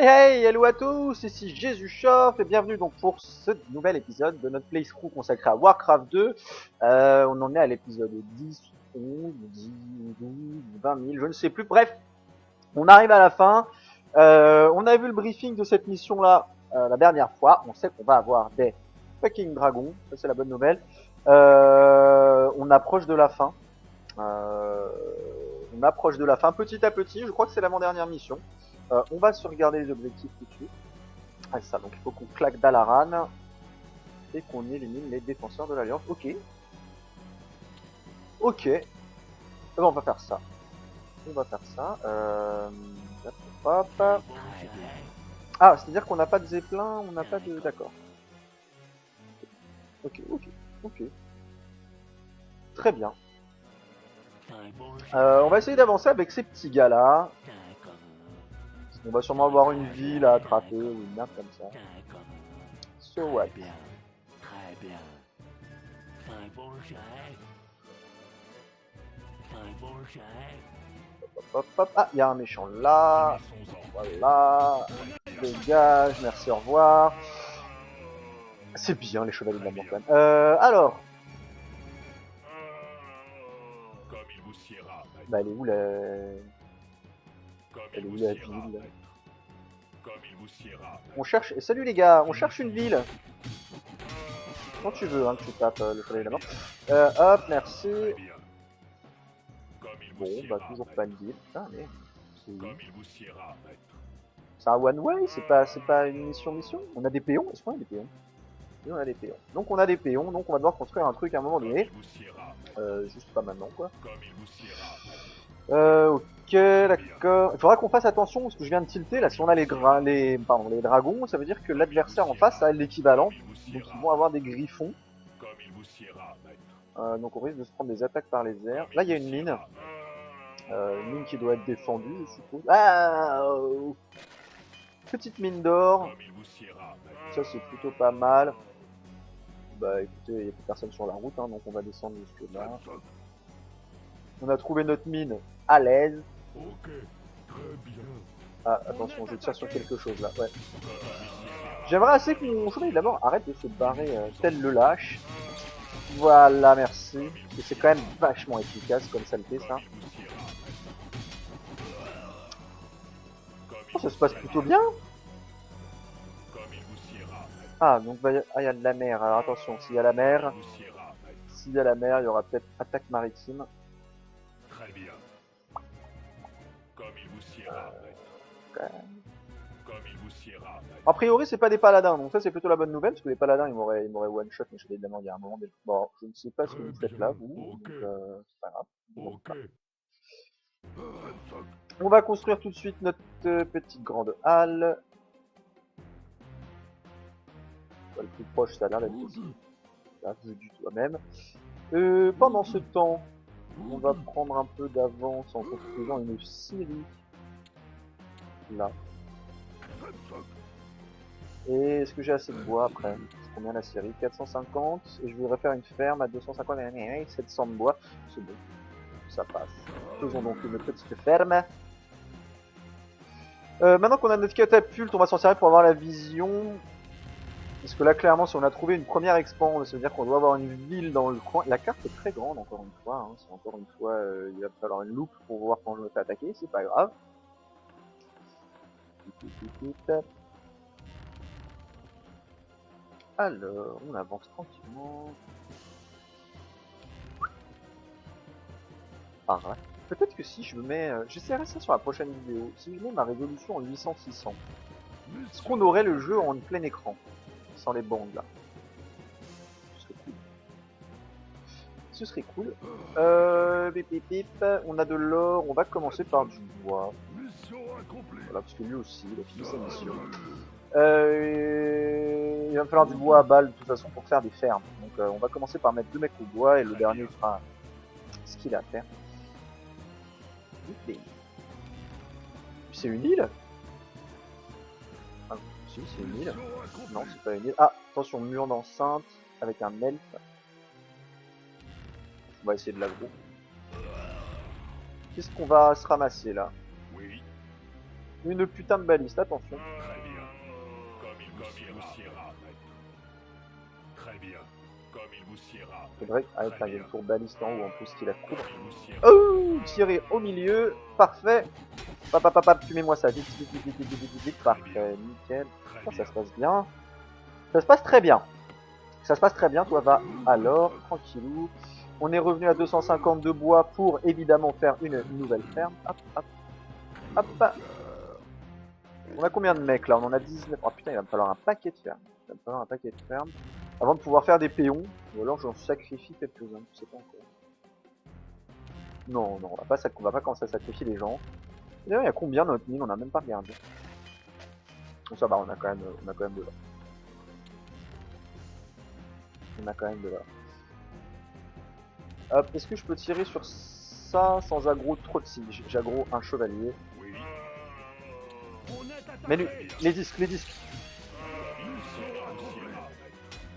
Hey hey, hello à tous, ici Jésus Shop et bienvenue donc pour ce nouvel épisode de notre playthrough consacré à Warcraft 2. On en est à l'épisode 10, 11, 10, 12, 20 000, je ne sais plus. Bref, on arrive à la fin. On a vu le briefing de cette mission-là la dernière fois. On sait qu'on va avoir des fucking dragons, ça c'est la bonne nouvelle. On approche de la fin. On approche de la fin petit à petit. Je crois que c'est l'avant-dernière mission. On va se regarder les objectifs tout de suite. Ah, ça, donc il faut qu'on claque Dalaran et qu'on élimine les défenseurs de l'Alliance. Ok. Ok. Ben, on va faire ça. On va faire ça. Hop. Ah, c'est-à-dire qu'on n'a pas de Zeppelin, on n'a pas de... D'accord. Ok. Très bien. On va essayer d'avancer avec ces petits gars-là. On va sûrement avoir une ville à attraper ou une merde comme ça. So what? Hop. Ah, il y a un méchant là. Voilà. Dégage, merci, au revoir. C'est bien les chevaliers de la montagne. Alors. Bah, elle est où la... Elle est où la ville? On cherche... Salut les gars, on cherche une ville. Quand tu veux, hein, que tu tapes le chevalier de la mort. Hop, merci. Bon, bah toujours pas une ville. Putain, mais... C'est un one way, c'est pas une mission. On a des péons, est-ce qu'on a des péons? Oui, on a des péons. Donc on a des péons, donc on va devoir construire un truc à un moment donné. Juste pas maintenant, quoi. Ok, d'accord. Il faudra qu'on fasse attention parce que je viens de tilter. Là, si on a les dragons, ça veut dire que l'adversaire en face a l'équivalent. Donc ils vont avoir des griffons. Donc on risque de se prendre des attaques par les airs. Là, il y a une mine. Une mine qui doit être défendue, je suppose. Ah, petite mine d'or. Ça, c'est plutôt pas mal. Bah écoutez, il n'y a plus personne sur la route, hein, donc on va descendre jusque là. On a trouvé notre mine à l'aise. Ah, attention, je tire sur quelque chose là, ouais. J'aimerais assez que mon chevalier de la mort arrête de se barrer tel le lâche. Voilà, merci. Et c'est quand même vachement efficace comme saleté, ça. Oh, ça se passe plutôt bien. Ah, donc il y a de la mer. Alors attention, s'il y a la mer, il y aura peut-être attaque maritime. Très bien. Comme il vous siera, Okay. Comme il vous siera. A priori, c'est pas des paladins, donc ça c'est plutôt la bonne nouvelle, parce que les paladins ils m'auraient one shot, mais je vais de la il y a un moment. Bon, je ne sais pas ce que vous faites là, vous, donc c'est pas grave. Ok. On va construire tout de suite notre petite grande halle. Le plus proche, ça a l'air d'être ici. Là, vu du toit même. Pendant ce temps, on va prendre un peu d'avance en construisant une scierie. Là. Et est-ce que j'ai assez de bois après? C'est combien la scierie? 450. Et je voudrais faire une ferme à 250 et 700 de bois. C'est bon. Ça passe. Faisons donc une petite ferme. Maintenant qu'on a notre catapulte, on va s'en servir pour avoir la vision. Parce que là, clairement, si on a trouvé une première expan, ça veut dire qu'on doit avoir une ville dans le coin. La carte est très grande, encore une fois. Hein. C'est encore une fois, il va falloir une loupe pour voir quand je me fais attaquer. C'est pas grave. Alors, on avance tranquillement. Ah ouais. Peut-être que si je me mets... J'essaierai ça sur la prochaine vidéo. Si je mets ma résolution en 800-600, est-ce qu'on aurait le jeu en plein écran? Sans les bandes là. Ce serait cool. On a de l'or, on va commencer par du bois. Voilà, parce que lui aussi, il a fini sa mission. Il va me falloir du bois à balle de toute façon pour faire des fermes. Donc on va commencer par mettre 2 mecs au bois et le dernier fera ce qu'il a à faire. C'est une île? Ah, si, c'est une île. Non, c'est pas une île. Ah, attention, mur d'enceinte avec un elfe. On va essayer de l'aggro. Qu'est-ce qu'on va se ramasser là? Oui. Une putain de baliste, attention. Très bien. Comme il vous siera, maître. Très bien. Comme il vous siera. Faudrait... Ah, il y a une tour baliste en haut en plus qui la couvre. Comme il vous siera. Oh, tirer au milieu, parfait. Pap, fumez-moi ça, vite, parfait, nickel. Très Oh, ça bien. se passe bien. Ça se passe très bien. Ça se passe très bien, toi va alors, tranquillou. On est revenu à 250 de bois pour évidemment faire une nouvelle ferme. Hop, hop, hop. On a combien de mecs là? On en a 19. Oh putain, il va me falloir un paquet de fermes. Il va me falloir un paquet de fermes. Avant de pouvoir faire des péons. Ou alors j'en sacrifie quelques-uns, je sais pas encore. Non, non, on va pas commencer à sacrifier les gens. D'ailleurs, il y a combien dans notre mine? On a même pas regardé. Bon, ça va, on a quand même de l'or. On a quand même de l'or. Hop, est-ce que je peux tirer sur ça sans aggro trop de si j'aggro un chevalier? Oui. Mais les disques. Il vous siera, maître.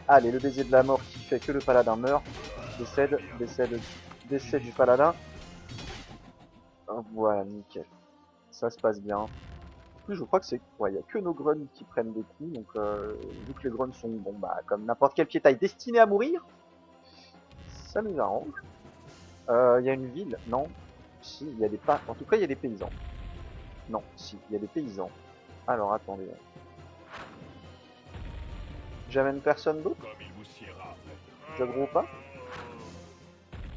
Allez, le baiser de la mort qui fait que le paladin meurt. Décès du paladin. Voilà, nickel. Ça se passe bien. En plus, je crois que c'est... Ouais, il y a que nos grunts qui prennent des coups, donc vu que les grunts sont, bon, bah, comme n'importe quelle piétaille destinée à mourir, ça nous arrange. Il y a une ville? Non. Si, il y a des pas. En tout cas, il y a des paysans. Non, si, il y a des paysans. Alors, attendez. J'amène personne d'autre? Comme il vous siera, maître. J'aggro pas?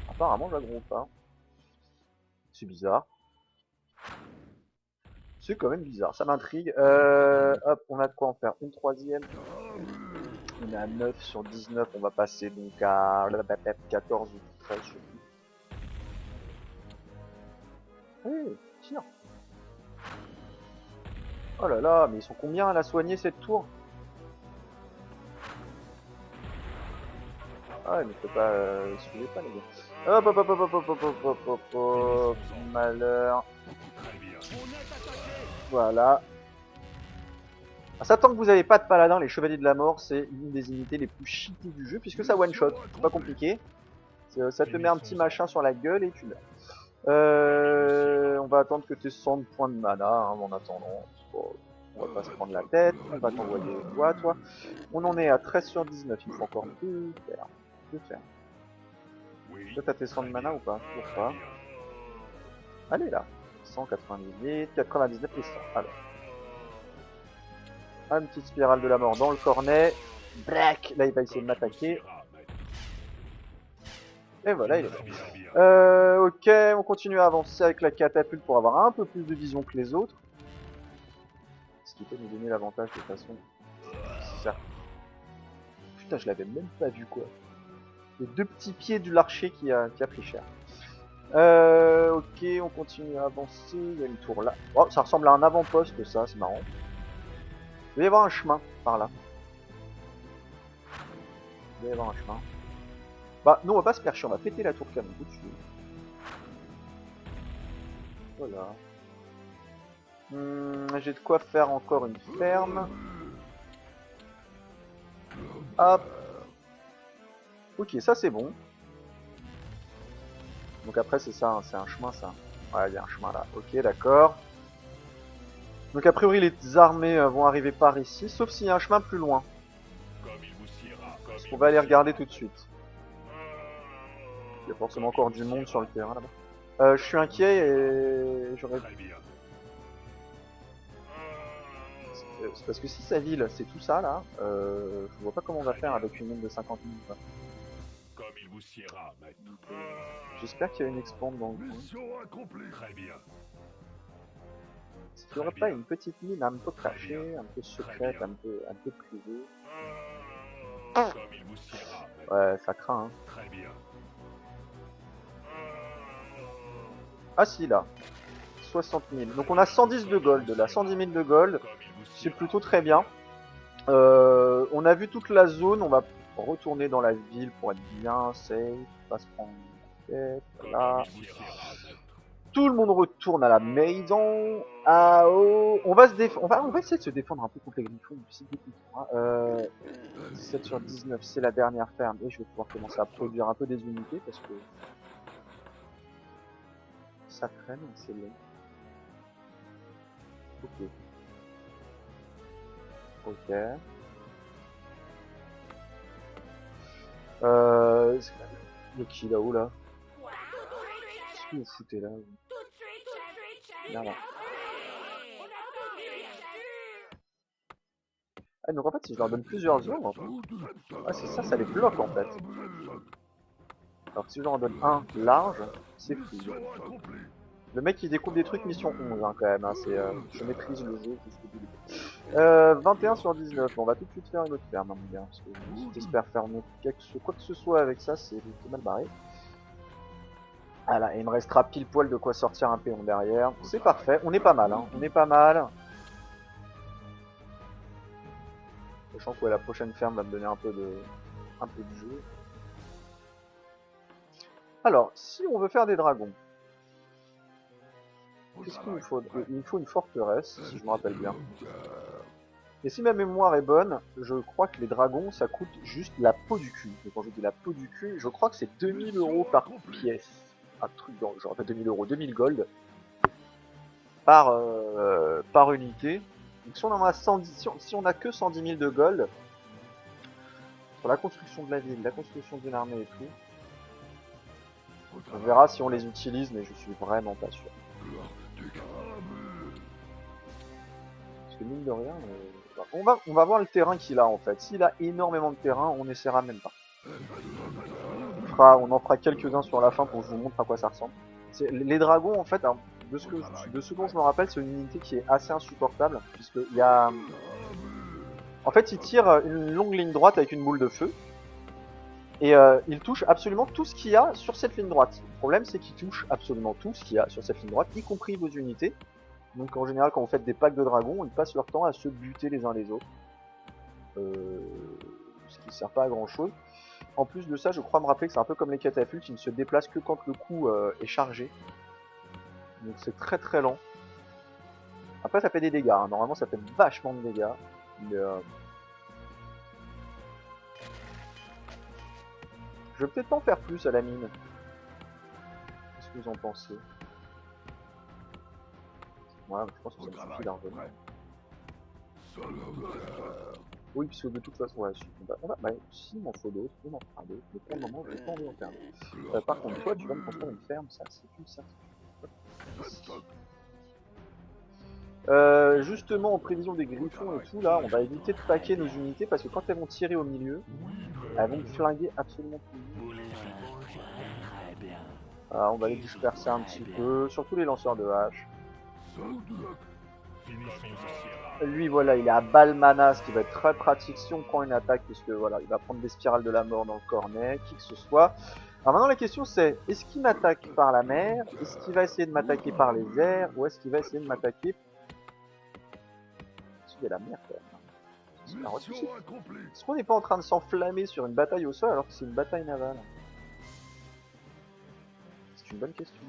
Apparemment, j'aggro pas. C'est bizarre. C'est quand même bizarre, ça m'intrigue. Hop, on a de quoi en faire une troisième. On est à 9 sur 19, on va passer donc à 14 ou 13, je sais plus. Hey, tire. Oh là là, mais ils sont combien à la soigner cette tour? Ah ouais, mais faut pas... suivez pas les gars. Hop. Malheur. Très bien. Voilà. Ah, ça, tant que vous n'avez pas de paladin, les chevaliers de la mort, c'est une des unités les plus cheatées du jeu, puisque ça one shot, c'est pas compliqué. Ça te met un petit machin sur la gueule et tu meurs. On va attendre que tu aies 100 points de mana, hein, en attendant. Bon, on va pas se prendre la tête, on va t'envoyer au bois, toi. On en est à 13 sur 19, il faut encore deux faire. Oui. Toi, t'as tes 100 de mana ou pas? Toujours pas. Très bien. Allez là. 198, 99 et 100. Alors. Une petite spirale de la mort dans le cornet. Brac. Là, il va essayer de m'attaquer. Et voilà, il est mort. Ok, on continue à avancer avec la catapulte pour avoir un peu plus de vision que les autres. Ce qui peut nous donner l'avantage de façon... Ça. Putain, je l'avais même pas vu, quoi. Les deux petits pieds de l'archer qui a pris cher. Ok, on continue à avancer. Il y a une tour là. Oh, ça ressemble à un avant-poste, ça, c'est marrant. Il doit y avoir un chemin par là. Il doit y avoir un chemin. Bah, nous, on va pas se percher, on va péter la tour canon tout de suite. Voilà. J'ai de quoi faire encore une ferme. Hop. Ok, ça c'est bon. Donc après c'est ça, hein, c'est un chemin ça. Ouais, il y a un chemin là. Ok, d'accord. Donc a priori les armées vont arriver par ici, sauf s'il y a un chemin plus loin. On va aller regarder tout de suite. Il y a forcément encore du monde sur le terrain là-bas. Je suis inquiet et j'aurais... C'est parce que si sa ville c'est tout ça là, je vois pas comment on va faire avec une mine de 50 000. Quoi. Comme il vous siera, maître. J'espère qu'il y a une expande dans le coin. Mission accomplie. Très bien. Est-ce qu'il n'y aurait pas une petite mine un peu cachée, un peu secrète, un peu privée? Comme il vous siera, maître. Ouais, ça craint. Hein. Très bien. Ah si, là. 60 000. Donc on a 110 de gold, là. 110 000 de gold. C'est plutôt très bien. On a vu toute la zone. On va retourner dans la ville pour être bien safe. Pas se prendre la tête. Voilà. Tout le monde retourne à la maison. Ah oh. On va essayer de se défendre un peu contre les griffons. 17 sur 19, c'est la dernière ferme. Et je vais pouvoir commencer à produire un peu des unités parce que ça traîne, c'est long. Ok. Ok. Le qui là-haut là? Qu'est-ce que vous foutez là? Merde. Ah donc en fait si je leur donne plusieurs ordres, ah c'est ça, ça les bloque en fait. Alors que si je leur en donne un large, c'est fluide. Le mec il découvre des trucs mission 11 hein, quand même, hein, c'est, je maîtrise le jeu jusqu'au bout du bout. 21 sur 19, bon, on va tout de suite faire une autre ferme, hein, mon gars, parce que si t'espères faire quoi que ce soit avec ça, c'est mal barré. Voilà, et il me restera pile poil de quoi sortir un péon derrière. C'est parfait, on est pas mal, hein, on est pas mal. Sachant que ouais, la prochaine ferme va me donner un peu de jeu. Alors, si on veut faire des dragons, qu'est-ce qu'il nous faut? Il nous faut une forteresse, si je me rappelle bien. Et si ma mémoire est bonne, je crois que les dragons, ça coûte juste la peau du cul. Et quand je dis la peau du cul, je crois que c'est 2000 € par pièce. Un truc dans le genre, 2000 €, 2000 gold par unité. Donc si on en a 110, si on a que 110 000 de gold, sur la construction de la ville, la construction d'une armée et tout, on verra si on les utilise, mais je suis vraiment pas sûr. Parce que mine de rien, on va voir le terrain qu'il a en fait. S'il a énormément de terrain, on n'essaiera même pas. On en fera quelques-uns sur la fin pour que je vous montre à quoi ça ressemble. Les dragons en fait, alors, de ce dont je me rappelle, c'est une unité qui est assez insupportable, puisque il y a... En fait, il tire une longue ligne droite avec une boule de feu, et il touche absolument tout ce qu'il y a sur cette ligne droite. Le problème, c'est qu'il touche absolument tout ce qu'il y a sur cette ligne droite, y compris vos unités. Donc en général, quand vous faites des packs de dragons, ils passent leur temps à se buter les uns les autres. Ce qui ne sert pas à grand chose. En plus de ça, je crois me rappeler que c'est un peu comme les catapultes, ils ne se déplacent que quand le coup est chargé. Donc c'est très très lent. Après ça fait des dégâts, hein. Normalement ça fait vachement de dégâts. Mais, je vais peut-être pas en faire plus à la mine. Qu'est-ce que vous en pensez? Ouais, je pense que ça me suffit largement. Oui, puisque de toute façon, ouais, si il m'en faut d'autres, on en fera d'autres, mais pour le moment, j'ai pas envie d'en faire d'autres. Par contre, toi, tu vas me construire une ferme, ça, c'est une certitude. Justement, en prévision des griffons et tout, là, on va éviter de paquer nos unités, parce que quand elles vont tirer au milieu, elles vont flinguer absolument tout. Alors, on va les disperser un petit peu, surtout les lanceurs de hache. Lui, voilà, il est à Balmana, ce qui va être très pratique si on prend une attaque, puisque voilà, il va prendre des spirales de la mort dans le cornet, qui que ce soit. Alors maintenant, la question c'est, est-ce qu'il m'attaque par la mer? Est-ce qu'il va essayer de m'attaquer par les airs? Ou est-ce qu'il va essayer de m'attaquer... Il y a la mer, quand même. Est-ce qu'on n'est pas en train de s'enflammer sur une bataille au sol alors que c'est une bataille navale? C'est une bonne question.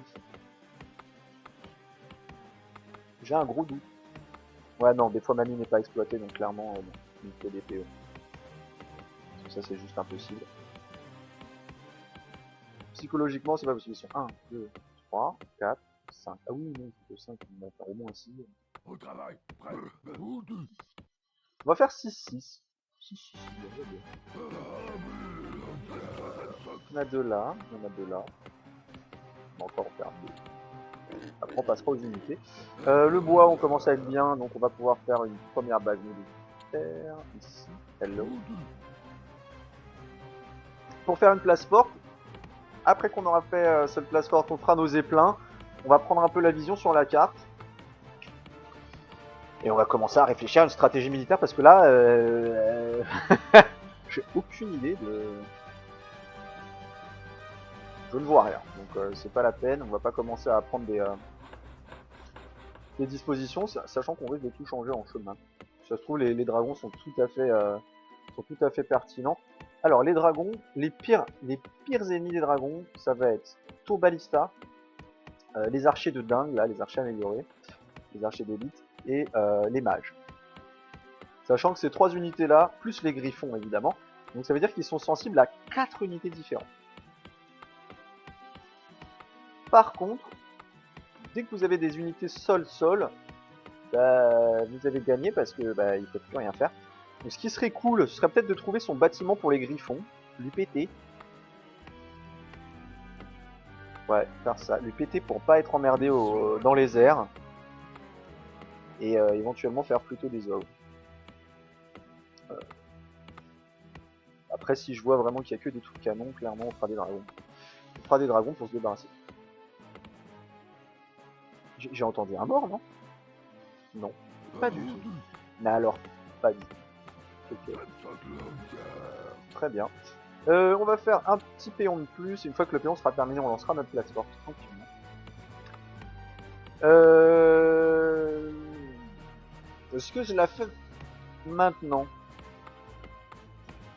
J'ai un gros doute. Ouais, non, des fois ma mine n'est pas exploitée, donc clairement, il me faut des PO. Parce que ça, c'est juste impossible. Psychologiquement, c'est pas possible. Ils sont 1, 2, 3, 4, 5. Ah oui, non, c'est 5, on va faire au moins 6. On va faire 6, 6. 6, 6, on a 2 là, on a 2 là. On va encore en faire 2. Après, on passera aux unités. Le bois, on commence à être bien, donc on va pouvoir faire une première base militaire ici. Hello. Pour faire une place forte, après qu'on aura fait cette place forte, on fera nos éplins. On va prendre un peu la vision sur la carte. Et on va commencer à réfléchir à une stratégie militaire parce que là, j'ai aucune idée de... Je ne vois rien, donc c'est pas la peine. On va pas commencer à prendre des dispositions, sachant qu'on risque de tout changer en chemin. Si ça se trouve, les dragons sont tout à fait pertinents. Alors les dragons, les pires ennemis des dragons, ça va être Tourbalista, les archers de dingue, là, les archers améliorés, les archers d'élite, et les mages. Sachant que ces 3 unités là, plus les griffons évidemment, donc ça veut dire qu'ils sont sensibles à 4 unités différentes. Par contre, dès que vous avez des unités sol-sol, bah, vous avez gagné parce que bah, ils peuvent plus rien faire. Donc ce qui serait cool, ce serait peut-être de trouver son bâtiment pour les griffons, lui péter. Ouais, faire ça, lui péter pour pas être emmerdé dans les airs. Et éventuellement faire plutôt des oeufs. Après, si je vois vraiment qu'il y a que des trucs canons, clairement on fera des dragons. On fera des dragons pour se débarrasser. J'ai entendu un mort, non? Non, pas du tout. Mais alors, pas du tout. Ok. Très bien. On va faire un petit péon de plus. Une fois que le péon sera terminé, on lancera notre plateforme tranquillement. Est-ce que je la fais maintenant?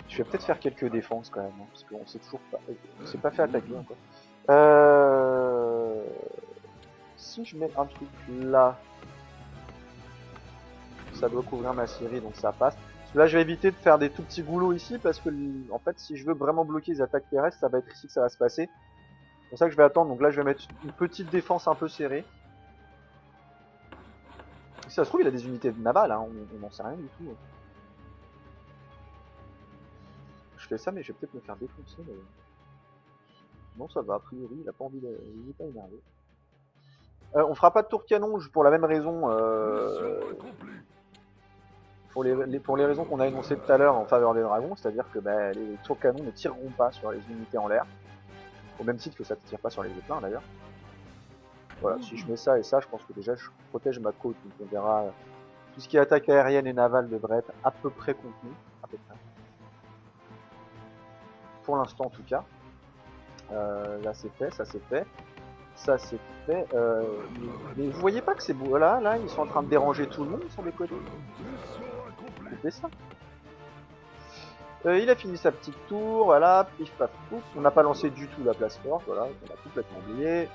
Je vais peut-être faire quelques défenses quand même, hein, parce qu'on s'est toujours pas, on s'est pas fait attaquer encore. Si je mets un truc là, ça doit couvrir ma série, donc ça passe. Là, je vais éviter de faire des tout petits goulots ici, parce que, en fait, si je veux vraiment bloquer les attaques terrestres, ça va être ici que ça va se passer. C'est pour ça que je vais attendre. Donc là, je vais mettre une petite défense un peu serrée. Si ça se trouve, il a des unités navales, hein, on n'en sait rien du tout. Je fais ça, mais je vais peut-être me faire défoncer. Mais... non, ça va, a priori, il a pas envie de... il est pas énervé. On fera pas de tour canon pour la même raison. Pour les raisons qu'on a énoncées tout à l'heure en faveur des dragons, c'est-à-dire que bah, les tours canon ne tireront pas sur les unités en l'air. Au même titre que ça ne tire pas sur les zeppelins d'ailleurs. Voilà, si je mets ça et ça, je pense que déjà je protège ma côte, donc on verra. Tout ce qui est attaque aérienne et navale devrait être à peu près contenu. À peu près. Pour l'instant en tout cas. Là c'est fait, ça c'est fait. Ça c'est fait. Mais vous voyez pas que c'est beau là, ils sont en train de déranger tout le monde sur les côtés. Coupez ça. Il a fini sa petite tour, voilà, pif paf pouf. On n'a pas lancé du tout la place forte, voilà, on a complètement oublié.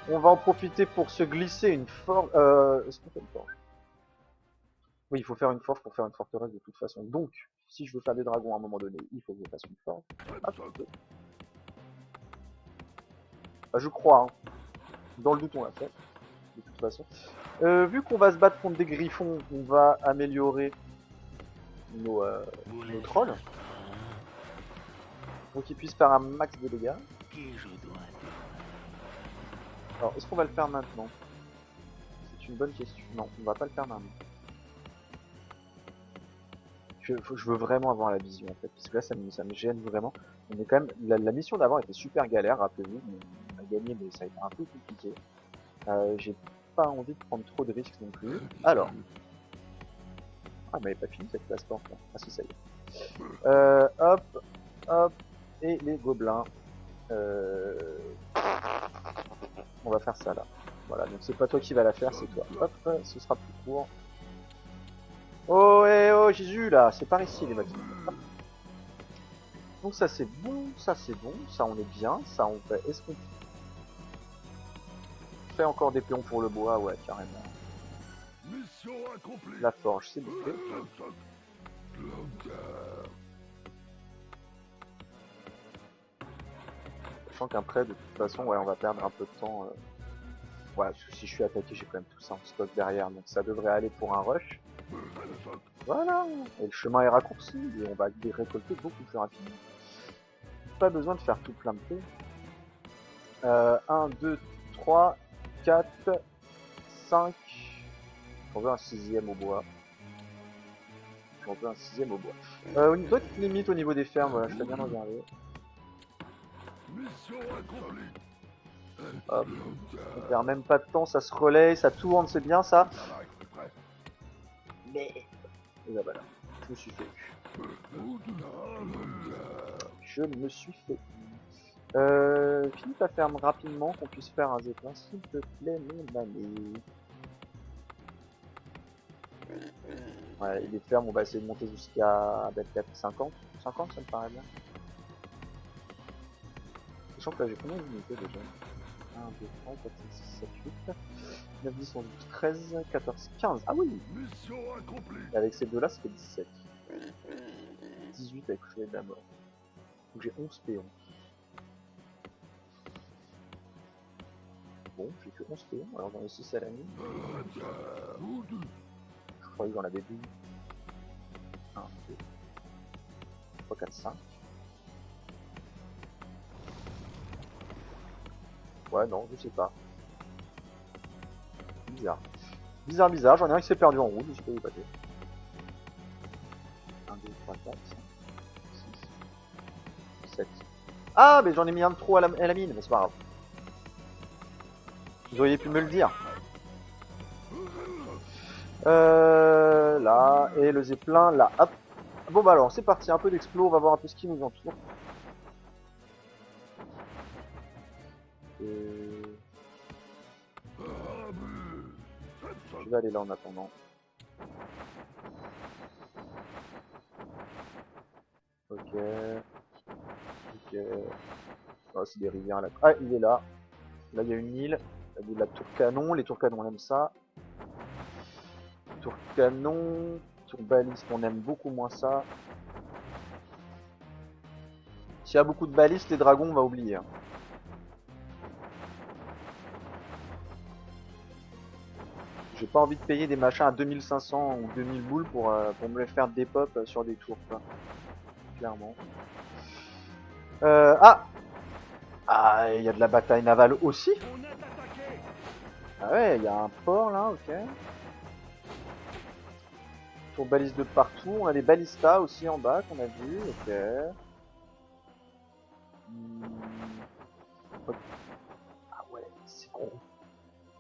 On va en profiter pour se glisser une forge. Est-ce qu'on fait une forge? Oui, il faut faire une forge pour faire une forteresse de toute façon. Donc, si je veux faire des dragons à un moment donné, il faut que je fasse une forge. Bah, je crois, hein. Dans le doute, on l'a fait. De toute façon. Vu qu'on va se battre contre des griffons, on va améliorer nos trolls. Pour qu'ils puissent faire un max de dégâts. Alors, est-ce qu'on va le faire maintenant? C'est une bonne question. Non, on va pas le faire maintenant. Je veux vraiment avoir la vision en fait, parce que là ça me gêne vraiment. On est quand même, la mission d'avant était super galère, rappelez-vous, on a gagné mais ça a été un peu compliqué. J'ai pas envie de prendre trop de risques non plus. Alors, ah mais pas fini cette place porte là. Ah si ça y est. Hop, hop, et les gobelins. On va faire ça là. Voilà, donc c'est pas toi qui va la faire, c'est toi. Hop, ce sera plus court. Oh, oh, Jésus, là, c'est par ici, les mecs. Donc ça, c'est bon, ça on est bien, ça, on fait... Est-ce qu'on fait encore des péons pour le bois? Ouais, carrément. La forge, c'est bouclé. Sachant qu'après, de toute façon, ouais, on va perdre un peu de temps. Ouais, si je suis attaqué, j'ai quand même tout ça en stock derrière, donc ça devrait aller pour un rush. Voilà, et le chemin est raccourci, et on va les récolter beaucoup plus rapidement. Pas besoin de faire tout plein de pots. 1, 2, 3, 4, 5. J'en veux un sixième au bois. J'en veux un sixième au bois. D'autres limites au niveau des fermes, voilà, je t'ai bien regardé. Hop. On perd même pas de temps, ça se relaye, ça tourne, c'est bien ça. Mais... et là, voilà, je me suis fait eu. Je me suis fait eu. Finis ta ferme rapidement, qu'on puisse faire un zeppelin, s'il te plaît, mon ami. Ouais, et les fermes, on va essayer de monter jusqu'à 50. 50, ça me paraît bien. Sachant que là, j'ai combien d'unités déjà? 1, 2, 3, 4, 5, 6, 7, 8, 9, 10, 11, 12, 13, 14, 15. Ah oui! Et avec ces deux-là, ça fait 17. 18 avec le chevalier de la mort. Donc j'ai 11 péons. Bon, j'ai que 11 tours, alors j'en ai 6 à la mine. Je croyais que j'en avais 12. 1, 2, 3, 4, 5. Ouais, non, je sais pas. Bizarre. Bizarre, j'en ai un qui s'est perdu en route, je sais pas où il est passé. 1, 2, 3, 4, 5, 6, 7. Ah, mais j'en ai mis un de trop à la mine, mais c'est pas grave. Vous auriez pu me le dire. Là, et le zeppelin, là, hop. Bon bah alors, c'est parti, un peu d'explo, on va voir un peu ce qui nous entoure. Je vais aller là en attendant. Ok. Ok. Oh, c'est des rivières là. Ah, il est là. Là, il y a une île. Il y a de la tour canon. Les tours canons, on aime ça. Tour canon. Tour baliste, on aime beaucoup moins ça. S'il y a beaucoup de balistes, les dragons, on va oublier. Hein. J'ai pas envie de payer des machins à 2500 ou 2000 boules pour me les faire des pop sur des tours, quoi. Clairement. Ah, il y a de la bataille navale aussi. Ah ouais, il y a un port là, ok. Tour baliste de partout. On a des balistas aussi en bas qu'on a vu, ok. Ah ouais, c'est gros.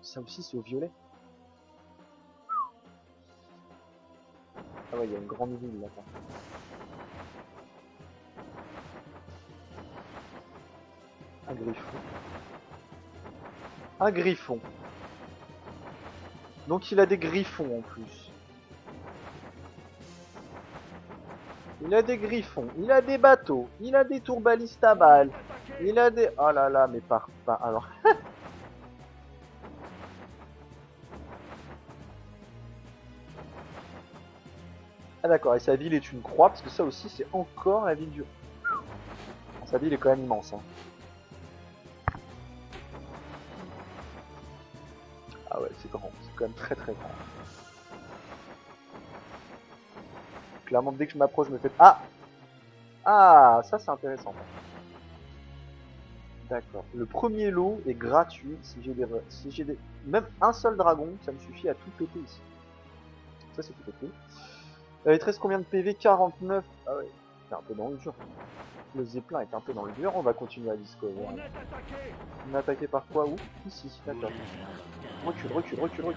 Ça aussi, c'est au violet. Ah ouais, il y a une grande ville là. Un griffon. Un griffon. Donc il a des griffons en plus. Il a des griffons, il a des bateaux, il a des tours balistes à balles, il a des... Oh là là, mais par... Alors... Ah d'accord, et sa ville est une croix, parce que ça aussi c'est encore la ville du... Sa ville est quand même immense. Hein. Ah ouais, c'est grand, c'est quand même très très grand. Clairement, dès que je m'approche, je me fais... Ah, ah, ça c'est intéressant. D'accord. Le premier lot est gratuit si j'ai des... Même un seul dragon, ça me suffit à tout péter ici. Ça c'est plutôt cool. Il te reste combien de PV? 49. Ah ouais, c'est un peu dans le dur. Le zeppelin est un peu dans le dur, on va continuer à discover. On est attaqué par quoi? Où? Ici, d'accord. Recule.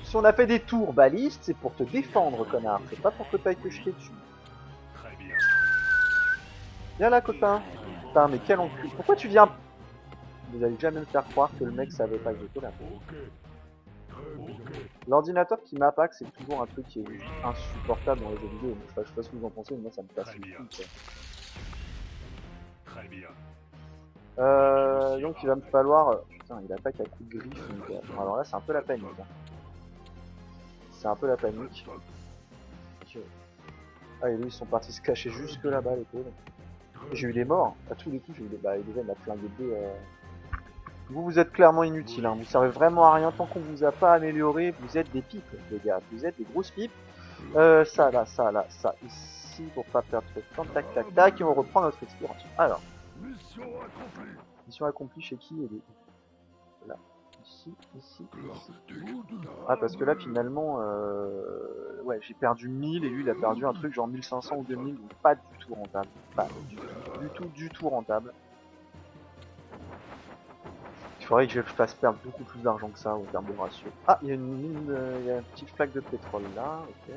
Si on a fait des tours balistes, c'est pour te défendre, connard. C'est pas pour que t'ailles te jeter dessus. Viens là, copain. Putain, mais quel encul. Pourquoi tu viens? Vous allez jamais me faire croire que le mec savait pas que j'étais là. L'ordinateur qui m'appâque, c'est toujours un truc qui est insupportable dans les jeux vidéo. Je sais pas ce que vous en pensez, mais moi ça me passe le cul. Très bien. Donc il va me falloir... Putain, il attaque à coups de griffe. Donc... Alors là, c'est un peu la panique. Hein. C'est un peu la panique. Ah, et lui, ils sont partis se cacher jusque là-bas, les pauvres. J'ai eu des morts. À tous les coups, j'ai eu des... Bah, déjà, il m'a flingué deux... Vous êtes clairement inutile, hein. Vous servez vraiment à rien tant qu'on vous a pas amélioré. Vous êtes des pipes, les gars. Vous êtes des grosses pipes. Ça, là, ici, pour pas perdre trop de temps. Tac, tac, et on reprend notre exploration. Alors. Mission accomplie. Mission accomplie chez qui? Là. Ici. Ah, parce que là, finalement, ouais, j'ai perdu 1000 et lui, il a perdu un truc genre 1500 ou 2000. Donc pas du tout rentable. Pas du tout rentable. Il faudrait que je fasse perdre beaucoup plus d'argent que ça en termes de ratio. Ah, il y a une mine, il y a une petite flaque de pétrole là, ok.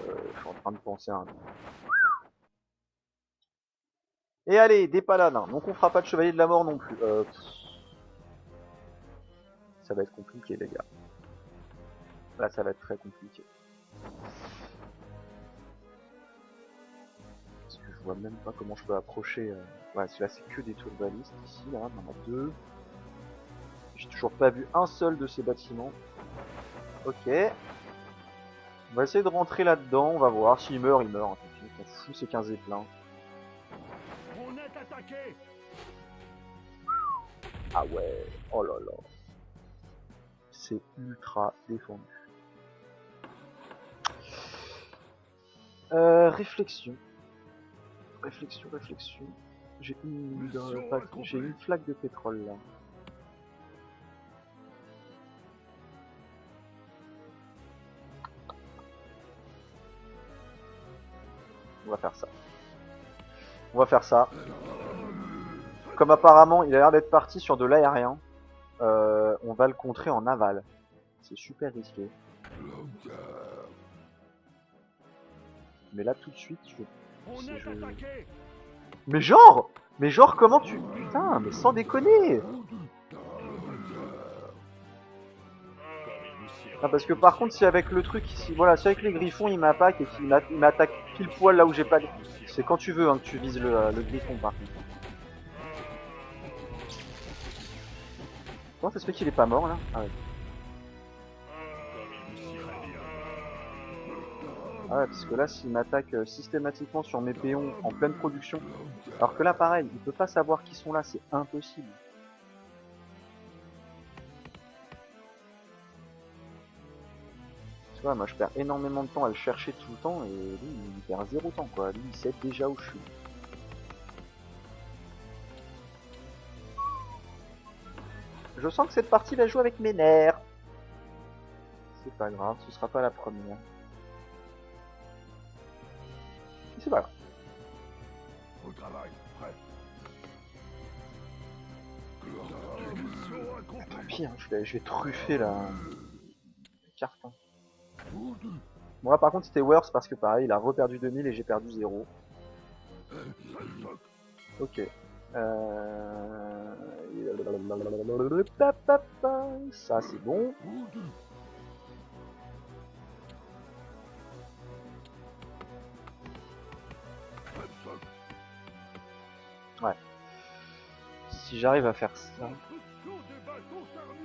Je suis en train de penser à un... Et allez, des paladins. Donc on fera pas de chevalier de la mort non plus. Ça va être compliqué les gars. Là ça va être très compliqué. Je vois même pas comment je peux approcher. Ouais, celui-là c'est que des tours balistes. Ici, là, on en a deux. J'ai toujours pas vu un seul de ces bâtiments. Ok. On va essayer de rentrer là-dedans. On va voir. S'il meurt, il meurt. On s'en fout, c'est 15 et plein. attaqué. Ah ouais, oh là là. C'est ultra défendu. Réflexion. Réflexion. J'ai une flaque de pétrole là. On va faire ça. Comme apparemment il a l'air d'être parti sur de l'aérien, on va le contrer en aval. C'est super risqué. Mais là tout de suite, Mais genre comment tu... Putain, mais sans déconner. Ah, parce que par contre si avec le truc ici, voilà, si avec les griffons il m'attaque et qu'il m'attaque pile poil là où j'ai pas... C'est quand tu veux hein, que tu vises le griffon par contre. Comment ça se fait qu'il est pas mort là? Ah ouais. Ah ouais, parce que là s'il m'attaque systématiquement sur mes péons en pleine production, alors que là pareil, il peut pas savoir qui sont là, c'est impossible. Tu vois, moi je perds énormément de temps à le chercher tout le temps et lui il perd 0 temps quoi, lui il sait déjà où je suis. Je sens que cette partie va jouer avec mes nerfs. C'est pas grave, ce sera pas la première. C'est pas grave. Au travail, prêt. Tant pis, hein, je vais truffer la carte. Hein. Moi par contre c'était worse parce que pareil, il a reperdu 2000 et j'ai perdu 0. Ok. Ça c'est bon. Ouais. Si j'arrive à faire ça.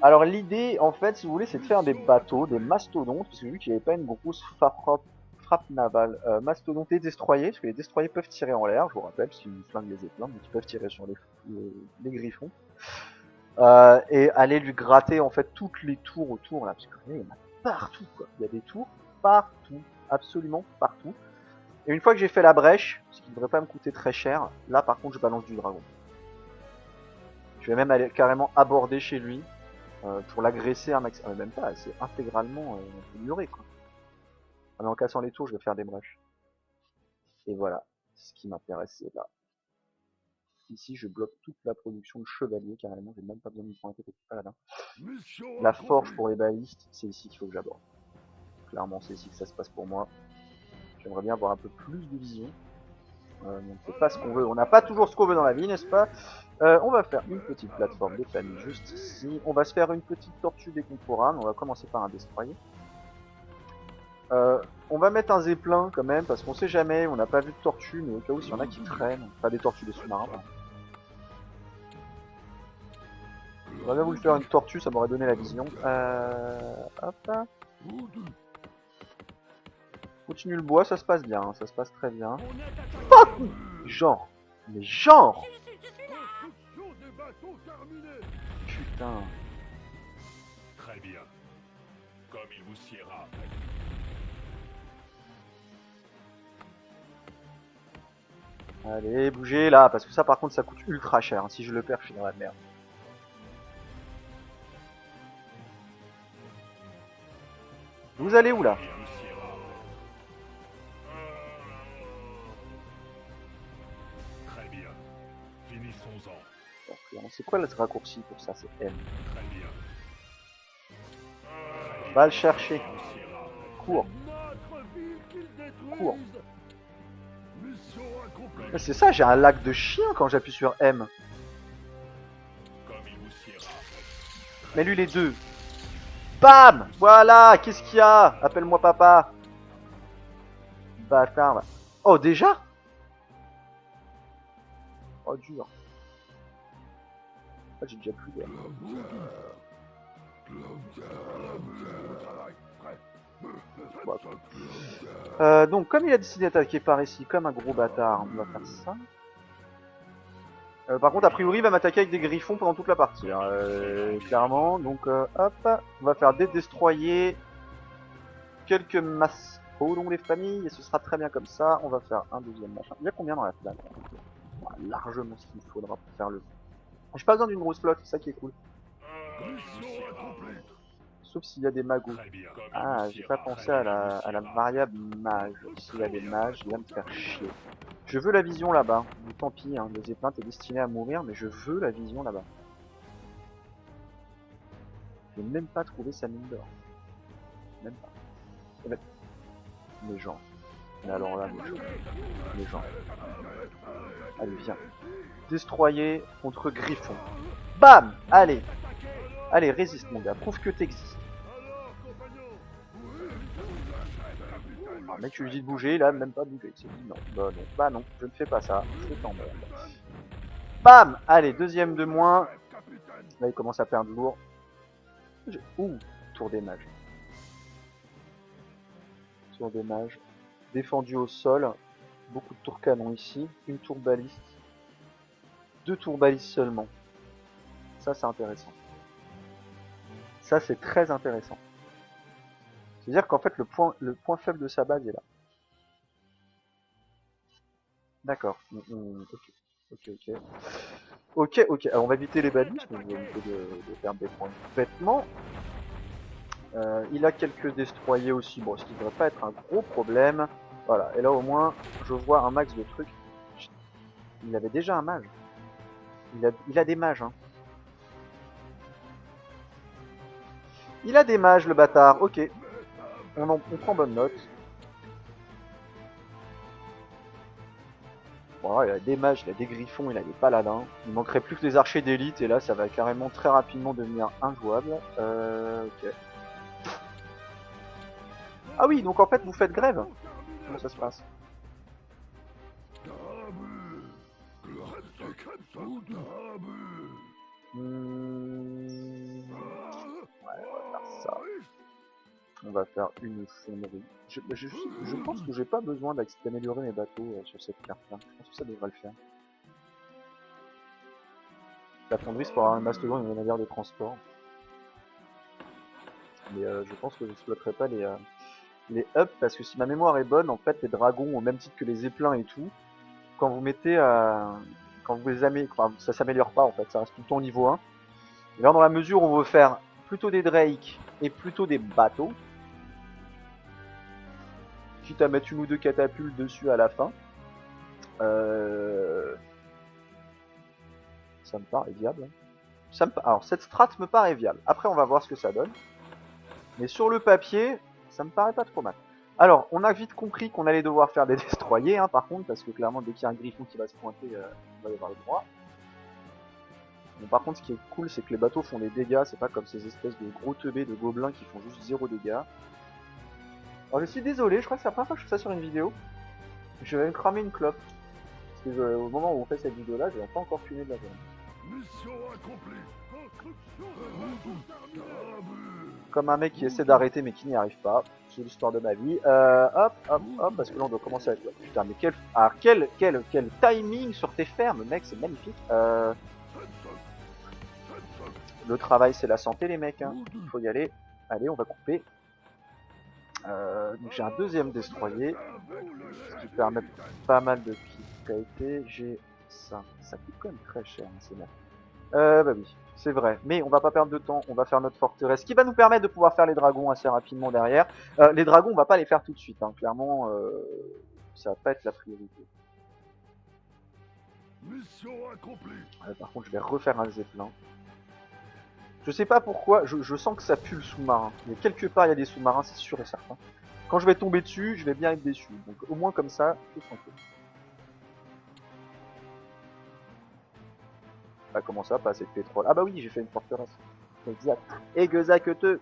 Alors l'idée en fait si vous voulez c'est de faire des bateaux, des mastodontes, parce que vu qu'il n'y avait pas une grosse frappe navale, mastodonte et destroyer, parce que les destroyers peuvent tirer en l'air, je vous rappelle, parce qu'ils flinguent les éplins, donc ils peuvent tirer sur les griffons. Et aller lui gratter en fait toutes les tours autour là, parce que il y en a partout quoi. Il y a des tours partout, absolument partout. Et une fois que j'ai fait la brèche, ce qui ne devrait pas me coûter très cher, là par contre je balance du dragon. Je vais même aller carrément aborder chez lui pour l'agresser un max. Même pas, c'est intégralement muré quoi. Ah, mais en cassant les tours, je vais faire des brèches. Et voilà, ce qui m'intéresse c'est là. Ici, je bloque toute la production de chevaliers carrément. J'ai même pas besoin de me prendre la tête pas là. La forge pour les balistes, c'est ici qu'il faut que j'aborde. Clairement, c'est ici que ça se passe pour moi. J'aimerais bien avoir un peu plus de vision. On sait pas ce qu'on veut. On n'a pas toujours ce qu'on veut dans la vie, n'est-ce pas? On va faire une petite plateforme de famille juste ici. On va se faire une petite tortue dès qu'on pourra. On va commencer par un destroyer. On va mettre un zeppelin quand même, parce qu'on sait jamais. On n'a pas vu de tortue, mais au cas où s'il y en a qui traînent. Pas des tortues, des sous-marins. J'aurais bien voulu faire une tortue, ça m'aurait donné la vision. Hop là. Continue le bois, ça se passe bien, ça se passe très bien. Oh genre, mais genre. Putain. Très bien. Comme il vous siera. Allez, bougez là, parce que ça par contre ça coûte ultra cher. Hein. Si je le perds, je suis dans la merde. Vous allez où là? Très bien. Finissons-en. C'est quoi le raccourci pour ça? C'est M. Très bien. Va le chercher. Cours. Cours. C'est ça, j'ai un lag de chien quand j'appuie sur M. Mais lui les deux. Bam! Voilà! Qu'est-ce qu'il y a? Appelle-moi papa. Bâtard. Oh, déjà? Oh, dur. Ah, j'ai déjà plus d'air. Donc, comme il a décidé d'attaquer par ici comme un gros bâtard, on va faire ça. Par contre, a priori, il va m'attaquer avec des griffons pendant toute la partie, hein, clairement. Donc, hop, on va faire des destroyers, quelques masses dont les familles, et ce sera très bien comme ça. On va faire un deuxième machin. Il y a combien dans la flamme? Largement ce qu'il faudra pour faire le... J'ai pas besoin d'une grosse flotte, c'est ça qui est cool. Sauf s'il y a des magos. Ah, j'ai pas pensé à la variable mage. S'il y a des mages, il va me faire chier. Je veux la vision là-bas. Tant pis, hein, le Zeppelin est destiné à mourir, mais je veux la vision là-bas. Je n'ai même pas trouvé sa mine d'or. Même pas. Eh ben, les gens. Mais alors là, les gens. Allez, viens. Destroyer contre Griffon. Bam! Allez! Allez, résiste mon gars, prouve que t'existes. Alors, mec, je lui dis de bouger, il a même pas bougé. Il s'est dit non, bah non, je ne fais pas ça, je t'emmerde. Bam! Allez, deuxième de moins. Là, il commence à perdre lourd. Ouh, tour des mages. Tour des mages. Défendu au sol. Beaucoup de tours canon ici. Une tour baliste. 2 tours balistes seulement. Ça, c'est intéressant. Ça, c'est très intéressant. C'est-à-dire qu'en fait, le point faible de sa base est là. D'accord. Ok. Alors, on va éviter les balistes, mais on va éviter de perdre des points bêtement. Il a quelques destroyers aussi, bon, ce qui ne devrait pas être un gros problème. Voilà, et là au moins, je vois un max de trucs. Il avait déjà un mage. Il a des mages, hein. Il a des mages, le bâtard, ok. On prend bonne note. Voilà, il a des mages, il a des griffons, il a des paladins. Il manquerait plus que des archers d'élite, et là ça va carrément très rapidement devenir injouable. Ok. Ah oui, donc en fait vous faites grève. Comment ça se passe? Ouais, on va faire ça. On va faire une fonderie. Je pense que j'ai pas besoin d'améliorer mes bateaux sur cette carte-là. Je pense que ça devrait le faire. La fonderie, c'est pour avoir un mastodon et une navire de transport. Mais je pense que je ne exploiterai pas les hubs parce que si ma mémoire est bonne, en fait, les dragons, au même titre que les zeppelins et tout, quand vous mettez quand vous les améliorez, ça s'améliore pas en fait, ça reste tout le temps au niveau 1. Et là, dans la mesure où on veut faire plutôt des drakes et plutôt des bateaux, quitte à mettre une ou deux catapultes dessus à la fin, ça me paraît viable. Alors, cette strat me paraît viable. Après, on va voir ce que ça donne. Mais sur le papier, ça me paraît pas trop mal. Alors, on a vite compris qu'on allait devoir faire des destroyers, hein, par contre, parce que clairement, dès qu'il y a un griffon qui va se pointer, on va y avoir le droit. Bon, par contre, ce qui est cool, c'est que les bateaux font des dégâts, c'est pas comme ces espèces de gros teubés de gobelins qui font juste 0 dégâts. Alors, je suis désolé, je crois que c'est la première fois que je fais ça sur une vidéo. Je vais me cramer une clope. Parce que au moment où on fait cette vidéo-là, je n'ai pas encore fumé de la journée. Mission accomplie. Comme un mec qui essaie d'arrêter mais qui n'y arrive pas. C'est l'histoire de ma vie. Hop, parce que là on doit commencer à... Putain, mais quel timing sur tes fermes, mec, c'est magnifique. Le travail, c'est la santé, les mecs, hein. Il faut y aller. Allez, on va couper. Donc j'ai un deuxième destroyer, ce qui permet pas mal de qualité. J'ai ça. Ça coûte quand même très cher, hein, c'est bien. Bah oui, c'est vrai. Mais on va pas perdre de temps, on va faire notre forteresse, qui va nous permettre de pouvoir faire les dragons assez rapidement derrière. Les dragons, on va pas les faire tout de suite, hein. Clairement, ça va pas être la priorité. Mission accomplie. Par contre, je vais refaire un zeppelin. Je sais pas pourquoi, je sens que ça pue le sous-marin. Mais quelque part, il y a des sous-marins, c'est sûr et certain. Quand je vais tomber dessus, je vais bien être déçu. Donc au moins comme ça, je suis tranquille. Bah comment ça, pas assez de pétrole? Ah bah oui, j'ai fait une forteresse. Exact. Exacteux.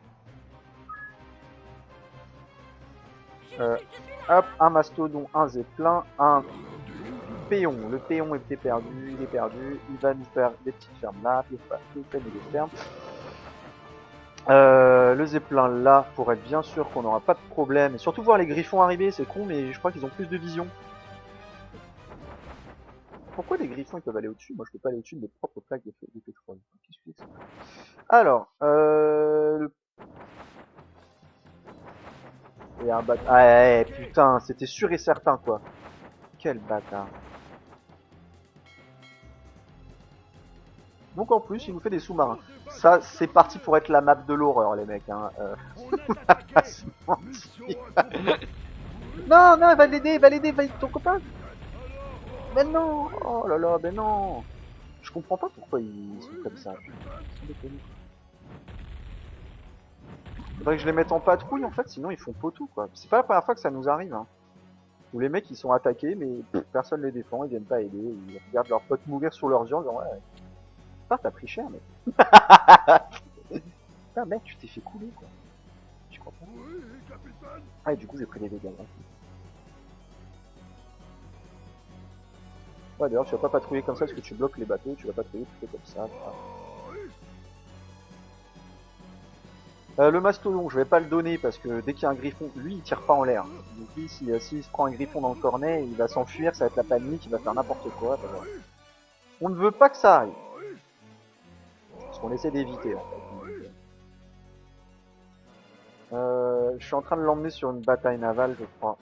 Hop, un mastodon, un zeppelin, un péon. Le péon était perdu, il est perdu. Il va nous faire des petites fermes là, des fermes. Le zeppelin là, pour être bien sûr qu'on n'aura pas de problème. Et surtout voir les griffons arriver, c'est con, mais je crois qu'ils ont plus de vision. Pourquoi les griffons ils peuvent aller au-dessus? Moi je peux pas aller au-dessus de mes propres plaques de pétrole. Qu'est-ce que c'est que ça? Alors, il y a un bâtard. Ah ouais, putain, c'était sûr et certain quoi. Quel bâtard. Donc en plus, il nous fait des sous-marins. Ça, c'est parti pour être la map de l'horreur, les mecs. Hein. Non, non, va l'aider, va aider ton copain. Mais non, oh là là, mais non. Je comprends pas pourquoi ils sont comme ça. Faudrait que je les mette en patrouille en fait, sinon ils font potou quoi. C'est pas la première fois que ça nous arrive. Hein. Où les mecs ils sont attaqués, mais personne les défend, ils viennent pas aider, ils regardent leurs potes mourir sous leurs yeux en disant ouais. Ah, t'as pris cher, mec. Putain, mec, tu t'es fait couler, quoi. Tu comprends? Ah, et du coup, j'ai pris des dégâts. Hein. Ouais, d'ailleurs, tu vas pas patrouiller comme ça parce que tu bloques les bateaux, tu vas patrouiller plutôt comme ça. Le mastodon, je vais pas le donner parce que dès qu'il y a un griffon, lui, il tire pas en l'air. Donc lui, s'il se prend un griffon dans le cornet, il va s'enfuir, ça va être la panique, il va faire n'importe quoi. Ben voilà. On ne veut pas que ça arrive. Parce qu'on essaie d'éviter, en fait. Je suis en train de l'emmener sur une bataille navale, je crois.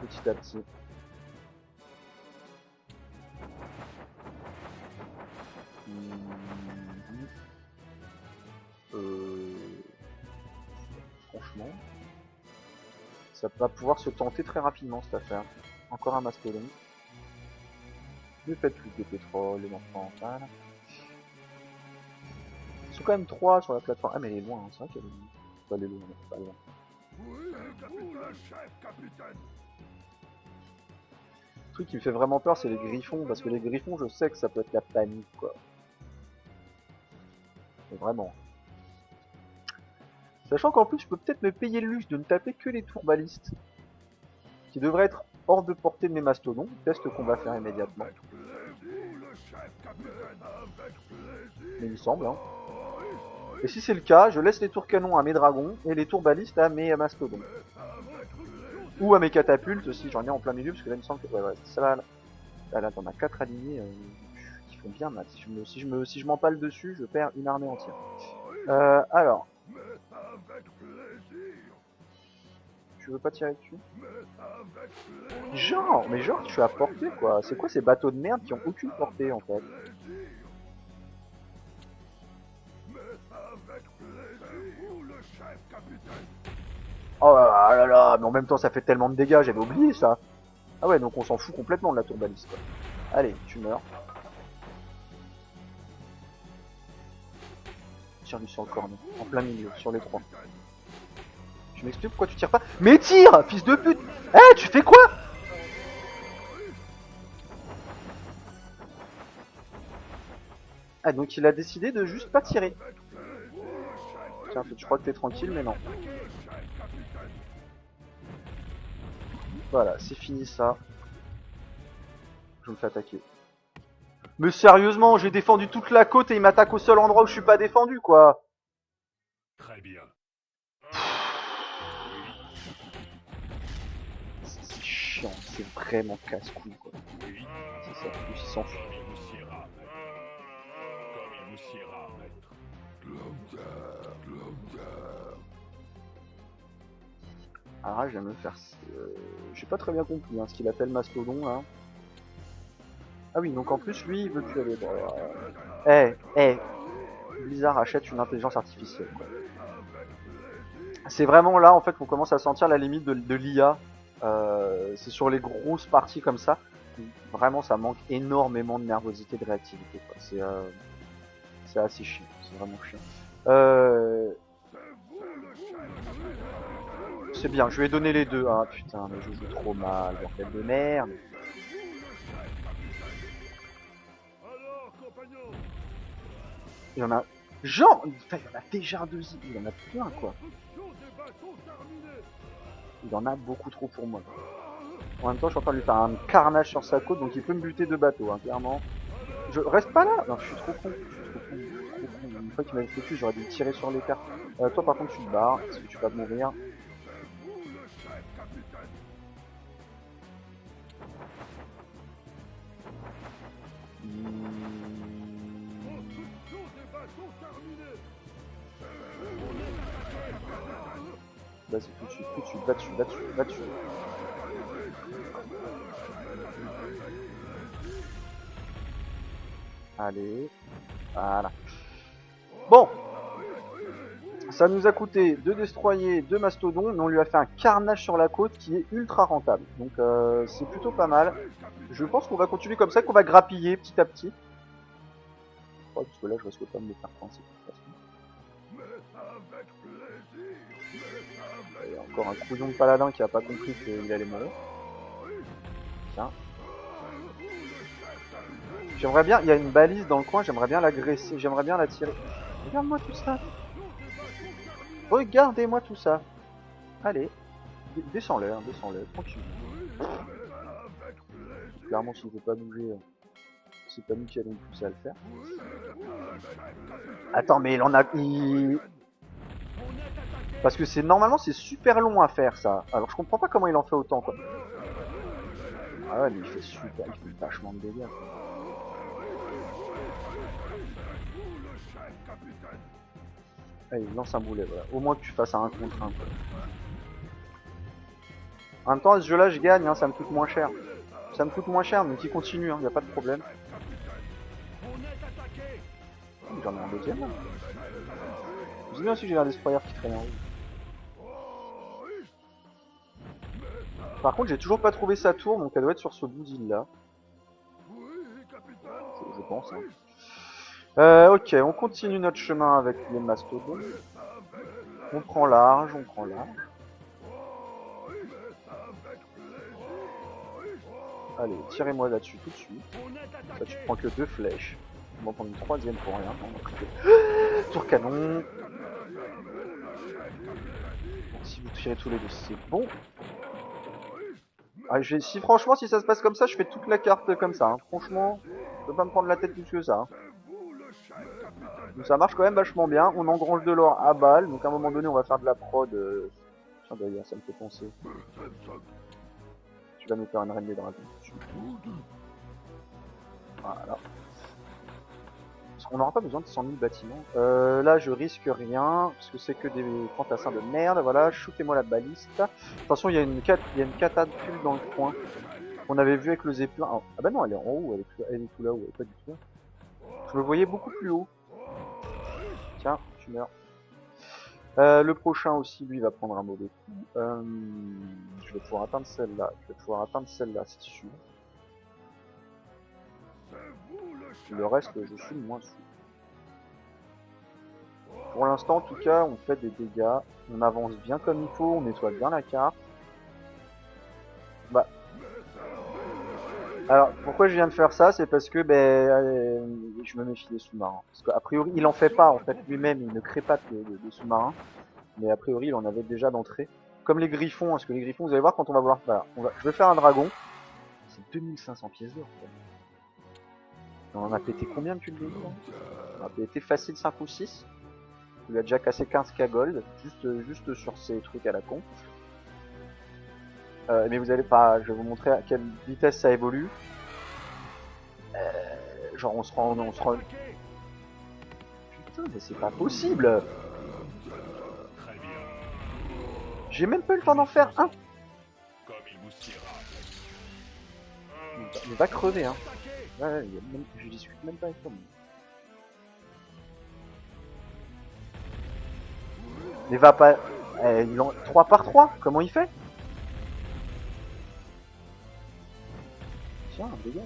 Petit à petit. Franchement, ça va pouvoir se tenter très rapidement cette affaire. Encore un mastodon. Ne faites plus de pétrole, les enfants. Voilà. Ils sont quand même 3 sur la plateforme. Ah mais elle est loin, hein. C'est vrai qu'elle est loin. Elle est loin, pas loin. Le truc qui me fait vraiment peur, c'est les griffons, parce que les griffons, je sais que ça peut être la panique, quoi. Mais vraiment. Sachant qu'en plus, je peux peut-être me payer le luxe de ne taper que les tours balistes, qui devraient être hors de portée de mes mastodons. Test qu'on va faire immédiatement. Mais il semble, hein. Et si c'est le cas, je laisse les tours canons à mes dragons et les tours balistes à mes mastodons. Ou à mes catapultes si j'en ai en plein milieu, parce que là il me semble que ouais, ça va. Là t'en as 4 alignés qui font bien mal. Si je m'empale dessus, je perds une armée entière. Alors. Tu veux pas tirer dessus? Genre, mais genre tu as portée quoi. C'est quoi ces bateaux de merde qui ont aucune portée en fait? Oh là là, mais en même temps ça fait tellement de dégâts, j'avais oublié ça. Ah ouais, donc on s'en fout complètement de la tour baliste quoi. Allez, tu meurs. Tire-lui sur le cornet, en plein milieu, sur les 3. Tu m'expliques pourquoi tu tires pas? Mais tire, fils de pute! Eh, tu fais quoi? Ah, donc il a décidé de juste pas tirer. Tiens, tu crois que t'es tranquille, mais non. Voilà, c'est fini ça. Je me fais attaquer. Mais sérieusement, j'ai défendu toute la côte et il m'attaque au seul endroit où je suis pas défendu, quoi. Très bien. C'est chiant, c'est vraiment casse-couille, quoi. C'est ça, plus il s'en fout. Comme il vous siera, maître. Ah, je viens de me faire... j'ai pas très bien compris hein, ce qu'il appelle Mastodon, là. Ah oui, donc en plus, lui, il veut plus aller... Bon, Blizzard achète une intelligence artificielle, quoi. C'est vraiment là, en fait, qu'on commence à sentir la limite de l'IA. C'est sur les grosses parties comme ça. Vraiment, ça manque énormément de nervosité, de réactivité, quoi. C'est assez chiant, c'est vraiment chiant. C'est bien, je lui ai donné les deux. Ah putain, mais je joue trop mal, bordel de merde. Il y en a... Genre, il y en a déjà deux, il y en a plein quoi. Il y en a beaucoup trop pour moi. En même temps, je suis en train de lui faire un carnage sur sa côte, donc il peut me buter de bateau, hein, clairement. Je reste pas là. Non, je suis trop con. Une fois qu'il m'avait fait tuer, j'aurais dû tirer sur les cartes. Toi, par contre, tu te barres, parce que tu vas mourir. Vas-y, tout de suite, va dessus, va dessus, va dessus. Allez, voilà. Bon, ça nous a coûté 2 destroyers, 2 mastodons, mais on lui a fait un carnage sur la côte qui est ultra rentable. Donc c'est plutôt pas mal. Je pense qu'on va continuer comme ça, qu'on va grappiller petit à petit. Oh, parce que là, je risque pas de me faire coincer de toute façon. Il y a encore un couillon de paladin qui a pas compris qu'il allait mourir. Tiens. J'aimerais bien, il y a une balise dans le coin, j'aimerais bien l'agresser, j'aimerais bien la tirer. Regarde-moi tout ça. Regardez-moi tout ça. Allez. Descends-le, hein, descends-le, tranquille. Clairement, s'il ne veut pas bouger, c'est pas nous qui allons le pousser à le faire. Attends, mais il en a... Parce que c'est normalement c'est super long à faire ça. Alors je comprends pas comment il en fait autant quoi. Ah ouais, mais il fait super, il fait vachement de dégâts. Allez, lance un boulet, voilà. Au moins que tu fasses un 1 contre 1 quoi. En même temps, à ce jeu-là, je gagne, hein, ça me coûte moins cher. Ça me coûte moins cher, donc il continue, hein, y a pas de problème. J'en ai un deuxième là. Je sais bien si j'ai un destroyer qui traîne en haut. Par contre, j'ai toujours pas trouvé sa tour, donc elle doit être sur ce bout d'île là. Je pense. Hein. Ok, on continue notre chemin avec les mastodons. On prend large, on prend large. Allez, tirez-moi là-dessus tout de suite. Ça, tu prends que 2 flèches. On va prendre une 3ème pour rien. Tour canon. Bon, si vous tirez tous les deux, c'est bon. Ah, si franchement, si ça se passe comme ça, je fais toute la carte comme ça. Hein. Franchement, je peux pas me prendre la tête plus que ça. Hein. Donc ça marche quand même vachement bien. On engrange de l'or à balle. Donc à un moment donné, on va faire de la prod. Tiens d'ailleurs, ça me fait penser. Tu vas nous faire une reine des dragons. Voilà. On n'aura pas besoin de 100 000 bâtiments. Là, je risque rien, parce que c'est que des fantassins de merde. Voilà, shootez-moi la baliste. Attention, il y a une catapulte dans le coin. On avait vu avec le zeppelin. Ah bah non, elle est en haut, elle est tout là-haut, elle est pas du tout là. Je le voyais beaucoup plus haut. Tiens, tu meurs. Le prochain aussi, lui, va prendre un mauvais coup. Je vais pouvoir atteindre celle-là. C'est sûr. Le reste, je suis moins sûr. Pour l'instant, en tout cas, on fait des dégâts. On avance bien comme il faut, on nettoie bien la carte. Bah. Alors, pourquoi je viens de faire ça? C'est parce que je me méfie des sous-marins. Parce qu'a priori, il en fait pas, en fait, lui-même, il ne crée pas de sous-marins. Mais a priori, il en avait déjà d'entrée. Comme les griffons, parce que les griffons, vous allez voir quand on va voir. Voilà, je vais faire un dragon. C'est 2500 pièces d'or. On en a pété combien depuis le début? On a pété facile 5 ou 6. Il lui a déjà cassé 15k gold, juste sur ces trucs à la con. Mais vous allez pas, je vais vous montrer à quelle vitesse ça évolue. Genre on se rend... Putain, mais c'est pas possible. J'ai même pas eu le temps d'en faire un. Il va crever, hein. Ouais, je discute même pas avec toi. Mais va pas... il en... 3 par 3, comment il fait? Tiens, dégage.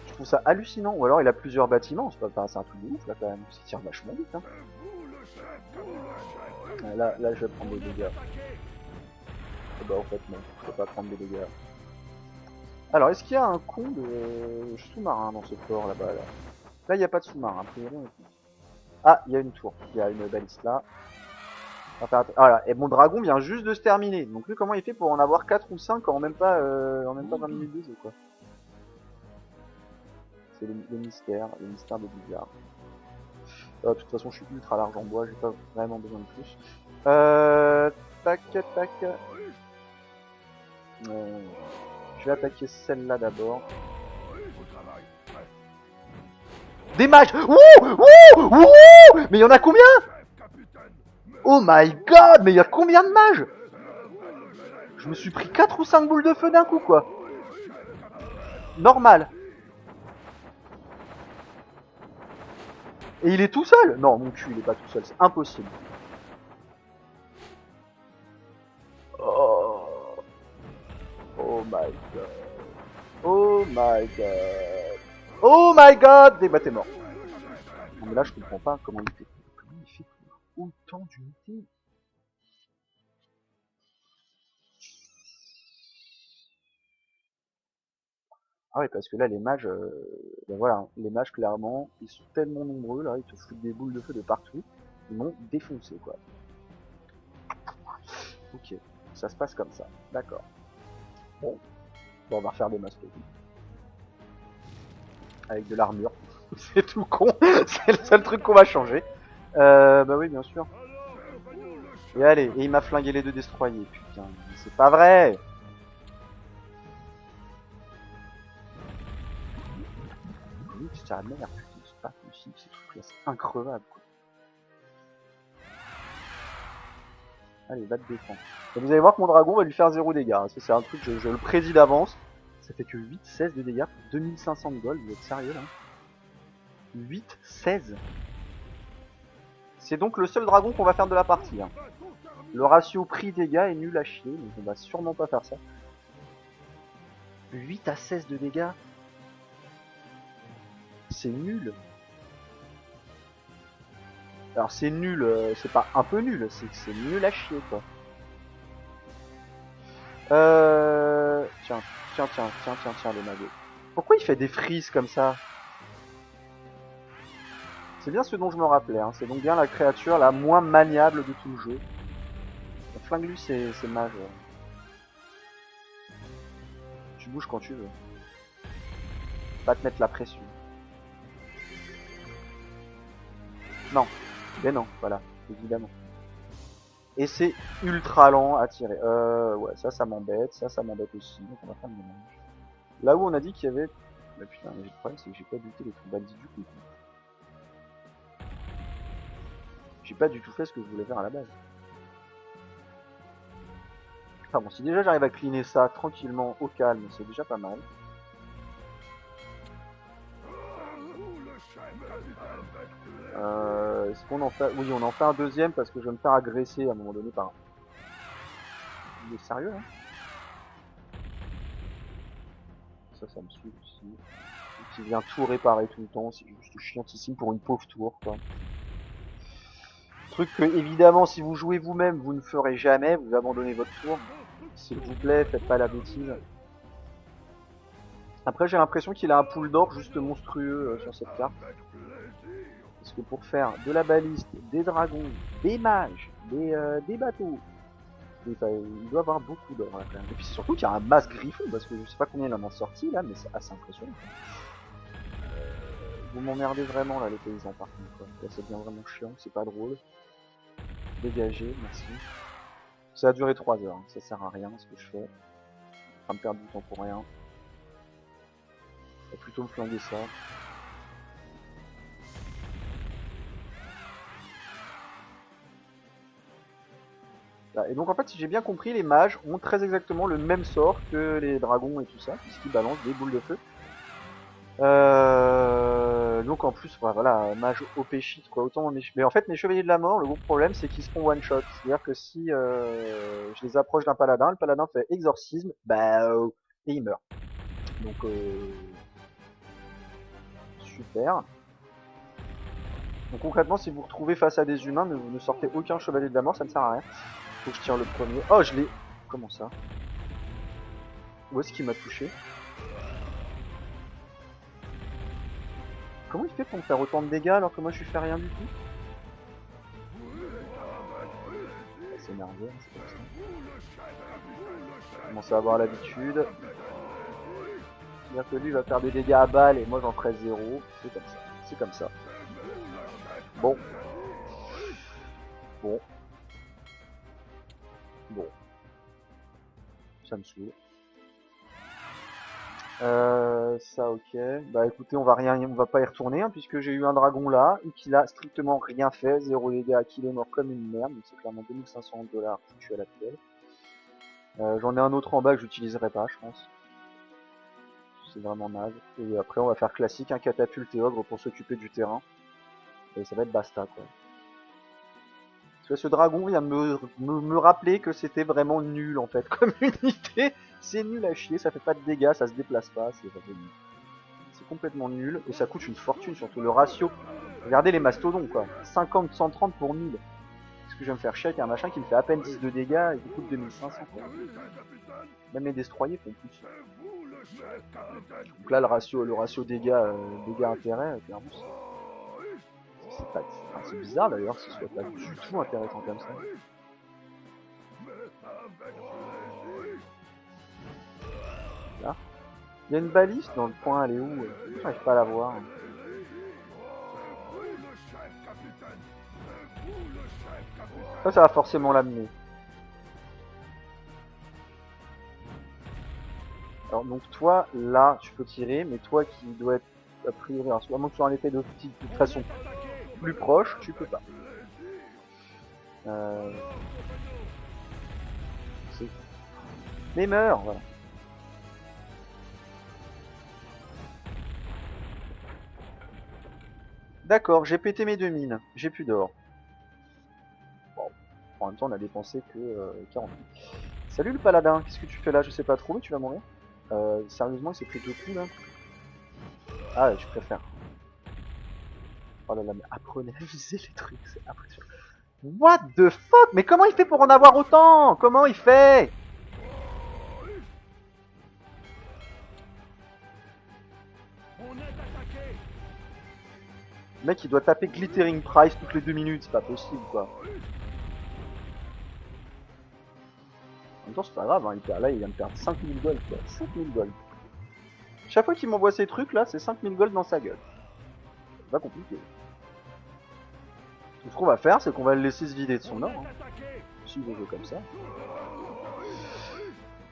Je trouve ça hallucinant. Ou alors il a plusieurs bâtiments, c'est un truc de ouf là quand même. Il tire vachement vite. Hein. Là, je vais prendre des dégâts. Et bah en fait non, je peux pas prendre des dégâts. Alors, est-ce qu'il y a un con de sous-marin dans ce port là-bas là? Là, il n'y a pas de sous-marin, a priori. Ah, il y a une tour, il y a une baliste là. Voilà, et mon dragon vient juste de se terminer. Donc lui, comment il fait pour en avoir 4 ou 5 en même pas 20 minutes de jeu, quoi. C'est le mystère de Blizzard. De toute façon, je suis ultra large en bois, j'ai pas vraiment besoin de plus. Tac. Je vais attaquer celle-là d'abord. Des mages. Wouh, wouh, wouh. Mais il y en a combien? Oh my god, mais il y a combien de mages? Je me suis pris 4 ou 5 boules de feu d'un coup, quoi. Normal. Et il est tout seul? Non, mon cul, il est pas tout seul, c'est impossible. Oh. Oh my god. Oh my god. Oh my god. Bah t'es mort. Non mais là je comprends pas comment il fait. Comment il fait pour autant d'unités? Ah ouais, parce que là les mages, ben voilà, hein, les mages clairement, ils sont tellement nombreux là, ils te foutent des boules de feu de partout. Ils m'ont défoncé quoi. Ok, ça se passe comme ça. D'accord. Bon, on va refaire des masques avec de l'armure. C'est tout con. C'est le seul truc qu'on va changer. Bah oui, bien sûr. Et allez, et il m'a flingué les deux destroyers, putain. C'est pas vrai. Oui, c'est la merde, putain, c'est pas possible, ces trucs-là, c'est increvable, quoi. Allez, va te défendre. Et vous allez voir que mon dragon va lui faire 0 dégâts. Ça, c'est un truc, je le prédis d'avance. Ça fait que 8, 16 de dégâts pour 2500 de gold. Vous êtes sérieux, là? 8, 16. C'est donc le seul dragon qu'on va faire de la partie. Hein. Le ratio prix-dégâts est nul à chier, donc on va sûrement pas faire ça. 8 à 16 de dégâts. C'est nul. Alors c'est nul, c'est pas un peu nul, c'est que c'est nul à chier quoi. Tiens, le magot. Pourquoi il fait des frises comme ça? C'est bien ce dont je me rappelais, hein. C'est donc bien la créature la moins maniable de tout le jeu. Flingue-lui ces mages. Tu bouges quand tu veux. Pas te mettre la pression. Non. Mais non, voilà, évidemment. Et c'est ultra lent à tirer. Ouais, ça m'embête, ça m'embête aussi. Donc on va faire le ménage. Là où on a dit qu'il y avait... Bah putain, mais le problème c'est que j'ai pas buté les trucs bandits du coup. J'ai pas du tout fait ce que je voulais faire à la base. Enfin bon, si déjà j'arrive à cleaner ça tranquillement, au calme, c'est déjà pas mal. Est-ce qu'on en fait... Oui, on en fait un deuxième parce que je vais me faire agresser à un moment donné par un... Il est sérieux, hein? Ça me saoule aussi. Qui vient tout réparer tout le temps, c'est juste chiantissime pour une pauvre tour, quoi. Truc que, évidemment, si vous jouez vous-même, vous ne ferez jamais, vous abandonnez votre tour. S'il vous plaît, faites pas la bêtise. Après, j'ai l'impression qu'il a un pool d'or juste monstrueux sur cette carte. Parce que pour faire de la baliste, des dragons, des mages, des bateaux, il doit avoir beaucoup d'or là quand même. Et puis surtout qu'il y a un masse griffon, parce que je sais pas combien il en a sorti là, mais c'est assez impressionnant. Vous m'emmerdez vraiment là les paysans par contre quoi. Là ça devient vraiment chiant, c'est pas drôle. Dégagez, merci. Ça a duré 3 heures, hein. Ça sert à rien ce que je fais. En train de perdre du temps pour rien. On va plutôt me flinguer ça. Et donc en fait si j'ai bien compris, les mages ont très exactement le même sort que les dragons et tout ça, puisqu'ils balancent des boules de feu. Donc en plus, voilà, mage OP shit quoi. Autant mais en fait mes chevaliers de la mort, le gros problème c'est qu'ils se font one shot. C'est-à-dire que si je les approche d'un paladin, le paladin fait exorcisme, et il meurt. Donc super. Donc concrètement, si vous vous retrouvez face à des humains, mais vous ne sortez aucun chevalier de la mort, ça ne sert à rien. Faut que je tire le premier. Oh, je l'ai. Comment ça? Où est-ce qu'il m'a touché? Comment il fait pour me faire autant de dégâts alors que moi je lui fais rien du tout? C'est merveilleux, c'est comme ça. Je commence à avoir l'habitude. C'est-à-dire que lui va faire des dégâts à balle et moi j'en ferai 0. C'est comme ça. C'est comme ça. Bon. Bon. Ça me saoule. Ça ok. Bah écoutez, on va pas y retourner hein, puisque j'ai eu un dragon là et qu'il a strictement rien fait, 0 dégâts, qu'il est mort comme une merde, donc c'est clairement 2500 $ foutu à la poubelle. J'en ai un autre en bas que j'utiliserai pas, je pense. C'est vraiment naze. Et après, on va faire classique, un catapulte et ogre pour s'occuper du terrain. Et ça va être basta, quoi. Parce que ce dragon vient me rappeler que c'était vraiment nul, en fait, comme unité. C'est nul à chier, ça fait pas de dégâts, ça se déplace pas, c'est complètement nul. Et ça coûte une fortune, surtout le ratio. Regardez les mastodons, quoi. 50-130 pour 1000. Est-ce que je vais me faire chier avec un machin qui me fait à peine 10 de dégâts et qui coûte 2500, quoi. Même les destroyers font plus. Donc là, le ratio dégâts-intérêt, clairement, c'est bizarre d'ailleurs que ce soit pas du tout intéressant comme ça. Là. Il y a une balise dans le coin, elle est où? J'arrive pas à la voir. Ça va forcément l'amener. Alors donc toi, là, tu peux tirer, mais toi qui dois être a priori, à moins que tu sois en effet de toute façon plus proche, tu peux pas. Mais meurs, voilà. D'accord, j'ai pété mes 2 mines, j'ai plus d'or. Bon, en même temps on a dépensé que 40 000. Salut le paladin, qu'est-ce que tu fais là? Je sais pas trop, mais tu vas mourir. Sérieusement, il s'est pris 2 coups là. Ah, je préfère. Oh là là, mais apprenez à viser les trucs, c'est impressionnant. What the fuck? Mais comment il fait pour en avoir autant? Comment il fait? Le mec il doit taper Glittering Price toutes les 2 minutes, c'est pas possible quoi. En même temps c'est pas grave, hein. Là il vient de perdre 5000 gold quoi. 5000 gold. Chaque fois qu'il m'envoie ces trucs là, c'est 5000 gold dans sa gueule. C'est pas compliqué. Tout ce qu'on va faire, c'est qu'on va le laisser se vider de son or. Hein. Si je veux comme ça.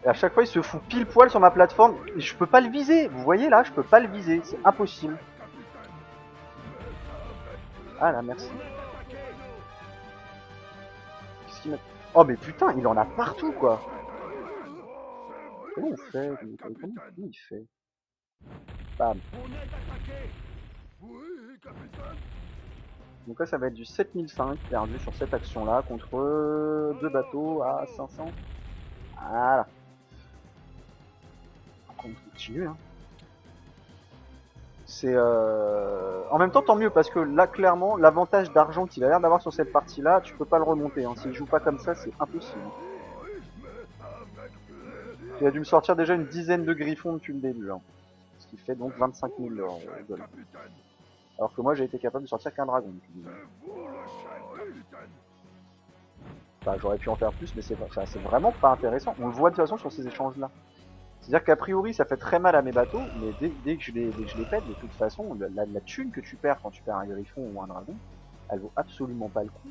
Et à chaque fois il se fout pile poil sur ma plateforme. Et je peux pas le viser. Vous voyez là, je peux pas le viser. C'est impossible. Ah là, merci. Qu'est-ce qu'il met? Oh mais putain, il en a partout quoi. Comment on fait? Comment il fait? Bam. Donc là ça va être du 7005 perdu sur cette action là contre 2 bateaux à 500. Voilà. On continue hein. C'est en même temps tant mieux parce que là clairement l'avantage d'argent qu'il a l'air d'avoir sur cette partie là, tu peux pas le remonter hein. S'il joue pas comme ça c'est impossible. Il a dû me sortir déjà une dizaine de griffons depuis le début hein. Ce qui fait donc 25 000 gold. Alors que moi j'ai été capable de sortir qu'un dragon. Enfin j'aurais pu en faire plus mais c'est vraiment pas intéressant. On le voit de toute façon sur ces échanges là. C'est-à-dire qu'a priori ça fait très mal à mes bateaux, mais dès que je les pète, de toute façon, la thune que tu perds quand tu perds un griffon ou un dragon, elle vaut absolument pas le coup.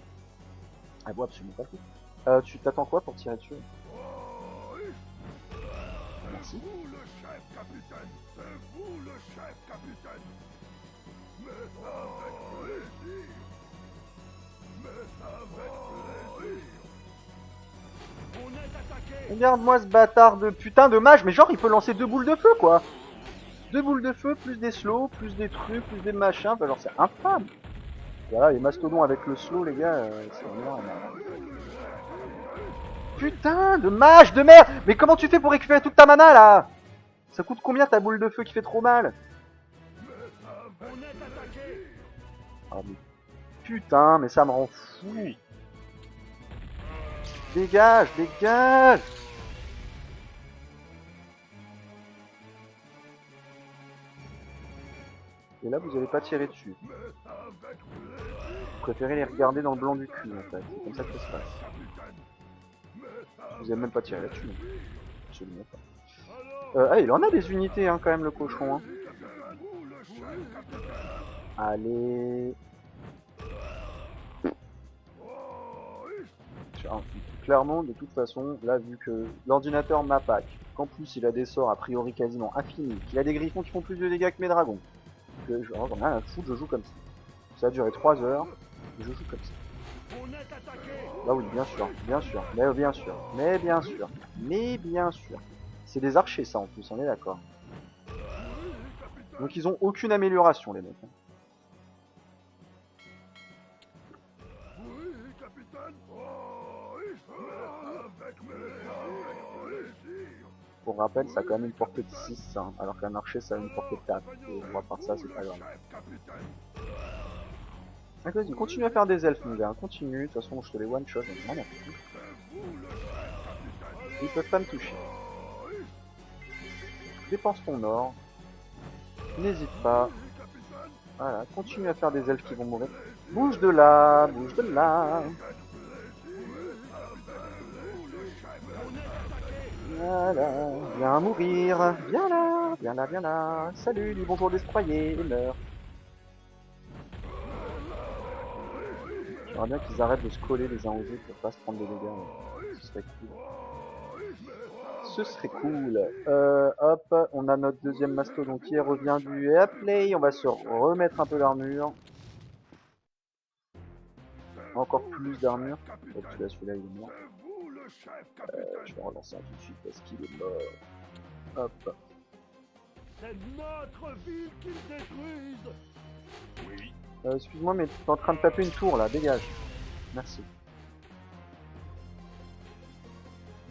Elle vaut absolument pas le coup. Tu t'attends quoi pour tirer dessus? Merci. Regarde-moi ce bâtard de putain de mage, mais genre il peut lancer 2 boules de feu quoi. 2 boules de feu, plus des slows, plus des trucs, plus des machins, enfin genre c'est infâme. Voilà, les mastodons avec le slow les gars, c'est énorme. Putain de mage de merde. Mais comment tu fais pour récupérer toute ta mana là? Ça coûte combien ta boule de feu qui fait trop mal? Ah mais putain, mais ça me rend fou. Dégage, dégage. Et là vous allez pas tirer dessus. Vous préférez les regarder dans le blanc du cul en fait, c'est comme ça que ça se passe. Vous avez même pas tiré là-dessus. Absolument pas. Ah, il en a des unités hein, quand même le cochon. Hein. Allez. hein. Clairement, de toute façon, là, vu que l'ordinateur m'attaque, qu'en plus il a des sorts a priori quasiment infinis, qu'il a des griffons qui font plus de dégâts que mes dragons, que j'en ai rien à foutre, je joue comme ça. Ça a duré 3 heures, je joue comme ça. Bah oui, bien sûr, bien sûr, mais bien sûr, mais bien sûr, mais bien sûr. C'est des archers ça en plus, on est d'accord. Donc ils ont aucune amélioration les mecs. Pour rappel, ça a quand même une portée de 6, hein, alors qu'un archer ça a une portée de 4. Et on va par ça, c'est pas grave. Donc vas-y, continue à faire des elfes mon gars, continue, de toute façon je te les one shot, donc vraiment. Ils peuvent pas me toucher. Dépense ton or. N'hésite pas. Voilà, continue à faire des elfes qui vont mourir. Bouge de là, bouge de là. Voilà, viens mourir. Viens là, viens là, viens là. Salut, dis bonjour destroyer et meurs. J'aimerais bien qu'ils arrêtent de se coller les uns aux autres pour pas se prendre des dégâts. Ce serait cool. Ce serait cool. Hop, on a notre deuxième mastodon qui est revient du play. On va se remettre un peu d'armure. Encore plus d'armure. Hop, celui-là il est mort. Je vais relancer un tout de suite parce qu'il est mort. Hop. C'est notre ville qu'ils détruisent. Oui. Excuse-moi, mais t'es en train de taper une tour là, dégage. Merci.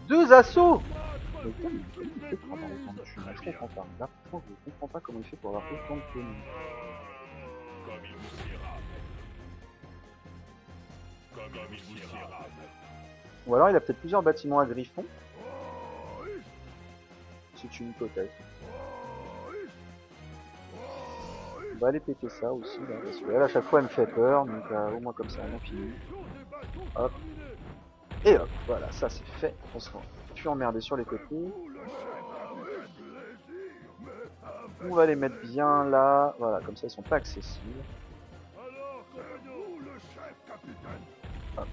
2 assauts. Mais comment il fait pour avoir autant de thunes? Je comprends pas. Là, franchement, je comprends pas comment il fait pour avoir autant de thunes. Comme il vous siera. Comme il vous siera. Ou alors il a peut-être plusieurs bâtiments à griffons. C'est une hypothèse. On va aller péter ça aussi, là, parce que elle à chaque fois elle me fait peur, donc au moins comme ça on en finit. Hop. Et hop, voilà, ça c'est fait. On sera plus emmerdé sur les côtés. On va les mettre bien là, voilà, comme ça ils sont pas accessibles. Hop.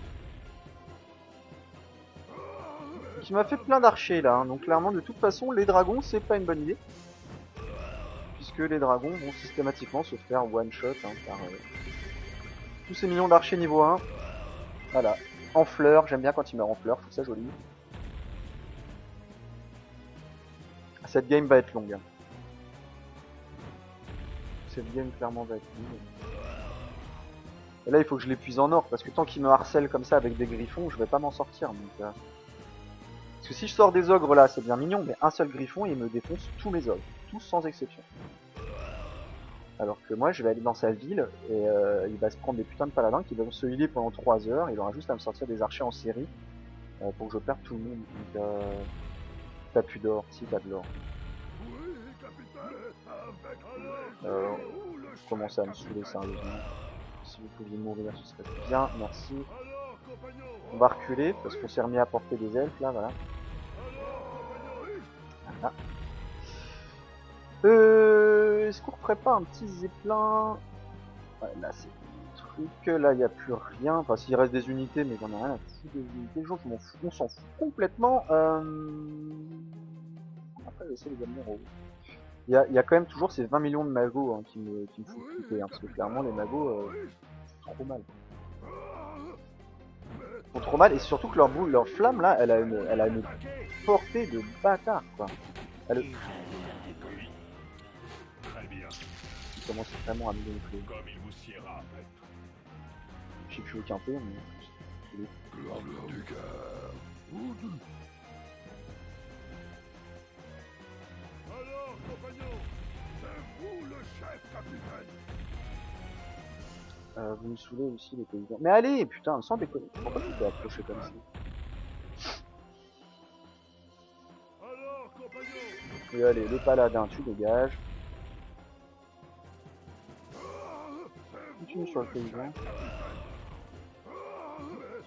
Qui m'a fait plein d'archers là, hein. Donc clairement de toute façon les dragons c'est pas une bonne idée. Puisque les dragons vont systématiquement se faire one shot hein, par tous ces millions d'archers niveau 1. Voilà, en fleurs, j'aime bien quand il meurt en fleurs, je trouve ça joli. Cette game va être longue. Hein. Cette game clairement va être longue. Et là il faut que je l'épuise en or, parce que tant qu'il me harcèle comme ça avec des griffons, je vais pas m'en sortir. Donc, parce que si je sors des ogres là, c'est bien mignon, mais un seul griffon il me défonce tous mes ogres, tous sans exception. Alors que moi je vais aller dans sa ville et il va se prendre des putains de paladins qui vont se healer pendant 3 heures, il aura juste à me sortir des archers en série pour que je perde tout le monde. Donc t'as plus d'or, si t'as de l'or. Commencez à me saouler sérieusement. Si vous pouviez mourir ce serait bien, merci. On va reculer parce qu'on s'est remis à porter des elfes là, voilà. Voilà. Est-ce qu'on referait pas un petit zeppelin? Ouais, là c'est le truc, là il n'y a plus rien. Enfin s'il reste des unités, mais j'en ai rien à foutre des unités. Je m'en fous, on s'en fout complètement. Après je vais essayer de les amener en haut. Il y a quand même toujours ces 20 millions de magos hein, qui me foutent flipper, hein, parce que clairement les magos c'est trop mal. Ils font trop mal et surtout que leur boule, leur flamme là, elle a une portée de bâtard quoi. Elle commence vraiment à me gonfler. Comme il vous siera. Je sais que je suis aucun peu, mais... Du cœur. Alors, compagnon, c'est vous le chef capitaine. Vous me saoulez aussi les paysans. Mais allez, putain, sans déconner. Pourquoi tu t'es approché comme ça? Alors, compagnon. Et allez, le paladin, tu dégages. Continue sur le paysan.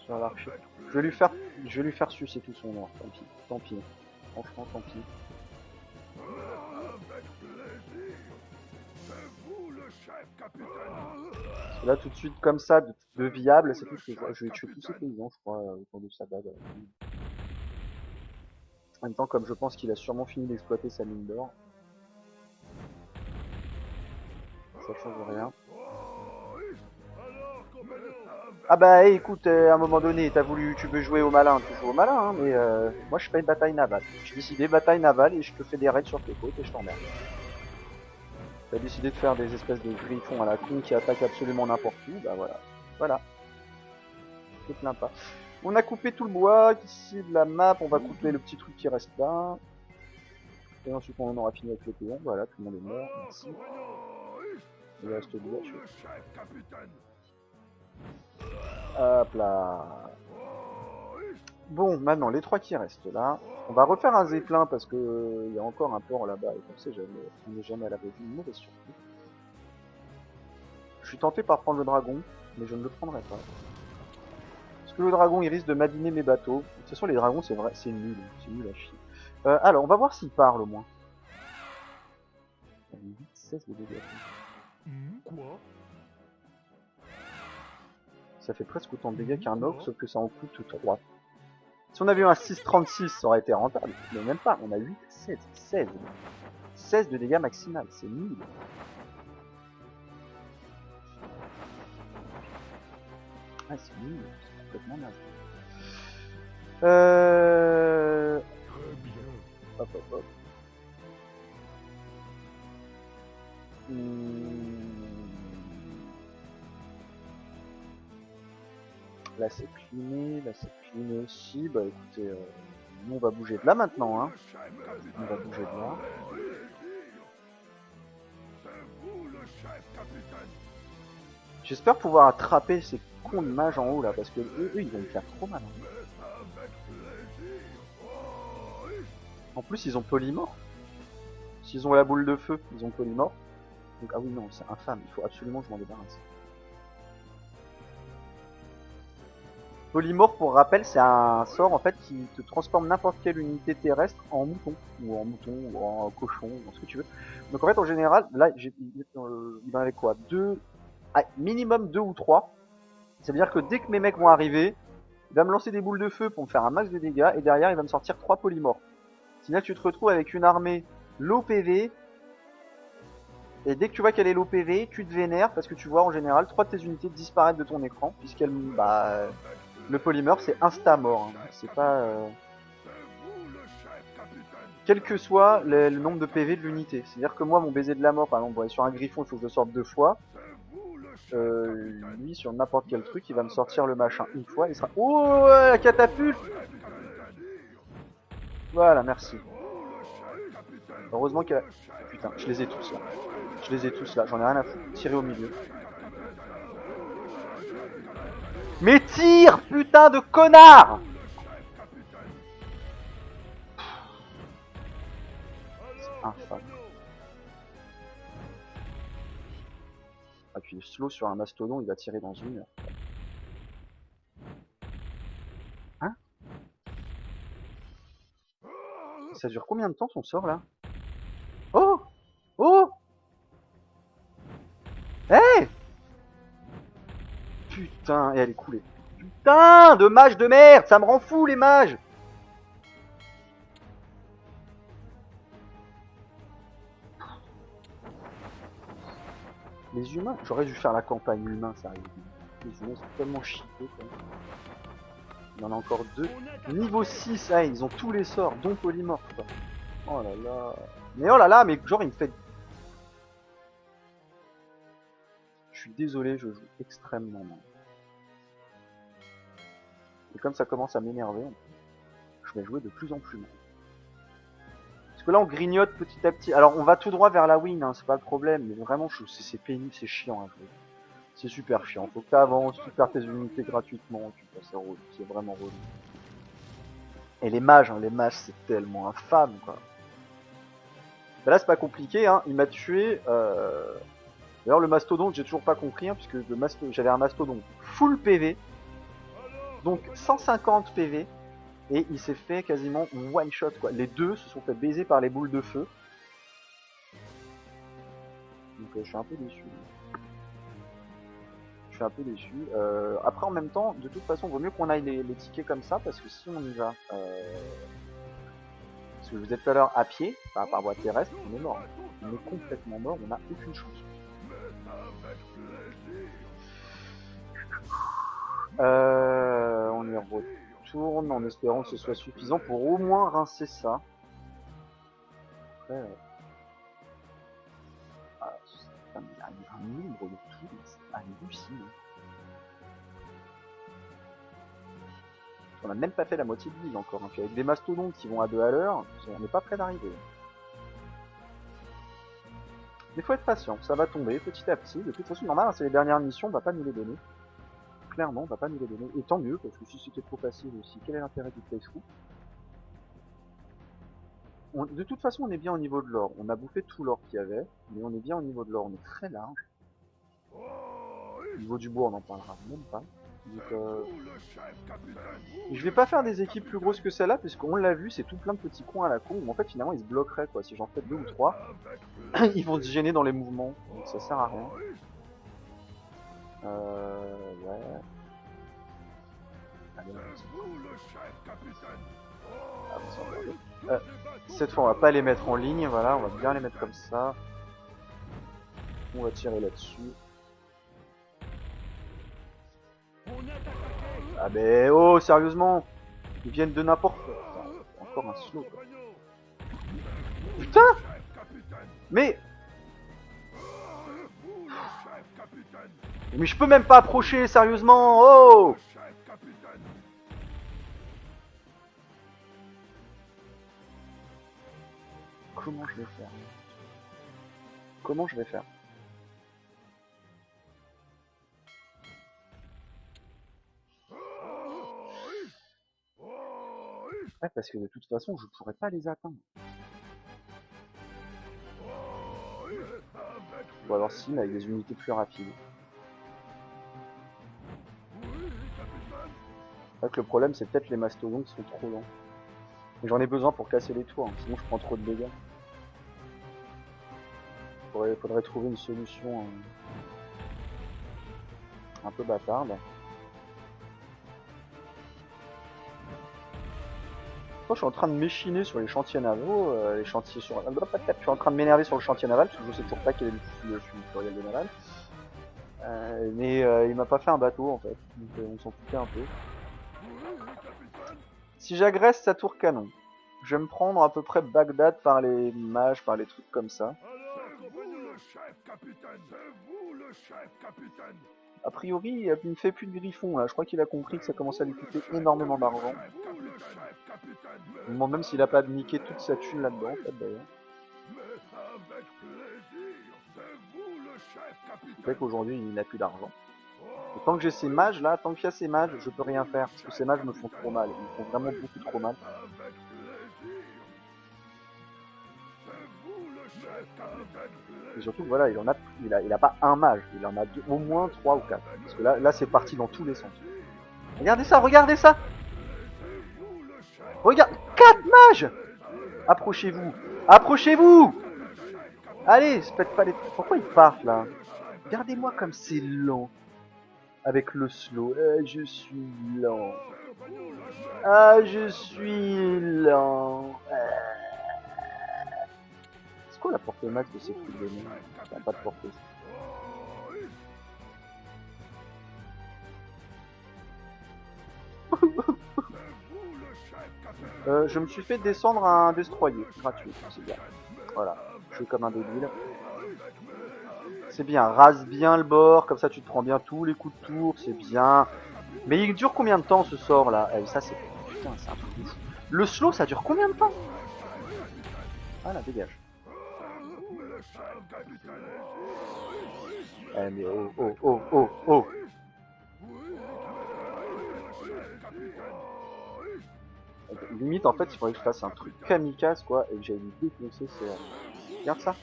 Sur l'archer. Je vais lui faire sucer tout son or. Tant pis, tant pis. Franchement, tant pis. Avec plaisir. C'est vous le chef capitaine. Parce que là, tout de suite, comme ça, de viable, c'est tout ce que je vais tuer tous ces paysans, je crois, autour de sa bague. En même temps, comme je pense qu'il a sûrement fini d'exploiter sa mine d'or. Ça change rien. Ah bah écoute, à un moment donné, tu veux jouer au malin, tu joues au malin, hein, mais moi je fais une bataille navale. J'ai décidé bataille navale et je te fais des raids sur tes côtes et je t'emmerde. T'as décidé de faire des espèces de griffons à la con qui attaquent absolument n'importe où, bah voilà. Voilà. Je te plains pas. On a coupé tout le bois, ici de la map, on va couper le petit truc qui reste là. Et ensuite on aura fini avec le péon, voilà, tout le monde est mort, merci. Il reste bien sûr. Hop là. Bon, maintenant les 3 qui restent là. On va refaire un zeppelin parce que il y a encore un port là-bas et on sait jamais, on n'est jamais à l'abri d'une mauvaise surprise. Je suis tenté par prendre le dragon, mais je ne le prendrai pas. Parce que le dragon il risque de m'abîmer mes bateaux. De toute façon les dragons c'est vrai, c'est nul à chier. Alors on va voir s'il parle au moins. 16 de dégâts. Quoi? Ça fait presque autant de dégâts qu'un orc, sauf que ça en coûte 3. Si on avait eu un 6,36, ça aurait été rentable. Mais même pas, on a 8, 7, 16. 16 de dégâts maximal, c'est nul. Ah, c'est nul, c'est complètement naze. Très bien. Hop, hop, hop. Là c'est cliné, aussi. Bah écoutez, nous on va bouger de là maintenant, hein. On va bouger de là. J'espère pouvoir attraper ces cons de mages en haut là, parce que eux ils vont me faire trop mal. Hein. En plus ils ont polymorphe. S'ils ont la boule de feu, ils ont polymorphe. Donc ah oui non, c'est infâme, il faut absolument que je m'en débarrasse. Polymorphe, pour rappel, c'est un sort en fait qui te transforme n'importe quelle unité terrestre en mouton, ou en cochon, en ce que tu veux. Donc en fait, en général, là, il va avec quoi minimum 2 ou 3. Ça veut dire que dès que mes mecs vont arriver, il va me lancer des boules de feu pour me faire un max de dégâts, et derrière, il va me sortir 3 polymorphes. Sinon, tu te retrouves avec une armée low PV, et dès que tu vois qu'elle est low PV, tu te vénères, parce que tu vois en général 3 de tes unités disparaître de ton écran, puisqu'elle, le polymorphe c'est insta-mort, hein. C'est pas... Quel que soit le nombre de PV de l'unité. C'est-à-dire que moi, mon baiser de la mort, par exemple, sur un griffon, il faut que je le sorte 2 fois. Lui, sur n'importe quel truc, il va me sortir le machin une fois, il sera... Oh, la catapulte! Voilà, merci. Heureusement qu'il y a... Putain, je les ai tous là. Je les ai tous là, j'en ai rien à foutre. Tirer au milieu. Mais tire, putain de connard! C'est infâme. Ah puis slow sur un mastodon, il va tirer dans une heure. Hein? Ça dure combien de temps son sort là? Oh! Oh! Hey! Putain, et elle est coulée. Putain de mages de merde, ça me rend fou les mages. Les humains, j'aurais dû faire la campagne humain, ça arrive. Les humains sont tellement cheatés quoi. Il y en a encore 2. Niveau 6, ah, ils ont tous les sorts, dont polymorphe quoi. Oh là là. Mais oh là là, mais genre il me fait... Je suis désolé, je joue extrêmement mal. Et comme ça commence à m'énerver, je vais jouer de plus en plus mal. Parce que là on grignote petit à petit. Alors on va tout droit vers la win, hein, c'est pas le problème, mais vraiment c'est pénible, c'est chiant à jouer. C'est super chiant, faut que t'avances, tu perds tes unités gratuitement, c'est relou, c'est vraiment relou. Et les mages c'est tellement infâme quoi. Ben là c'est pas compliqué, hein, il m'a tué... D'ailleurs le mastodonte j'ai toujours pas compris, hein, puisque j'avais un mastodonte full PV, donc 150 PV, et il s'est fait quasiment one shot quoi. Les deux se sont fait baiser par les boules de feu. Donc je suis un peu déçu. Je suis un peu déçu. Après, en même temps, de toute façon, vaut mieux qu'on aille les tickets comme ça, parce que si on y va, parce que je vous disais tout à l'heure, à pied, enfin, par voie terrestre, on est mort. On est complètement mort, on n'a aucune chance. On y retourne en espérant que ce soit suffisant pour au moins rincer ça. Après, il y a un nombre de tout, c'est hallucinant. On n'a même pas fait la moitié de l'île encore, hein. Puis avec des mastodontes qui vont à 2 à l'heure, on n'est pas près d'arriver. Mais faut être patient, ça va tomber petit à petit. De toute façon, normal, hein, c'est les dernières missions, on va pas nous les donner. Clairement, on va pas nous les donner. Et tant mieux, parce que si c'était trop facile aussi, quel est l'intérêt du playthrough? De toute façon, on est bien au niveau de l'or. On a bouffé tout l'or qu'il y avait, mais on est bien au niveau de l'or. On est très large. Au niveau du bois, on n'en parlera même pas. Donc, je vais pas faire des équipes plus grosses que celle-là, puisqu'on l'a vu, c'est tout plein de petits coins à la con, où en fait finalement ils se bloqueraient quoi. Si j'en fais 2 ou 3, ils vont se gêner dans les mouvements, donc ça sert à rien. Ouais. Allez, cette fois on va pas les mettre en ligne, voilà, on va bien les mettre comme ça. On va tirer là-dessus. Ah mais oh, sérieusement, ils viennent de n'importe quoi. Encore un slow quoi. Putain. Mais je peux même pas approcher, sérieusement. Oh. Comment je vais faire? Comment je vais faire? Ouais, parce que de toute façon, je pourrais pas les atteindre. Ou alors si, mais avec des unités plus rapides. C'est vrai que le problème, c'est peut-être les mastodontes qui sont trop lents. J'en ai besoin pour casser les tours, hein, sinon je prends trop de dégâts. Faudrait trouver une solution un peu bâtarde. Je suis en train de m'échiner sur les chantiers navaux, les chantiers sur... Je suis en train de m'énerver sur le chantier naval, parce que je sais toujours pas quel est le tutoriel de naval. Mais il m'a pas fait un bateau en fait, donc on s'en foutait un peu. Si j'agresse sa tour canon, je vais me prendre à peu près Bagdad par les mages, par les trucs comme ça. A priori, il ne fait plus de griffon là, je crois qu'il a compris que ça commençait à lui coûter énormément d'argent. Je me demande même s'il a pas niqué toute sa thune là-dedans en fait d'ailleurs. C'est vrai qu'aujourd'hui il n'a plus d'argent. Et tant que j'ai ces mages là, tant qu'il y a ces mages, je peux rien faire, parce que ces mages me font trop mal, ils me font vraiment beaucoup trop mal. Et surtout voilà, il a pas un mage, il en a au moins 3 ou 4. Parce que là c'est parti dans tous les sens. Regardez ça, regardez ça. Regarde, 4 mages. Approchez-vous, approchez-vous. Allez, faites pas les... Pourquoi ils partent là? Regardez-moi comme c'est lent. Avec le slow, je suis lent. Ah, je suis lent. C'est quoi la portée max de ces trucs de merde? Ça n'a pas de portée. Je me suis fait descendre un destroyer gratuit, c'est bien. Voilà, je suis comme un débile. C'est bien, rase bien le bord, comme ça tu te prends bien tous les coups de tour, c'est bien. Mais il dure combien de temps ce sort là? Ça c'est... Putain, c'est un truc de fou. Le slow ça dure combien de temps? Voilà, dégage. Mais oh. Limite en fait il faudrait que je fasse un truc kamikaze quoi et que j'aille lui défoncer ces... Regarde ça.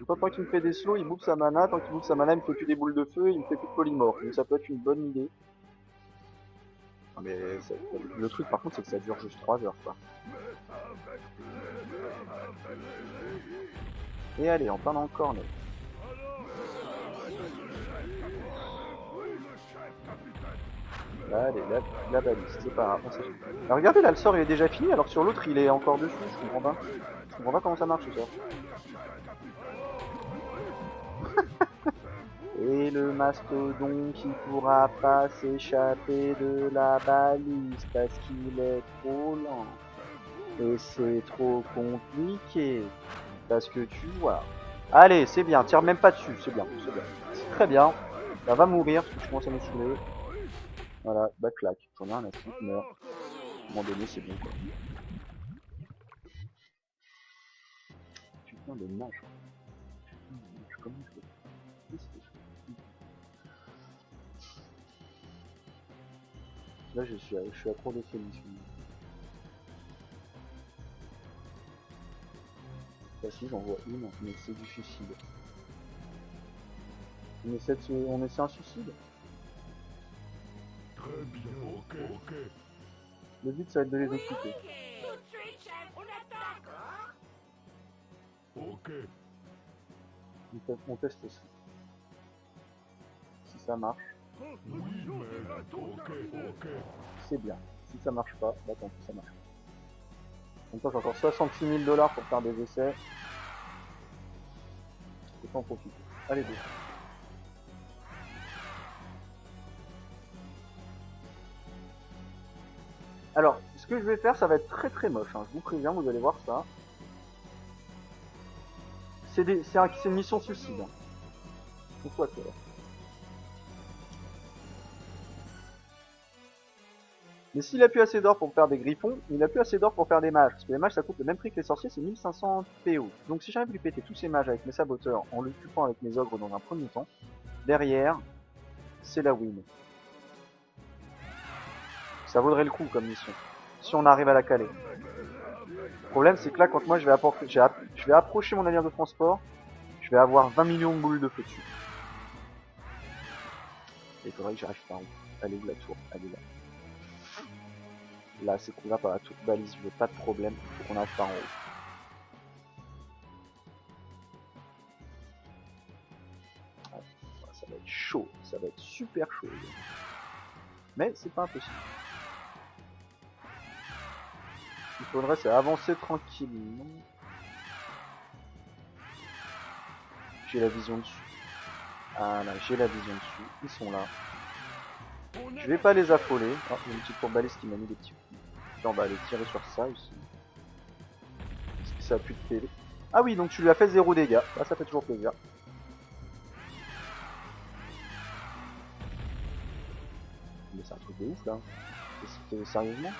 Tant qu'il me fait des slows, il bouffe sa mana, tant qu'il bouffe sa mana, il me fait plus des boules de feu, il me fait plus de polymorphe. Donc ça peut être une bonne idée. Non, mais le truc par contre c'est que ça dure juste 3 heures quoi. Et allez, on parle encore mais... Allez, la balise, c'est pas grave. Alors, regardez, là, le sort il est déjà fini, alors que sur l'autre il est encore dessus, je comprends pas. Je comprends pas comment ça marche ce sort. Et le mastodon qui pourra pas s'échapper de la balise parce qu'il est trop lent. Et c'est trop compliqué. Parce que tu vois. Allez, c'est bien, tire même pas dessus, c'est bien, c'est bien. C'est très bien. Ça va mourir parce que je commence à me saouler. Voilà, bah clac, j'en ai un à foutre, meurt. À un moment donné, c'est bon quoi. Putain de nage. Comment je fais? Là, je suis à court de solution. Bah si, j'en vois une, mais c'est du suicide. On essaie un suicide. Très bien, ok. Le but, ça va être de les occuper. Ok. On teste aussi. Si ça marche, Oui, mais ok. c'est bien. Si ça marche pas, bah tant pis, ça marche. En même temps, j'ai encore 66 000 $ pour faire des essais. Autant en profiter. Allez, deux. Alors, ce que je vais faire, ça va être très très moche. Hein. Je vous préviens, vous allez voir ça. C'est une mission suicide. Hein. Pourquoi que... Mais s'il a plus assez d'or pour faire des griffons, il a plus assez d'or pour faire des mages. Parce que les mages, ça coûte le même prix que les sorciers, c'est 1500 PO. Donc si j'arrive à lui péter tous ces mages avec mes saboteurs, en l'occupant avec mes ogres dans un premier temps, derrière, c'est la win. Ça vaudrait le coup comme mission. Si on arrive à la caler. Le problème, c'est que là, quand moi je vais approcher mon navire de transport, je vais avoir 20 millions de boules de feu dessus. Et il faudrait que j'arrive par où? Elle est où la tour? Elle est là. Là, c'est couvert par la tour balise, je veux pas de problème, il faut qu'on arrive par en haut. Ça va être chaud, ça va être super chaud. Mais c'est pas impossible. Ce qu'il faudrait, c'est avancer tranquillement. J'ai la vision dessus. Ah là, j'ai la vision dessus. Ils sont là. Je vais pas les affoler. Oh, il y a une petite courbaliste qui m'a mis des petits coups. Là, on va aller tirer sur ça aussi. Parce que ça a plus de PV. Ah oui, donc tu lui as fait 0 dégâts. Bah, ça fait toujours plaisir. Mais c'est un truc de ouf là. Sérieusement.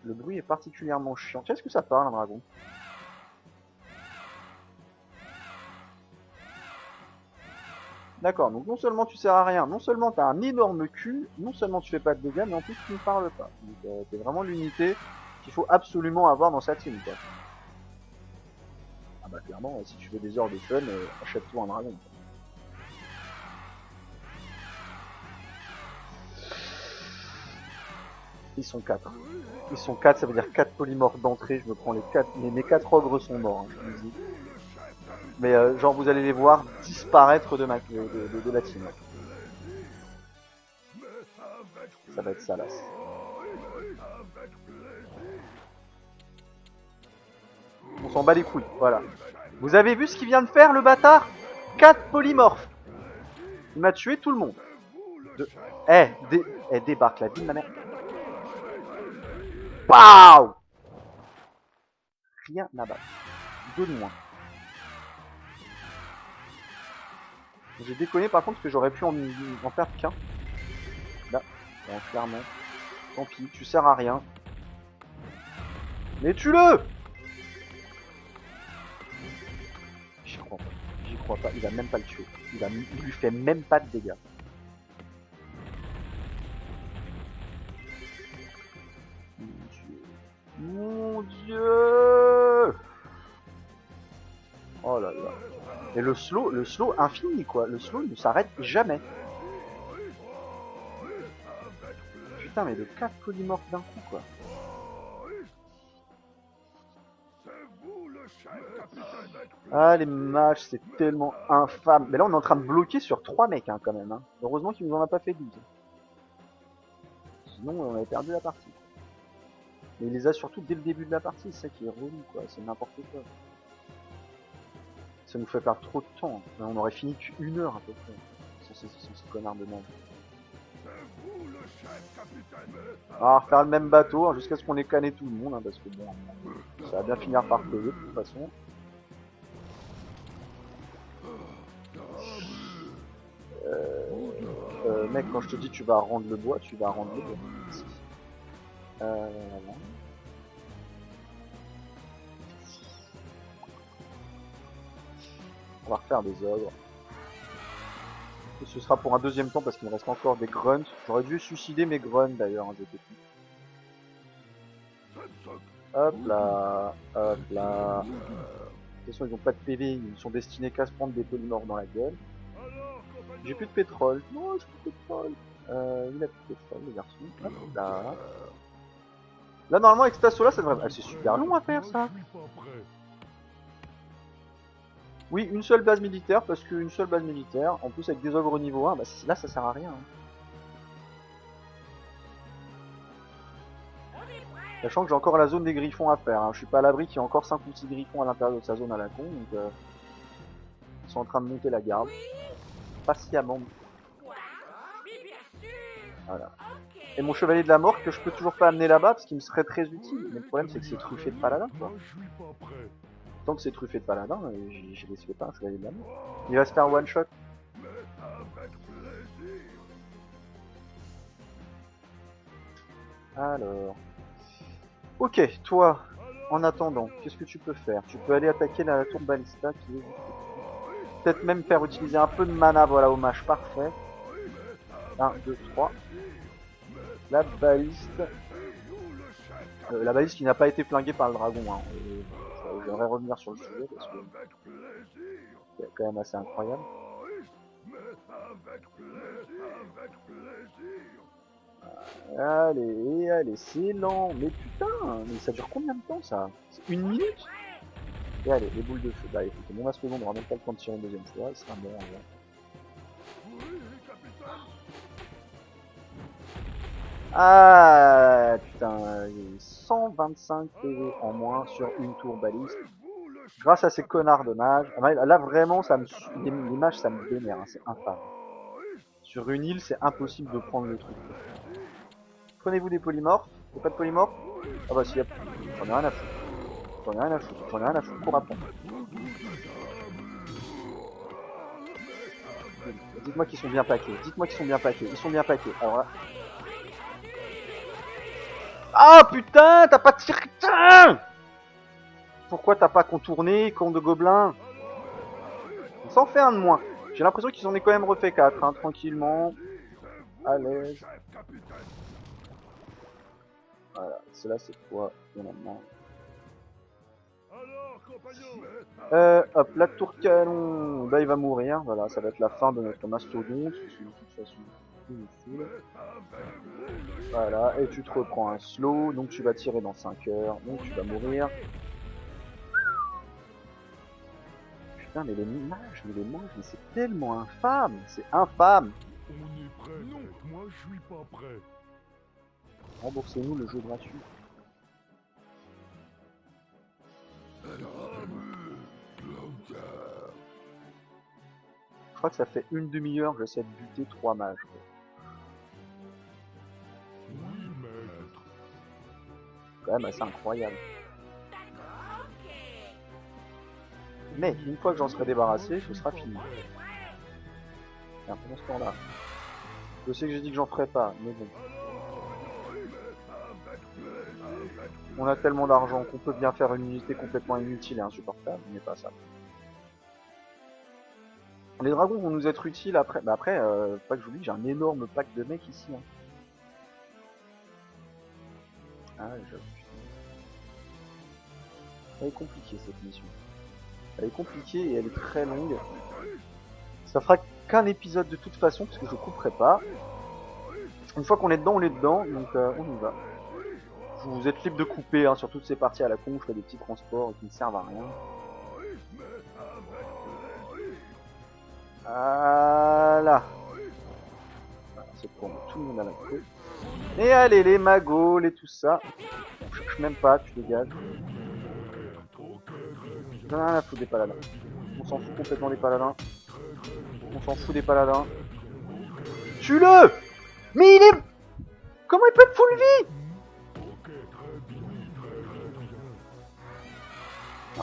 Le bruit est particulièrement chiant. Qu'est-ce que ça parle un dragon? D'accord, donc non seulement tu sers à rien, non seulement t'as un énorme cul, non seulement tu fais pas de dégâts, mais en plus tu ne parles pas. Donc t'es vraiment l'unité qu'il faut absolument avoir dans sa team quoi. Ah bah clairement, si tu veux des heures de fun, achète-toi un dragon. Ils sont 4. Ils sont 4, ça veut dire 4 polymorphes d'entrée, je me prends les 4. Mes 4 ogres sont morts, hein, je vous le dis. Mais genre vous allez les voir disparaître de la team. Ça va être ça là. On s'en bat les couilles, voilà. Vous avez vu ce qu'il vient de faire le bâtard? 4 polymorphes. Il m'a tué tout le monde. Débarque la vie de ma mère. Pow! Rien à battre. 2 de moins. J'ai déconné par contre parce que j'aurais pu en perdre qu'un. Là, clairement. Tant pis, tu sers à rien. Mais tue-le! J'y crois pas. J'y crois pas. Il va même pas le tuer. Il lui fait même pas de dégâts. Mon Dieu! Oh là là. Et le slow infini quoi. Le slow ne s'arrête jamais. Putain mais de 4 polymorphes d'un coup quoi. Ah, les mages, c'est tellement infâme. Mais là, on est en train de bloquer sur 3 mecs, hein, quand même. Hein. Heureusement qu'il nous en a pas fait 12. Sinon, on avait perdu la partie. Mais il les a surtout dès le début de la partie, c'est ça qui est relou, quoi. C'est n'importe quoi. Ça nous fait perdre trop de temps. On aurait fini qu'une heure, à peu près. Sans ces connards de merde. On va refaire le même bateau, hein, jusqu'à ce qu'on ait canné tout le monde, hein, parce que bon, ça va bien finir par payer, de toute façon. Mec, quand je te dis tu vas rendre le bois, tu vas rendre le bois. Voilà. On va refaire des ogres. Et ce sera pour un deuxième temps parce qu'il me reste encore des grunts. J'aurais dû suicider mes grunts d'ailleurs, hein, j'étais plus. Hop là, hop là. De toute façon, ils ont pas de PV, ils sont destinés qu'à se prendre des polymorphes dans la gueule. J'ai plus de pétrole. Non, j'ai plus de pétrole. Il a plus de pétrole, le garçon. Hop là. Là, normalement, avec cet assaut-là, ça devrait... Ah, c'est super long à faire, ça. Oui, une seule base militaire, parce qu'une seule base militaire, en plus avec des ogres niveau 1, bah là, ça sert à rien. Hein. Sachant que j'ai encore la zone des griffons à faire. Hein. Je suis pas à l'abri qu'il y ait encore 5 ou 6 griffons à l'intérieur de sa zone à la con, donc... Ils sont en train de monter la garde. Patiemment. Voilà. Et mon chevalier de la mort que je peux toujours pas amener là-bas parce qu'il me serait très utile. Mais le problème c'est que c'est truffé de paladin quoi. Tant que c'est truffé de paladin, je risque pas un chevalier de la mort. Il va se faire one shot. Alors. Ok, toi, en attendant, qu'est-ce que tu peux faire? Tu peux aller attaquer la tour ballista qui est... Peut-être même faire utiliser un peu de mana, voilà, au mage parfait. 1, 2, 3. La baliste. La baliste qui n'a pas été flinguée par le dragon. Hein. J'aimerais revenir sur le sujet parce que c'est quand même assez incroyable. Allez, allez, c'est lent. Mais putain, mais ça dure combien de temps ça? C'est 1 minute? Et allez, les boules de feu. Bah écoutez, mon mastodon n'aura même pas le temps de tirer une deuxième fois, il sera mort en vrai. Ah putain, 125 PV en moins sur une tour baliste. Grâce à ces connards de mages. Là vraiment, ça me... les mages ça me vénère, hein, c'est infâme. Sur une île, c'est impossible de prendre le truc. Prenez-vous des polymorphes? Y'a pas de polymorphes? Ah bah si, y'a... J'en ai rien à foutre. J'en ai rien à foutre. J'en ai rien à foutre. Cours à fond. Dites-moi qu'ils sont bien paqués. Dites-moi qu'ils sont bien paqués. Ils sont bien paqués. Alors là... Ah putain, t'as pas tiré. Putain! Pourquoi t'as pas contourné, con de gobelin? On s'en fait un de moins. J'ai l'impression qu'ils en aient quand même refait 4, hein, tranquillement. À l'aise. Voilà, cela c'est quoi, finalement. Hop, la tour canon, bah il va mourir, voilà, ça va être la fin de notre mastodonte, parce que de toute façon, il nous fout. Voilà, et tu te reprends un slow, donc tu vas tirer dans 5 heures, donc tu vas mourir. Putain, mais les mages, mais c'est tellement infâme, c'est infâme. On est prêt. Non, moi je suis pas prêt. Remboursez-nous le jeu gratuit. Je crois que ça fait une demi-heure que j'essaie de buter 3 mages. Oui, maître. Quand même assez incroyable. Mais une fois que j'en serai débarrassé, ce sera fini. Tiens, pendant ce temps-là, je sais que j'ai dit que j'en ferai pas, mais bon. On a tellement d'argent qu'on peut bien faire une unité complètement inutile et insupportable, mais pas ça. Les dragons vont nous être utiles après. Bah après, pas que j'oublie, j'ai un énorme pack de mecs ici. Hein. Ah, j'avoue. Elle est compliquée cette mission. Elle est compliquée et elle est très longue. Ça fera qu'un épisode de toute façon, parce que je couperai pas. Une fois qu'on est dedans, on est dedans, donc on y va. Vous êtes libre de couper hein, sur toutes ces parties à la con, je fais des petits transports qui ne servent à rien. tout le monde à la queue. Et allez, les magos, les tout ça. On cherche même pas, tu dégages. J'en ai rien à foutre des paladins. On s'en fout complètement des paladins. On s'en fout des paladins. Tue-le! Mais il est... Comment il peut être full vie?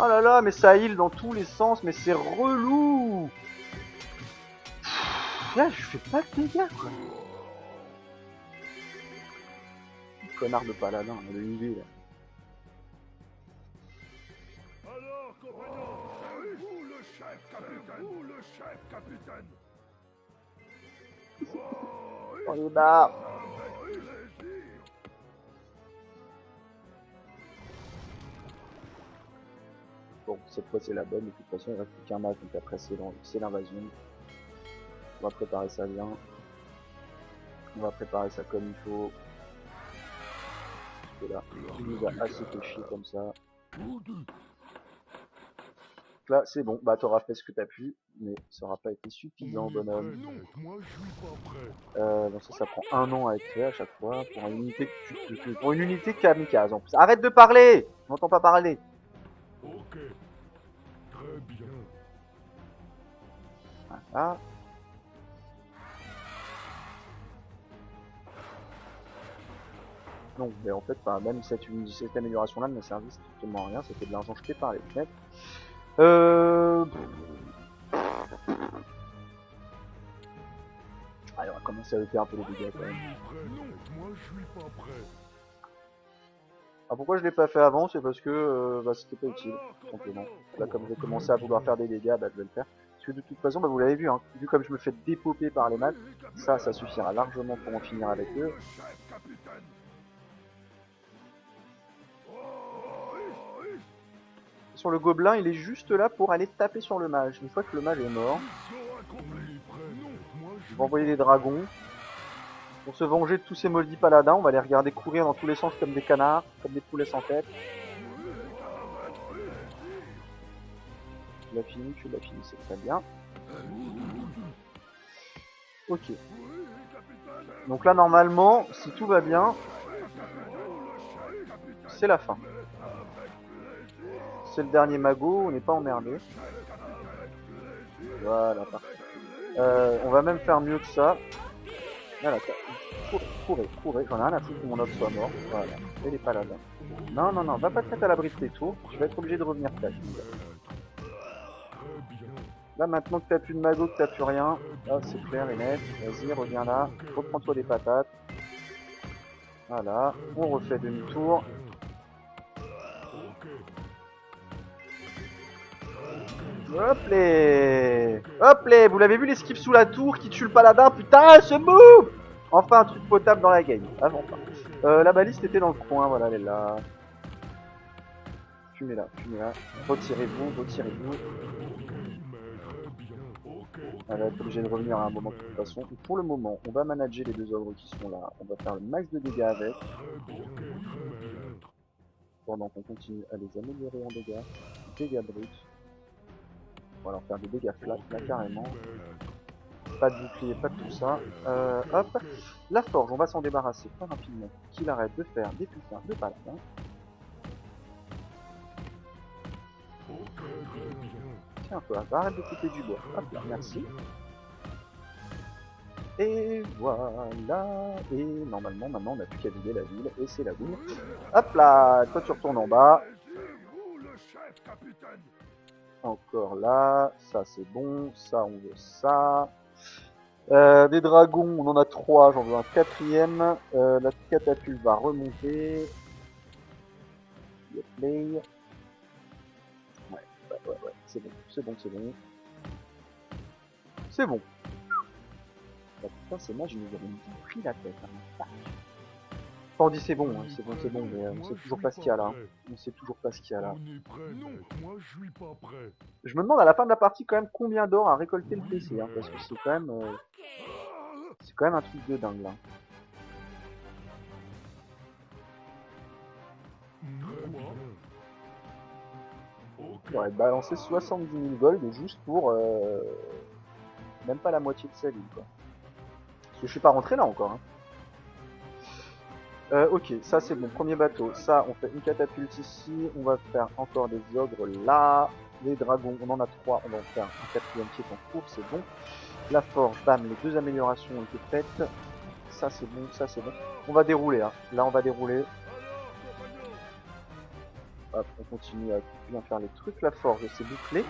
Oh là là, mais ça heal dans tous les sens, mais c'est relou. Là, je fais pas de dégâts, quoi. Connard de paladin, le UV, là. Alors, compagnon, où le chef capitaine? Où le chef capitaine? On les barre. Avec plaisir. Bon, cette fois c'est la bonne, de toute façon il reste plus qu'un match, donc après c'est l'invasion. On va préparer ça bien. On va préparer ça comme il faut. Parce que là, il nous a assez fait chier comme ça. Donc là c'est bon, bah t'auras fait ce que t'as pu, mais ça aura pas été suffisant bonhomme. Non, moi je suis pas prêt. Donc ça prend 1 an à être fait à chaque fois, pour une unité, pour une unité kamikaze en plus. Arrête de parler! Je m'entends pas parler! Ok, très bien. Voilà. Non, mais en fait, bah, même cette amélioration-là ne m'a servi strictement à rien, c'était de l'argent jeté par les fenêtres. Allez, on va commencer à faire un peu les dégâts quand même. Non, moi je suis pas prêt. Alors pourquoi je l'ai pas fait avant? C'est parce que bah, c'était pas utile, tout simplement. Là, comme je vais commencer à vouloir faire des dégâts, bah, je vais le faire. Parce que de toute façon, bah, vous l'avez vu, hein, vu comme je me fais dépoper par les maths, ça suffira largement pour en finir avec eux. Sur le gobelin, il est juste là pour aller taper sur le mage. Une fois que le mage est mort, je vais envoyer des dragons. Pour se venger de tous ces maudits paladins, on va les regarder courir dans tous les sens comme des canards, comme des poulets sans tête. Tu l'as fini, c'est très bien. Ok. Donc là, normalement, si tout va bien, c'est la fin. C'est le dernier magot, on n'est pas emmerdé. Voilà, parfait. On va même faire mieux que ça. Voilà, courez, j'en ai rien à foutre que mon homme soit mort. Voilà, et les paladins. Non, va pas te mettre à l'abri de tes tours, tu vas être obligé de revenir tâche. Là, maintenant que t'as plus de magot, que t'as plus rien, là c'est clair et net, vas-y, reviens là, reprends-toi des patates. Voilà, on refait demi-tour. Hop les, vous l'avez vu l'esquive sous la tour qui tue le paladin, putain, ce move. Enfin un truc potable dans la game, avant pas. La baliste était dans le coin, voilà, elle est là. Fumez-la. Retirez-vous. Elle va être obligée de revenir à un moment de toute façon. Et pour le moment, on va manager les deux ogres qui sont là. On va faire le max de dégâts avec. Pendant qu'on continue à les améliorer en dégâts. Dégâts bruts. On va leur faire des dégâts flats là carrément. Pas de bouclier, pas de tout ça. Hop. La forge, on va s'en débarrasser très rapidement. Qu'il arrête de faire des putains de paladins. Tiens toi, arrête de couper du bois. Hop là, merci. Et voilà. Et normalement, maintenant, on n'a plus qu'à vider la ville. Et c'est la boule. Hop là, toi tu retournes en bas. Encore là. Ça c'est bon. Ça, on veut ça. Des dragons, on en a 3. J'en veux un 4ème. La catapulte va remonter. Play. Ouais, c'est bon. C'est bon. Bah, putain, c'est moi, je nous avais pris la tête. Hein. Enfin, on dit c'est bon, mais on sait toujours pas ce qu'il y a là. Non, moi je suis pas prêt. Je me demande à la fin de la partie quand même combien d'or a récolté le PC, hein, parce que c'est quand même un truc de dingue là. J'aurais balancé 70 000 gold juste pour même pas la moitié de sa ville quoi. Parce que je suis pas rentré là encore. Hein. Ok, ça c'est bon, premier bateau. Ça, on fait une catapulte ici. On va faire encore des ogres là. Les dragons, on en a 3. On va en faire un quatrième qui est en cours, c'est bon. La forge, bam, les 2 améliorations ont été faites. Ça c'est bon, ça c'est bon. On va dérouler, hein. Là on va dérouler. Hop, on continue à bien faire les trucs. La forge, c'est bouclé.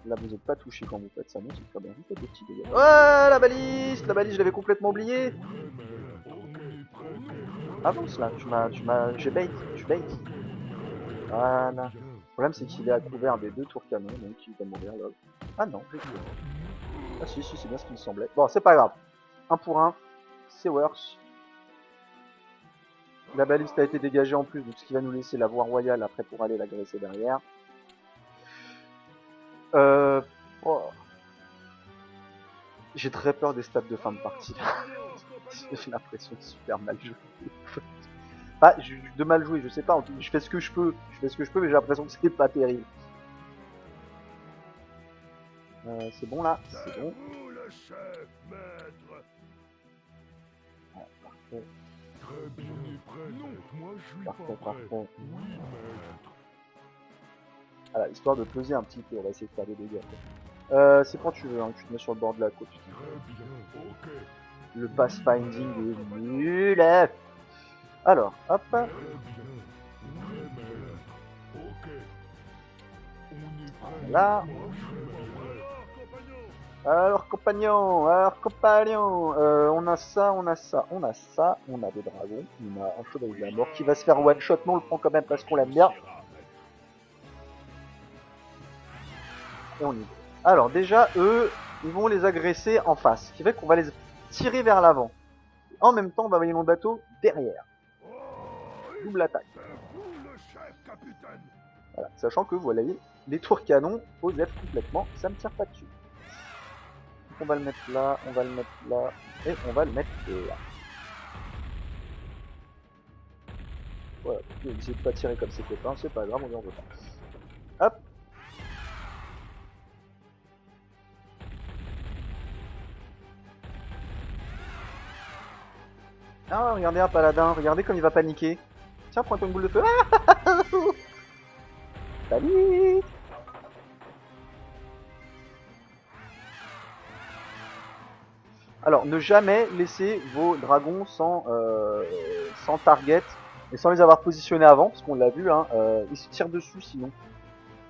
Là vous n'êtes pas touché quand vous faites ça, non, c'est très bien. Vous faites des petits dégâts. Oh, la balise, je l'avais complètement oublié. Avance là, j'ai bait, tu bait. Voilà. Le problème c'est qu'il est à couvert des 2 tours canon, donc il va mourir là. Ah non, j'ai tué. Ah si, c'est bien ce qu'il me semblait. Bon, c'est pas grave. 1 pour 1, c'est worse. La baliste a été dégagée en plus, donc ce qui va nous laisser la voie royale après pour aller l'agresser derrière. Oh. J'ai très peur des stats de fin de partie. J'ai l'impression de super mal jouer. Ah, de mal jouer, je sais pas, je fais ce que je peux. Mais j'ai l'impression que c'est pas terrible. C'est bon là, c'est bon. Ouais, parfait. Très bien, non, moi je suis Parfait, pas prêt. parfait. Oui, maître. Voilà, histoire de peser un petit peu, on va essayer de faire des dégâts. C'est quand tu veux, hein, tu te mets sur le bord de la côte. Très bien, ok. Le pathfinding est nul. Alors, hop. Très bien, oui, maître. Ok. On est prêt. Là. Moi je suis pas prêt. Alors compagnon, on a ça, on a ça, on a ça, on a des dragons, on a un chevalier de la mort qui va se faire one shot, mais on le prend quand même parce qu'on l'aime bien. Et on y va. Alors déjà, eux, ils vont les agresser en face, ce qui fait qu'on va les tirer vers l'avant. En même temps, on va envoyer mon bateau derrière. Double attaque. Voilà. Sachant que, vous voyez, les tours canons posent complètement, ça me tire pas dessus. On va le mettre là, on va le mettre là, et on va le mettre là. Voilà, je vais essayer de pas tirer comme ses copains, c'est pas grave, on y en veut pas. Hop. Ah, regardez un paladin, regardez comme il va paniquer. Tiens, prends-toi une boule de feu. Ah salut. Alors, ne jamais laisser vos dragons sans target et sans les avoir positionnés avant, parce qu'on l'a vu, hein, ils se tirent dessus sinon.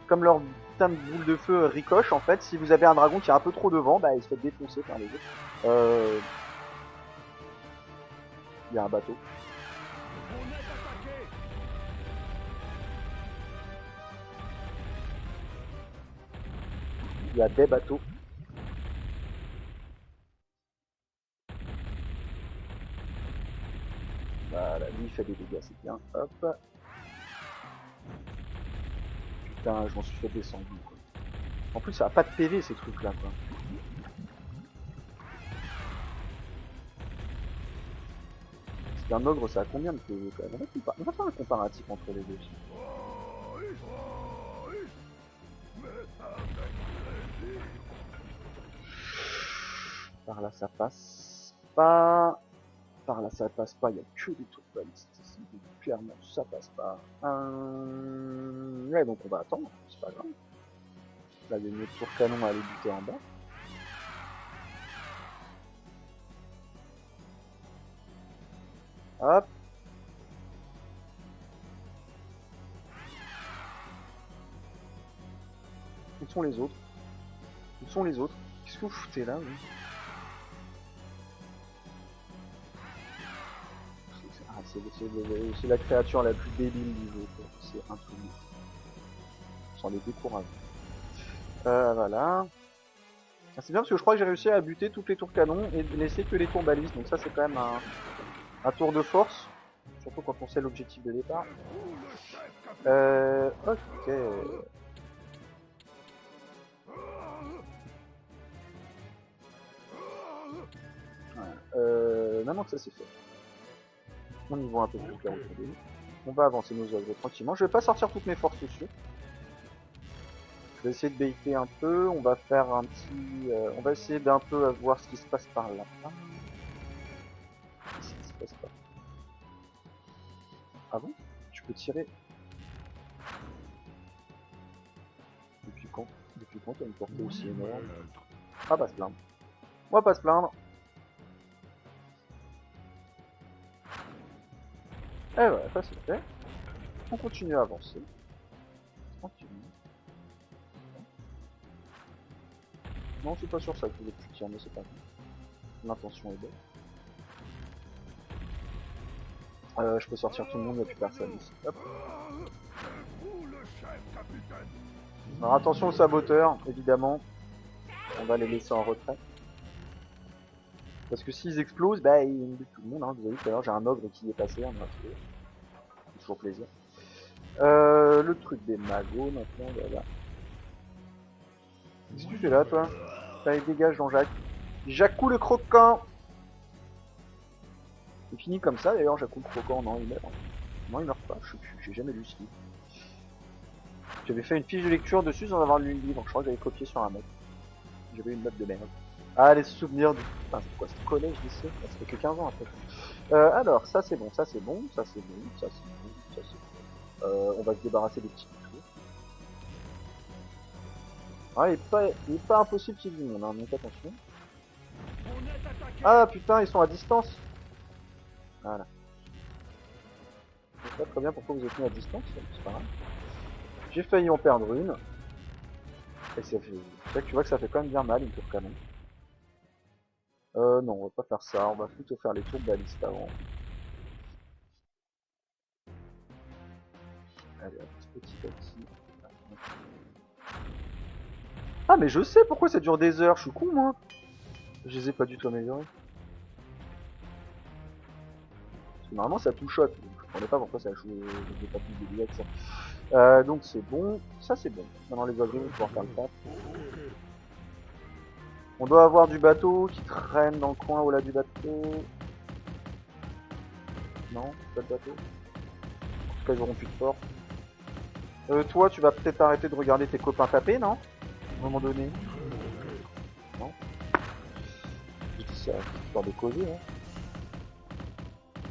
Comme leur putain de boule de feu ricoche, en fait, si vous avez un dragon qui est un peu trop devant, bah il se fait défoncer par les autres. Il y a un bateau. Il y a des bateaux. Voilà, lui il fait des dégâts, c'est bien. Hop. Putain, je m'en suis fait descendre, quoi. En plus, ça a pas de PV ces trucs là, quoi. Parce qu'un ogre, ça a combien de PV quand même? On va faire un comparatif entre les deux. Par là, ça passe pas. Par là, ça passe pas. Il y a que des trucs balistes ici. Clairement, ça passe pas. Ouais, donc on va attendre. C'est pas grave. Là, il y a une autre tour canon à aller buter en bas. Hop. Où sont les autres? Où sont les autres? Qu'est-ce que vous foutez là, oui? C'est la créature la plus débile du jeu, c'est un truc. Sans les décourager. Voilà. C'est bien parce que je crois que j'ai réussi à buter toutes les tours canons et laisser que les tours balistes. Donc ça c'est quand même un tour de force. Surtout quand on sait l'objectif de départ. Ok. Voilà. Maintenant que ça c'est fait. On y voit un peu plus clair autour de nous. On va avancer nos œuvres tranquillement. Je vais pas sortir toutes mes forces dessus. Je vais essayer de baiter un peu. On va faire un petit. On va essayer d'un peu voir ce qui se passe par là. Ah bon? Tu peux tirer. Depuis quand? Depuis quand t'as une portée aussi énorme? On va pas se plaindre. On va pas se plaindre. Et voilà, ça c'est fait. On continue à avancer. Tranquillement. Non, c'est pas sur ça que je plus tirer, mais c'est pas grave. L'intention est bonne. Je peux sortir tout le monde, il n'y a plus personne ici. Hop. Alors attention aux saboteurs, évidemment. On va les laisser en retrait. Parce que s'ils explosent, bah ils butent tout le monde. Hein. Vous avez vu tout à l'heure, j'ai un ogre qui est passé. On a trouvé. C'est toujours plaisir. Le truc des magots maintenant, voilà. Qu'est-ce que tu fais là, toi? Allez, dégage, Jean-Jacques. Jacou le croquant. C'est fini comme ça, d'ailleurs, Jacou le croquant. Non, il meurt. Non, il meurt pas. Je sais plus, j'ai jamais lu ce livre. J'avais fait une fiche de lecture dessus sans avoir lu le livre. Je crois que j'avais copié sur un mec. J'avais une note de merde. Ah, les souvenirs du... Putain, c'est quoi, ce collège, lycée? Ça fait que 15 ans après. Alors, ça c'est bon, ça c'est bon, ça c'est bon, ça c'est bon, ça c'est bon. On va se débarrasser des petits trucs. Ah, il est pas impossible qu'il y ait du monde, hein, donc attention. Ah putain, ils sont à distance. Voilà. Je sais pas très bien pourquoi vous êtes mis à distance, c'est pas grave. J'ai failli en perdre une. Et c'est vrai que tu vois que ça fait quand même bien mal une tour canon. Non, on va pas faire ça, on va plutôt faire les tours balistes avant. Allez, petit à petit. Ah mais je sais pourquoi ça dure des heures, je suis con moi. Je les ai pas du tout améliorés. Parce que normalement ça touche shot, donc je comprenais pas pourquoi ça joue pas plus de dégâts que ça. Donc c'est bon, ça c'est bon. Maintenant les avions, on va pouvoir faire le tap. On doit avoir du bateau qui traîne dans le coin au-delà du bateau. Non, pas de bateau. En tout cas ils auront plus de port. Toi tu vas peut-être arrêter de regarder tes copains taper, non? À un moment donné. Non. Je dis ça, histoire de causer, hein.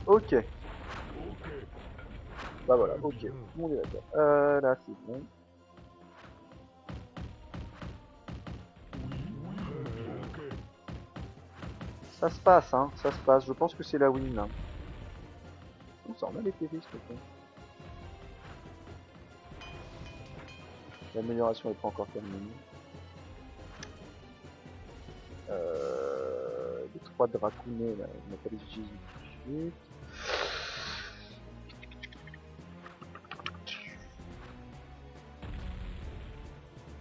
Ok. Bah voilà, ok. Tout le monde est d'accord. Là c'est bon. Ça se passe, hein, ça se passe. Je pense que c'est la win là. On s'en a les risques, ok. L'amélioration n'est pas encore terminée. Les 3 dracounets là, on n'a pas les utiliser tout de suite.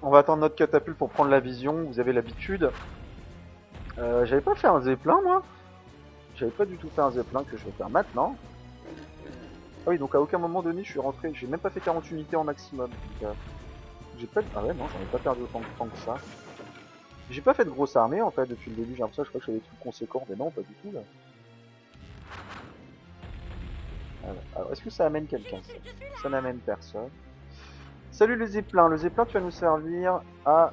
On va attendre notre catapulte pour prendre la vision, vous avez l'habitude. J'avais pas fait un zeppelin moi. J'avais pas du tout fait un zeppelin que je vais faire maintenant. Ah oui, donc à aucun moment donné je suis rentré, j'ai même pas fait 40 unités en maximum. J'ai pas... Ah ouais non, j'en ai pas perdu autant de temps que ça. J'ai pas fait de grosse armée en fait depuis le début, j'ai l'impression que je crois que j'avais des trucs conséquents, mais non, pas du tout là. Alors est-ce que ça amène quelqu'un ça? Ça n'amène personne. Salut le zeppelin, tu vas nous servir à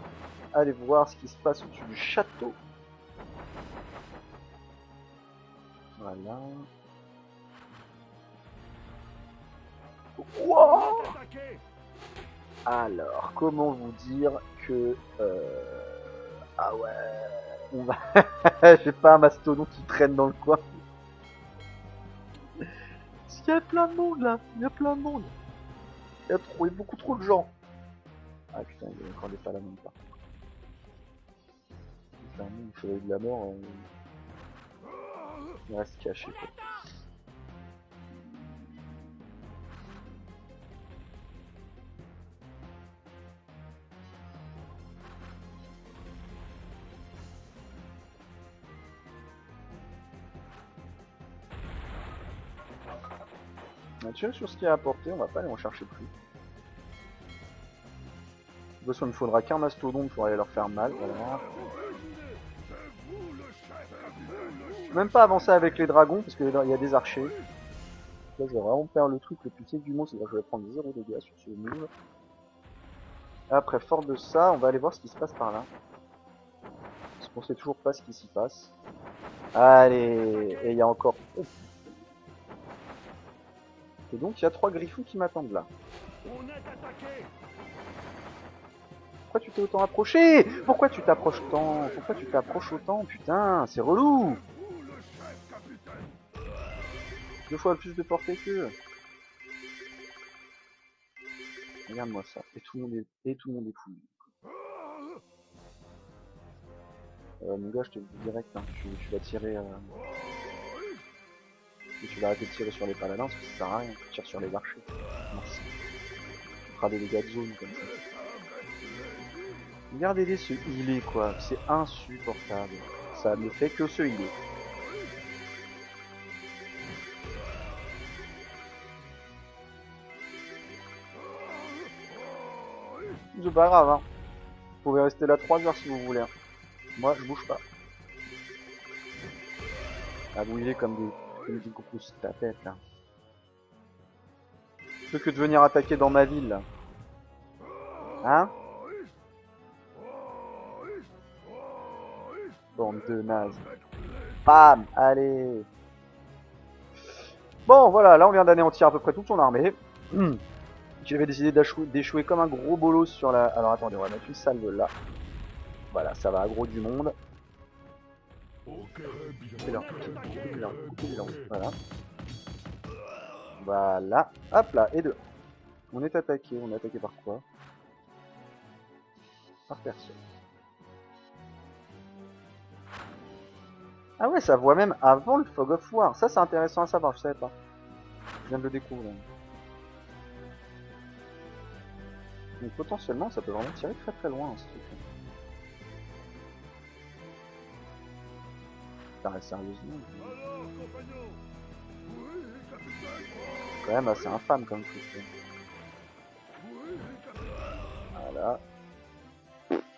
aller voir ce qui se passe au-dessus du château. Voilà. Wow. Alors, comment vous dire que... Ah ouais... On va... J'ai pas un mastodon qui traîne dans le coin. Il y a plein de monde là, il y a plein de monde. Il y a beaucoup trop de gens. Ah putain, il y a encore des palamons pas. Putain, le chevalier de la mort, il reste caché quoi. On a tiré sur ce qu'il y a à apporter, on va pas aller en chercher plus. De toute façon, il ne faudra qu'un mastodonte pour aller leur faire mal, voilà. Je peux même pas avancer avec les dragons parce qu'il y a des archers. Là, je vais vraiment faire le truc le plus safe du monde, c'est-à-dire que je vais prendre 0 dégâts sur ce move. Après, fort de ça, on va aller voir ce qui se passe par là. Parce qu'on sait toujours pas ce qui s'y passe. Allez, et il y a encore... Et donc il y a 3 griffons qui m'attendent là. On est attaqué. Pourquoi tu t'es autant approché? Pourquoi tu t'approches tant? Pourquoi tu t'approches autant? Putain, c'est relou! 2 fois plus de portée qu'eux. Regarde-moi ça. Et tout le monde est fou. Mon gars, je te le dis direct, hein. Tu vas tirer... Et tu vas arrêter de tirer sur les paladins parce que ça sert à rien. Tu tires sur les archers. Merci. Tu feras des dégâts de zone comme ça. Regardez-les ce healer quoi. C'est insupportable. Ça ne fait que ce healer. C'est pas grave, hein. Vous pouvez rester là 3 heures si vous voulez. Hein. Moi, je bouge pas. Ah, vous healer comme des grosses tapettes là. Plutôt que de venir attaquer dans ma ville là. Hein? Bande de nazes. Bam! Allez! Bon, voilà, là on vient d'anéantir à peu près toute son armée. J'avais décidé d'échouer comme un gros bolos sur la... Alors attendez, on va mettre une salve là. Voilà, ça va aggro du monde. Coupez-leur. Voilà. Voilà. Hop là, et 2. On est attaqué par quoi? Par personne. Ah ouais, ça voit même avant le Fog of War. Ça, c'est intéressant à savoir, je savais pas. Je viens de le découvrir. Donc potentiellement, ça peut vraiment tirer très très loin, ce truc. Pareil, sérieusement. Quand même assez infâme comme truc. Voilà.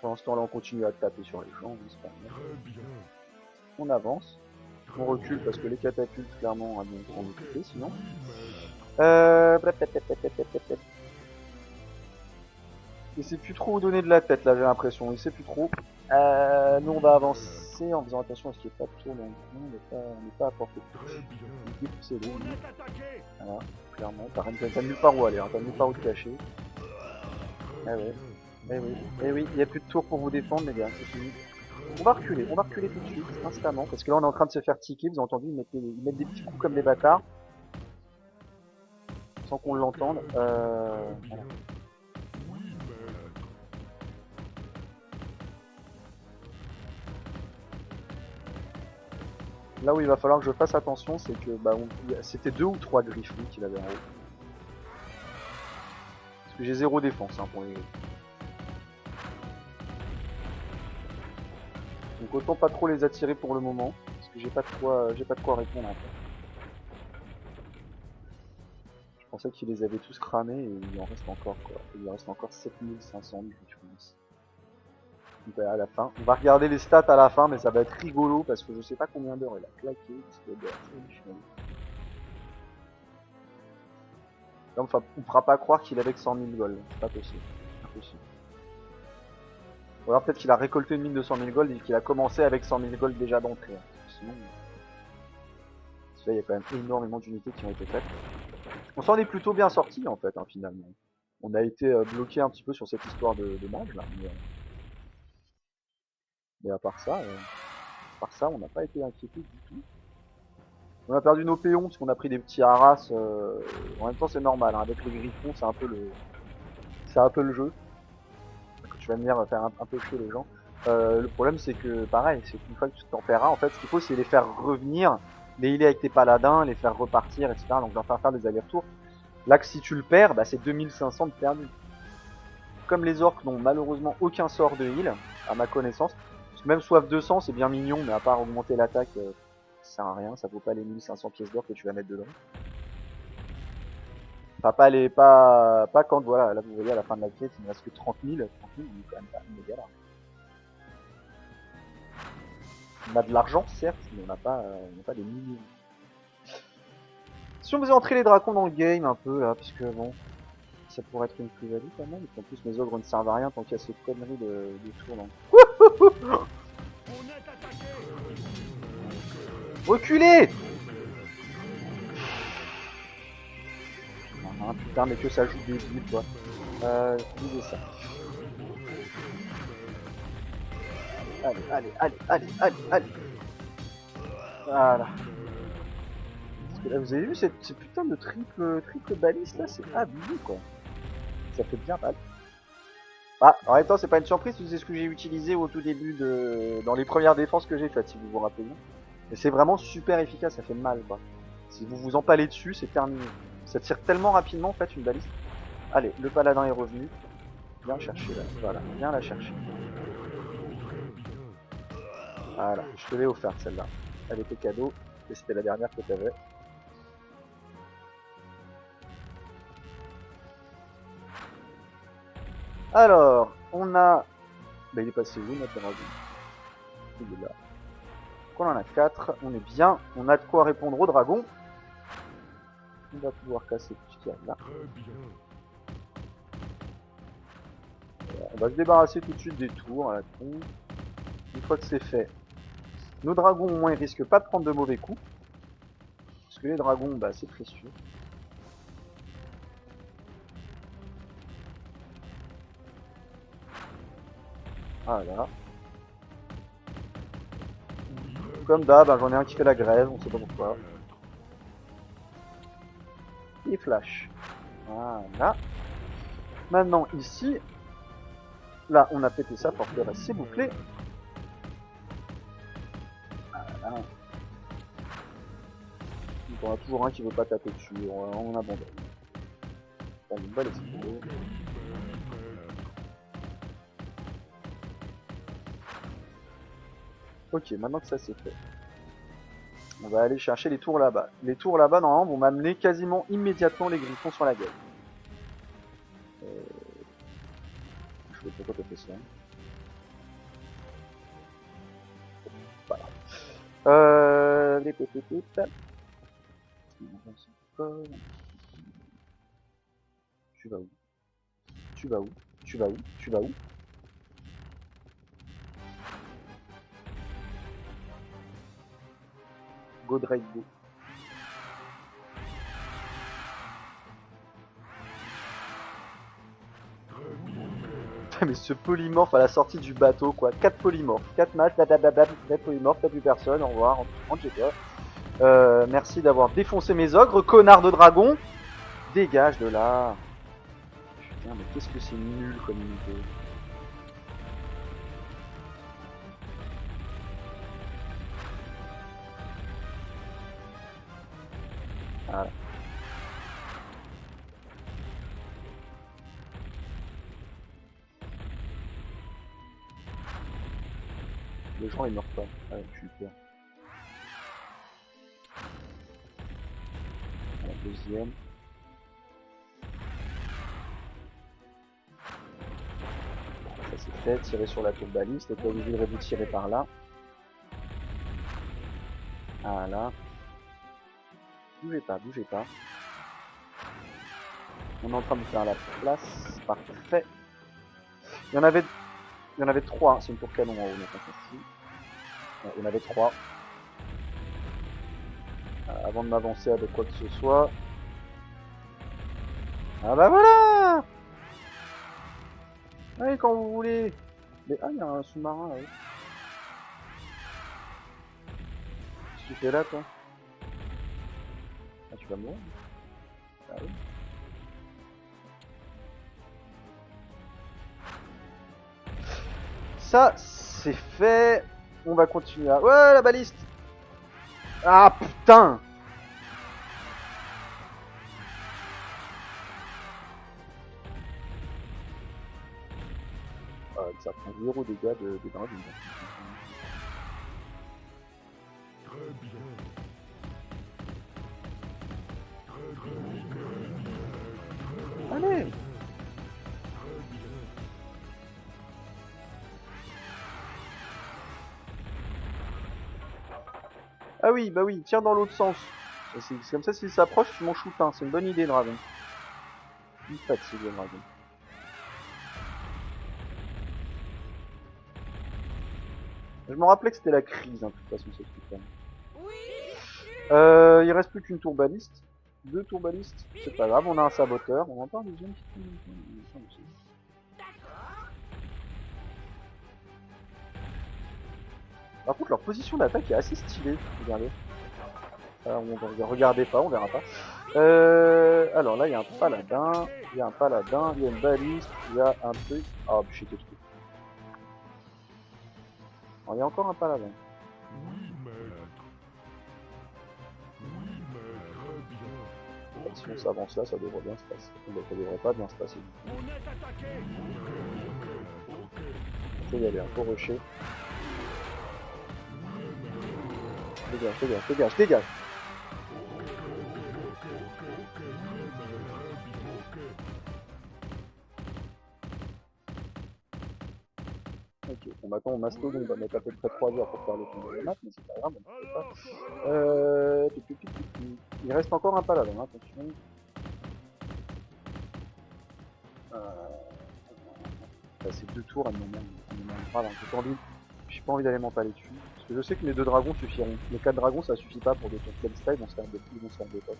Pendant ce temps-là, on continue à taper sur les gens, j'espère. On avance. On recule parce que les catapultes, clairement, à bien s'en occuper, sinon. Il sait plus trop où donner de la tête, là, j'ai l'impression. Il sait plus trop. Nous, on va avancer en faisant attention à ce qu'il n'y ait pas de tour dans le coin. On n'est pas à portée de touche. Voilà, clairement. T'as nulle part où aller, hein. T'as nulle part où te cacher. Ah ouais. Eh oui, il n'y a plus de tour pour vous défendre, les gars, c'est fini. On va reculer tout de suite, instamment, parce que là on est en train de se faire ticker, vous avez entendu, ils mettent des petits coups comme des bâtards. Sans qu'on l'entende. Voilà. Là où il va falloir que je fasse attention, c'est que bah, c'était 2 ou 3 griffes qu'il avait en haut. Parce que j'ai 0 défense hein, pour les griffes. Donc autant pas trop les attirer pour le moment, parce que j'ai pas de quoi répondre en fait. Je pensais qu'ils les avaient tous cramés et il en reste encore quoi. Il en reste encore 7500 je pense. Donc à la fin, on va regarder les stats à la fin, mais ça va être rigolo parce que je sais pas combien d'heures il a claqué. Là, on fera pas croire qu'il avait que 100 000 gold, c'est pas possible. Impossible. Ou alors peut-être qu'il a récolté une mine de 100 000 gold et qu'il a commencé avec 100 000 gold déjà d'entrée. Sinon, parce que là, il y a quand même énormément d'unités qui ont été faites. On s'en est plutôt bien sorti en fait, hein, finalement. On a été bloqué un petit peu sur cette histoire de mage là. Mais à part ça, on n'a pas été inquiété du tout. On a perdu nos péons parce qu'on a pris des petits haras. En même temps, c'est normal. Hein, avec les griffons, c'est un peu le jeu. Tu vas venir faire un peu chier les gens. Le problème, c'est que pareil, c'est qu'une fois que tu t'en paieras, en fait, ce qu'il faut, c'est les faire revenir, les healer avec tes paladins, les faire repartir, etc. Donc, leur faire des allers-retours. Là, que si tu le perds, bah, c'est 2500 de perdu. Comme les orques n'ont malheureusement aucun sort de heal, à ma connaissance. Parce que même soif 200, c'est bien mignon, mais à part augmenter l'attaque, ça sert à rien. Ça vaut pas les 1500 pièces d'or que tu vas mettre dedans. Enfin, pas quand, voilà, là vous voyez à la fin de la quête, il ne reste que 30 000. 30 000, on est quand même pas méga là. On a de l'argent, certes, mais on n'a pas des millions. Si on faisait entrer les dracons dans le game un peu là, parce que bon, ça pourrait être une plus-value quand même. En plus, mes ogres ne servent à rien tant qu'il y a cette connerie de tour là. Hein, putain, mais que ça joue débile, quoi. Lisez ça. Allez. Voilà. Parce que là, vous avez vu cette putain de triple baliste là, c'est abusé, quoi. Ça fait bien mal. Ah, en même temps, c'est pas une surprise, c'est ce que j'ai utilisé au tout début dans les premières défenses que j'ai faites, si vous vous rappelez bien. Et c'est vraiment super efficace, ça fait mal, quoi. Si vous vous empalez dessus, c'est terminé. Ça tire tellement rapidement, en fait, une baliste. Allez, le paladin est revenu. Viens chercher là, voilà, viens la chercher. Voilà, je te l'ai offerte celle-là. Elle était cadeau, et c'était la dernière que t'avais. Alors, on a... Bah, il est passé où notre dragon? Il est là. Donc on en a 4, on est bien, on a de quoi répondre au dragon. On va pouvoir casser tout ce qu'il y a là. Voilà, on va se débarrasser tout de suite des tours à la con. Une fois que c'est fait, nos dragons au moins ils risquent pas de prendre de mauvais coups. Parce que les dragons, bah c'est précieux. Voilà. Comme d'hab, j'en ai un qui fait la grève, on sait pas pourquoi. Et flash. Voilà. Maintenant ici, là on a pété sa forteresse, c'est bouclé. Voilà. Donc on a toujours un qui veut pas taper dessus, on abandonne. On va l'exploser. Ok, maintenant que ça c'est fait, on va aller chercher les tours là-bas. Les tours là-bas, normalement, vont m'amener quasiment immédiatement les griffons sur la gueule. Je sais pas pourquoi t'as fait ça. Voilà. Les pépites. Tu vas où? Tu vas où? Tu vas où? Tu vas où? Go Drake go. Mais ce polymorphe à la sortie du bateau, quoi. 4 polymorphes, 4 matchs, 4 polymorphes, t'as plus personne, au revoir, rentre chez toi. Merci d'avoir défoncé mes ogres, connard de dragon. Dégage de là. Putain, mais qu'est-ce que c'est nul comme unité. Voilà. Les gens ils meurent pas. Ah, je suis peur. La deuxième. Ça c'est fait, tirer sur la tour baliste, t'es pas obligé de vous tirer par là. Voilà. Bougez pas, bougez pas. On est en train de faire la place. Parfait. Il y en avait 3, c'est une tour canon en haut, donc ici. Il y en avait 3. Avant de m'avancer avec quoi que ce soit. Ah bah voilà. Allez, quand vous voulez. Mais ah, il y a un sous-marin là. Qu'est-ce que tu fais là, toi? Ah, tu vas mourir? Ah oui. Ça, c'est fait. On va continuer à... Ouais, la baliste. Ah, putain. Ça prend 0 dégâts de dragon. Très bien. Allez. Ah oui, bah oui, tire dans l'autre sens. C'est comme ça, s'il s'approche, tu m'en shootes un. C'est une bonne idée, dragon. Il fatigue, le dragon. Je me rappelais que c'était la crise, hein, de toute façon, cette truc-là. Il reste plus qu'une tour baliste. 2 tours balistes. C'est pas grave, on a un saboteur. On entend un deuxième qui aussi. Par contre, leur position d'attaque est assez stylée. Regardez. Regardez pas, on verra pas. Alors là, il y a un paladin. Il y a un paladin. Il y a une baliste. Il y a un truc. Ah, oh, j'étais trop. Alors, il y a encore un paladin. Si on s'avance là, ça devrait bien se passer. Ça devrait pas bien se passer. Faut y aller, faut rusher. Dégage. Ok, on m'attend au mastodon, on va mettre à peu près 3 heures pour faire le tour de la map, mais c'est pas grave, on peut pas. Il reste encore un paladin, attention. C'est 2 tours à mon grave, j'ai pas envie d'aller m'empaler dessus. Parce que je sais que mes 2 dragons suffiront. Les 4 dragons ça suffit pas pour des tours comme ça, ils vont se faire des potes.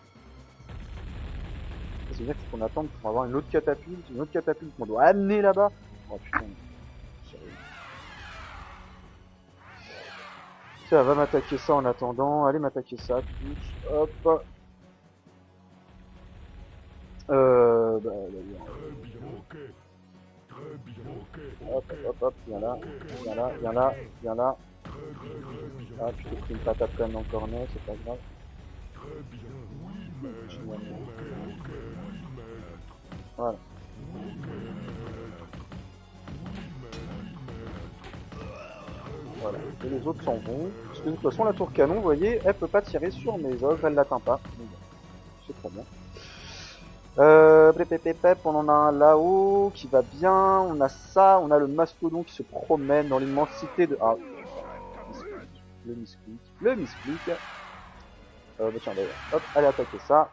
Ça veut dire qu'il faut qu'on attende pour avoir une autre catapulte qu'on doit amener là-bas. Oh putain, sérieux. Ça va m'attaquer ça en attendant. Allez m'attaquer ça tous. Hop. Bah hop, viens là. Ah, je t'ai pris une patate quand même dans le cornet, c'est pas grave. Voilà. Voilà. Et les autres s'en vont. Parce que de toute façon, la tour canon, vous voyez, elle peut pas tirer sur mes ogres, elle l'atteint pas. C'est trop bien. On en a un là-haut qui va bien. On a ça, on a le mastodon qui se promène dans l'immensité de. Ah, le misclick. Bah tiens d'ailleurs, hop, allez attaquer ça.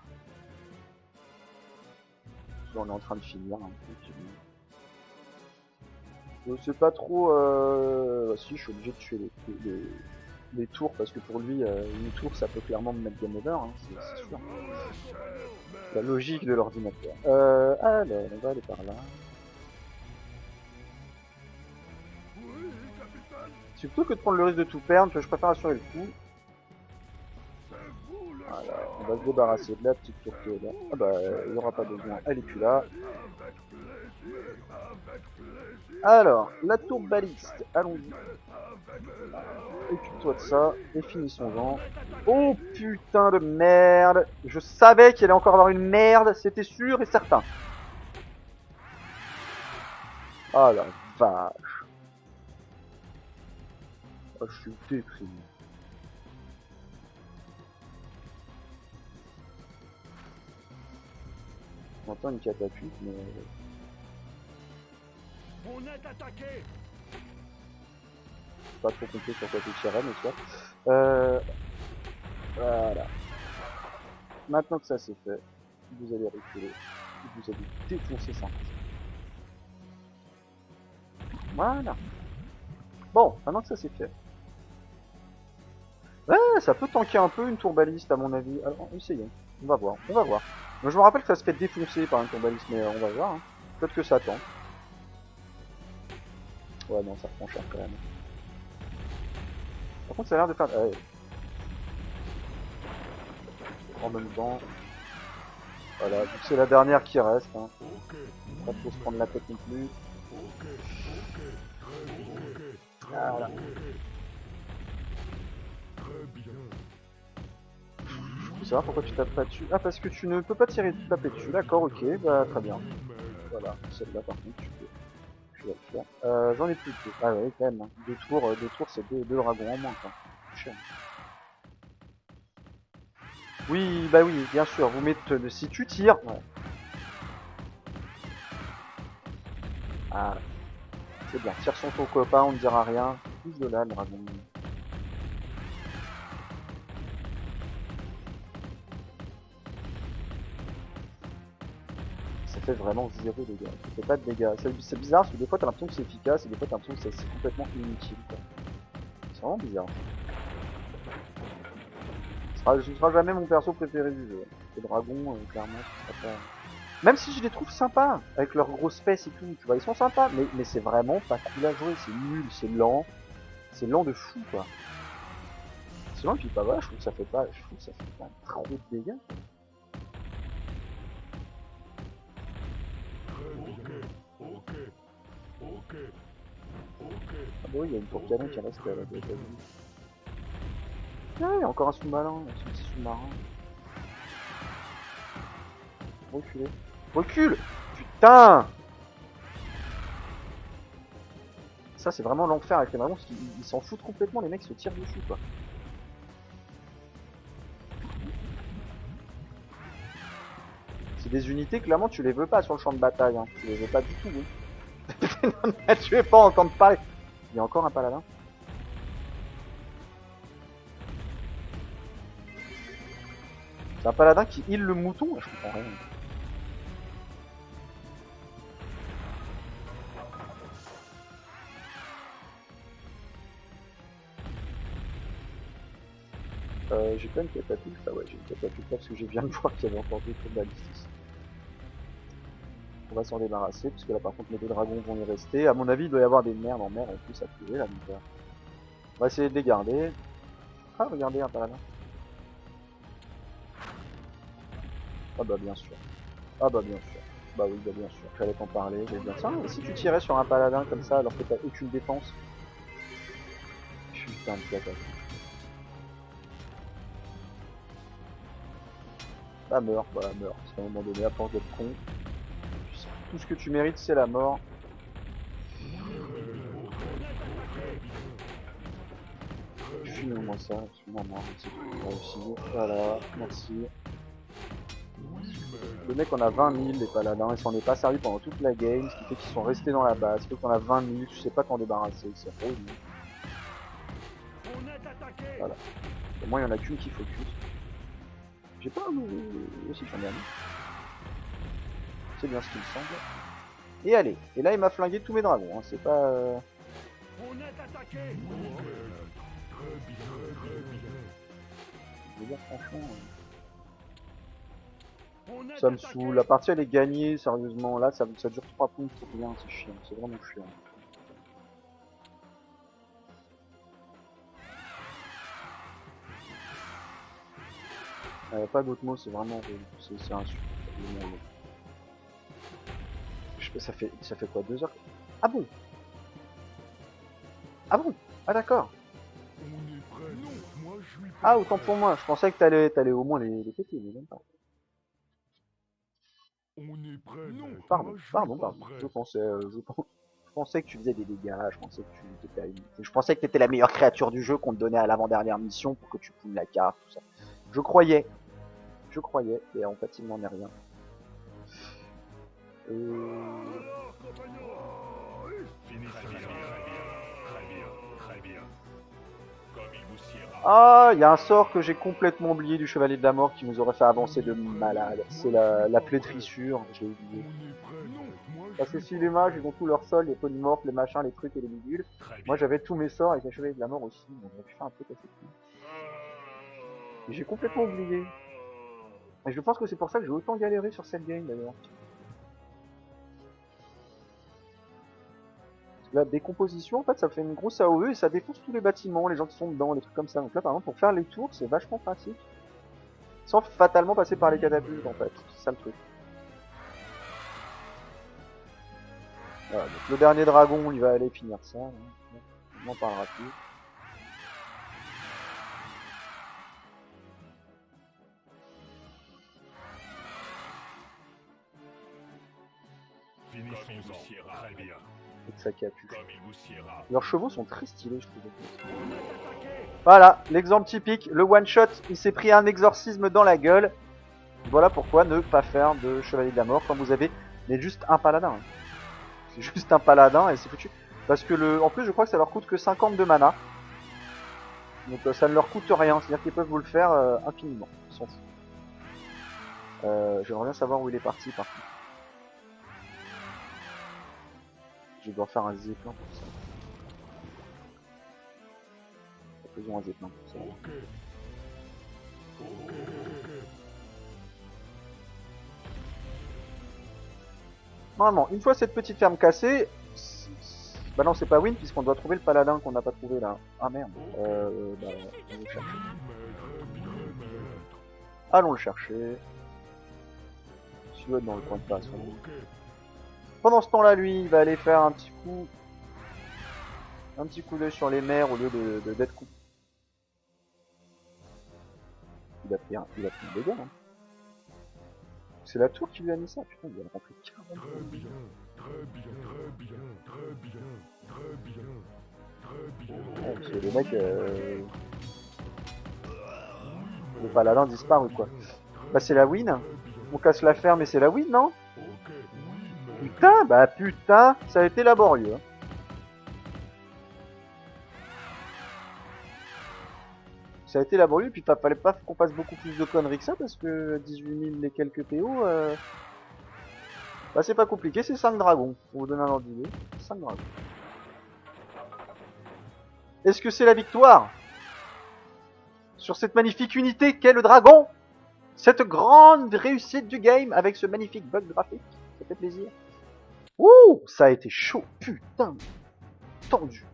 On est en train de finir. Je sais pas trop. Si, je suis obligé de tuer les tours parce que pour lui, une tour ça peut clairement me mettre game over, hein, c'est sûr. La logique de l'ordinateur. Alors, on va aller par là. Plutôt que de prendre le risque de tout perdre, je préfère assurer le coup. Voilà, on va se débarrasser de la petite tour qui est là. Ah bah, il n'y aura pas besoin, elle est plus là. Alors, la tour baliste, allons-y. Occupe-toi de ça, et finissons-en. Oh putain de merde! Je savais qu'il allait encore avoir une merde, c'était sûr et certain. Ah la vache. Oh, je suis déprimé. J'entends une catapulte, mais... On est attaqué. Pas trop compris sur quoi tu tirais, mais soit. Voilà. Maintenant que ça c'est fait, vous allez reculer. Vous allez défoncer ça. Voilà. Bon, maintenant que ça c'est fait. Ouais, ça peut tanker un peu une tourbaliste à mon avis. Alors, essayons. On va voir. Moi, je me rappelle que ça se fait défoncer par une tourbaliste, mais on va voir. Hein. Peut-être que ça tank. Ouais, non, ça prend cher quand même. Par contre, ça a l'air de faire... Ouais. En même temps... Voilà, vu que c'est la dernière qui reste. Hein. Pas trop se prendre la tête non plus. Voilà. Je veux savoir pourquoi tu tapes pas dessus. Ah, parce que tu ne peux pas taper dessus. D'accord, ok, bah très bien. Voilà, celle-là par contre, tu peux. Je vais le faire. J'en ai plus de deux. Ah ouais, quand même. Hein. Deux tours, c'est deux dragons en moins, quoi. Cher. Oui, bah oui, bien sûr. Vous mettez si tu tires. Ouais. Ah, c'est bien. Tire son copain, on ne dira rien. Plus de là, le dragon. Ça fait vraiment 0 dégâts. Ça fait pas de dégâts. C'est bizarre parce que des fois t'as l'impression que c'est efficace et des fois t'as l'impression que c'est complètement inutile. C'est vraiment bizarre. Ce sera jamais mon perso préféré du jeu. Les dragons, clairement, ce sera pas... Même si je les trouve sympas, avec leur gros space et tout, tu vois, ils sont sympas, mais c'est vraiment pas cool à jouer, c'est nul, c'est lent de fou, quoi. C'est lent, et puis pas voilà, je trouve que ça fait pas trop de dégâts. Ah bah oui, il y a une tour canon qui reste là, ah, il y a encore un sous-marin, un petit sous-marin. Reculez. Recule! Putain! Ça c'est vraiment l'enfer avec les dragons, parce qu'ils s'en foutent complètement, les mecs se tirent dessus quoi. C'est des unités, clairement tu les veux pas sur le champ de bataille, hein. Tu les veux pas du tout, oui. Tu veux pas entendre parler. Il y a encore un paladin. C'est un paladin qui heal le mouton, je comprends rien. J'ai pas une catapulte, ah ouais j'ai une catapulte là parce que j'ai bien de voir qu'il y avait encore deux tours de baliste ici. On va s'en débarrasser parce que là par contre mes deux dragons vont y rester. À mon avis il doit y avoir des merdes en mer en plus à trouver là donc on va essayer de les garder. Ah regardez un paladin. Ah bah bien sûr. Ah bah bien sûr. Bah oui bah bien sûr. J'allais t'en parler, j'allais dire tiens et si tu tirais sur un paladin comme ça alors que t'as aucune défense. Putain de catapulte. Bah meurs, voilà meurs. Parce qu'à un moment donné à force d'être con. Tout ce que tu mérites c'est la mort. Finis-moi ça, finis-moi c'est tout réussi. Voilà, merci. Le mec on a 20 000 les paladins, ils s'en est pas servi pendant toute la game, ce qui fait qu'ils sont restés dans la base. Ce qui fait qu'on a 20 000, tu sais pas t'en débarrasser, c'est horrible. Voilà. Au moins il y en a qu'une qui focus. J'ai pas aussi j'en ai un. C'est bien ce qu'il me semble. Et allez, et là il m'a flingué tous mes dragons, hein. C'est pas... On est attaqué. Je veux dire franchement... Ça me saoule, la partie elle est gagnée, sérieusement, là ça dure 3 points pour rien, c'est chiant, c'est vraiment chiant. Pas d'autres mots, c'est vraiment c'est un super. Ça fait quoi, 2 heures? Ah bon? Ah bon? Ah d'accord. Ah autant pour moi, je pensais que t'allais au moins les péter, mais même pas. On est prêt. Non, pardon. Je pensais que tu faisais des dégâts, je pensais que t'étais la meilleure créature du jeu qu'on te donnait à l'avant-dernière mission pour que tu pouilles la carte, tout ça. Je croyais, et en fait il n'en est rien. Ah, il y a un sort que j'ai complètement oublié du Chevalier de la Mort qui nous aurait fait avancer de malade. C'est la plétrissure, j'ai oublié. Parce que si les mages ils ont tout leur sol, les polymorphes, les machins, les trucs et les bidules, moi j'avais tous mes sorts avec les Chevaliers de la Mort aussi, donc je fais un peu casser tout. Et j'ai complètement oublié. Et je pense que c'est pour ça que j'ai autant galéré sur cette game d'ailleurs. La décomposition, en fait, ça fait une grosse AOE et ça défonce tous les bâtiments, les gens qui sont dedans, les trucs comme ça. Donc là, par exemple, pour faire les tours, c'est vachement pratique. Sans fatalement passer par les catapultes, en fait. C'est ça le truc. Voilà, donc le dernier dragon, il va aller finir ça. On en parlera plus. Leurs chevaux sont très stylés, je trouve. Voilà, l'exemple typique, le one shot, il s'est pris un exorcisme dans la gueule. Voilà pourquoi ne pas faire de Chevalier de la Mort quand vous avez mais juste un paladin. C'est juste un paladin et c'est foutu. Parce que en plus je crois que ça leur coûte que 50 de mana. Donc ça ne leur coûte rien, c'est-à-dire qu'ils peuvent vous le faire infiniment. Ils s'en foutent. J'aimerais bien savoir où il est parti par contre. Je dois faire un zeppelin pour ça. Faisons un zeppelin pour ça. Normalement, une fois cette petite ferme cassée, bah non, c'est pas win puisqu'on doit trouver le paladin qu'on n'a pas trouvé là. Ah merde. Bah, on va le chercher. Allons le chercher. Celui-là dans le coin de face. Pendant ce temps-là, lui, il va aller faire un petit coup d'œil sur les mers au lieu de d'être coup. Il a pris un dégât. Hein. C'est la tour qui lui a mis ça. Putain, il a rentré 40. Très bien, très bien, très bien, très bien, très bien, très bien. Ouais, parce que les mecs, le paladin disparu quoi. Bah c'est la win. On casse la ferme et c'est la win, non? Putain, bah putain, ça a été laborieux. Hein. Ça a été laborieux, puis fallait pas qu'on fasse beaucoup plus de conneries que ça, parce que 18 000 et quelques PO, bah c'est pas compliqué, c'est 5 dragons. Pour vous donner un ordre d'idée, 5 dragons. Est-ce que c'est la victoire sur cette magnifique unité qu'est le dragon? Cette grande réussite du game avec ce magnifique bug graphique, ça fait plaisir. Ouh, ça a été chaud, putain, tendu.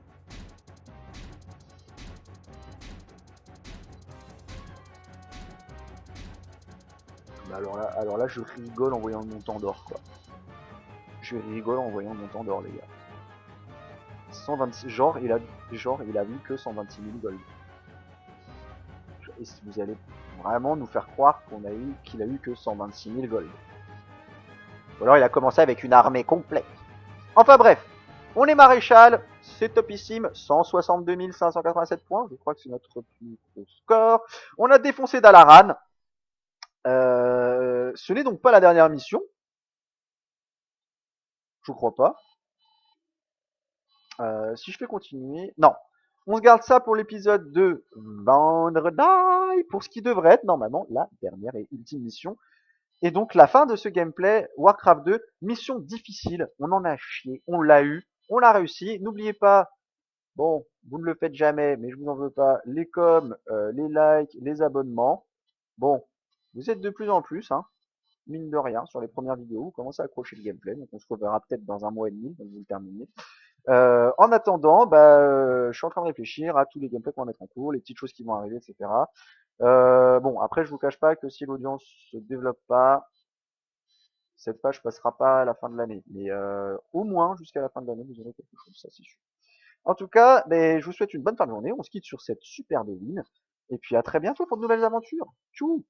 Alors là, je rigole en voyant le montant d'or, quoi. Je rigole en voyant le montant d'or, les gars. 126, genre, il a vu que 126 000 gold. Et si vous allez vraiment nous faire croire qu'il a eu que 126 000 gold. Ou alors il a commencé avec une armée complète. Enfin bref, on est maréchal, c'est topissime, 162 587 points, je crois que c'est notre plus gros score. On a défoncé Dalaran. Ce n'est donc pas la dernière mission. Je crois pas. Si je fais continuer... Non. On se garde ça pour l'épisode de vendredi, pour ce qui devrait être normalement la dernière et ultime mission. Et donc la fin de ce gameplay, Warcraft 2, mission difficile, on en a chié, on l'a eu, on l'a réussi. N'oubliez pas, bon, vous ne le faites jamais, mais je vous en veux pas, les coms, les likes, les abonnements. Bon, vous êtes de plus en plus, hein, mine de rien, sur les premières vidéos, vous commencez à accrocher le gameplay, donc on se reverra peut-être dans un mois et demi, donc vous le terminez. En attendant, je suis en train de réfléchir à tous les gameplays qu'on va mettre en cours, les petites choses qui vont arriver, etc. Bon, après, je vous cache pas que si l'audience se développe pas, cette page passera pas à la fin de l'année. Mais au moins, jusqu'à la fin de l'année, vous aurez quelque chose, ça c'est sûr. En tout cas, je vous souhaite une bonne fin de journée. On se quitte sur cette superbe ligne. Et puis à très bientôt pour de nouvelles aventures. Tchou!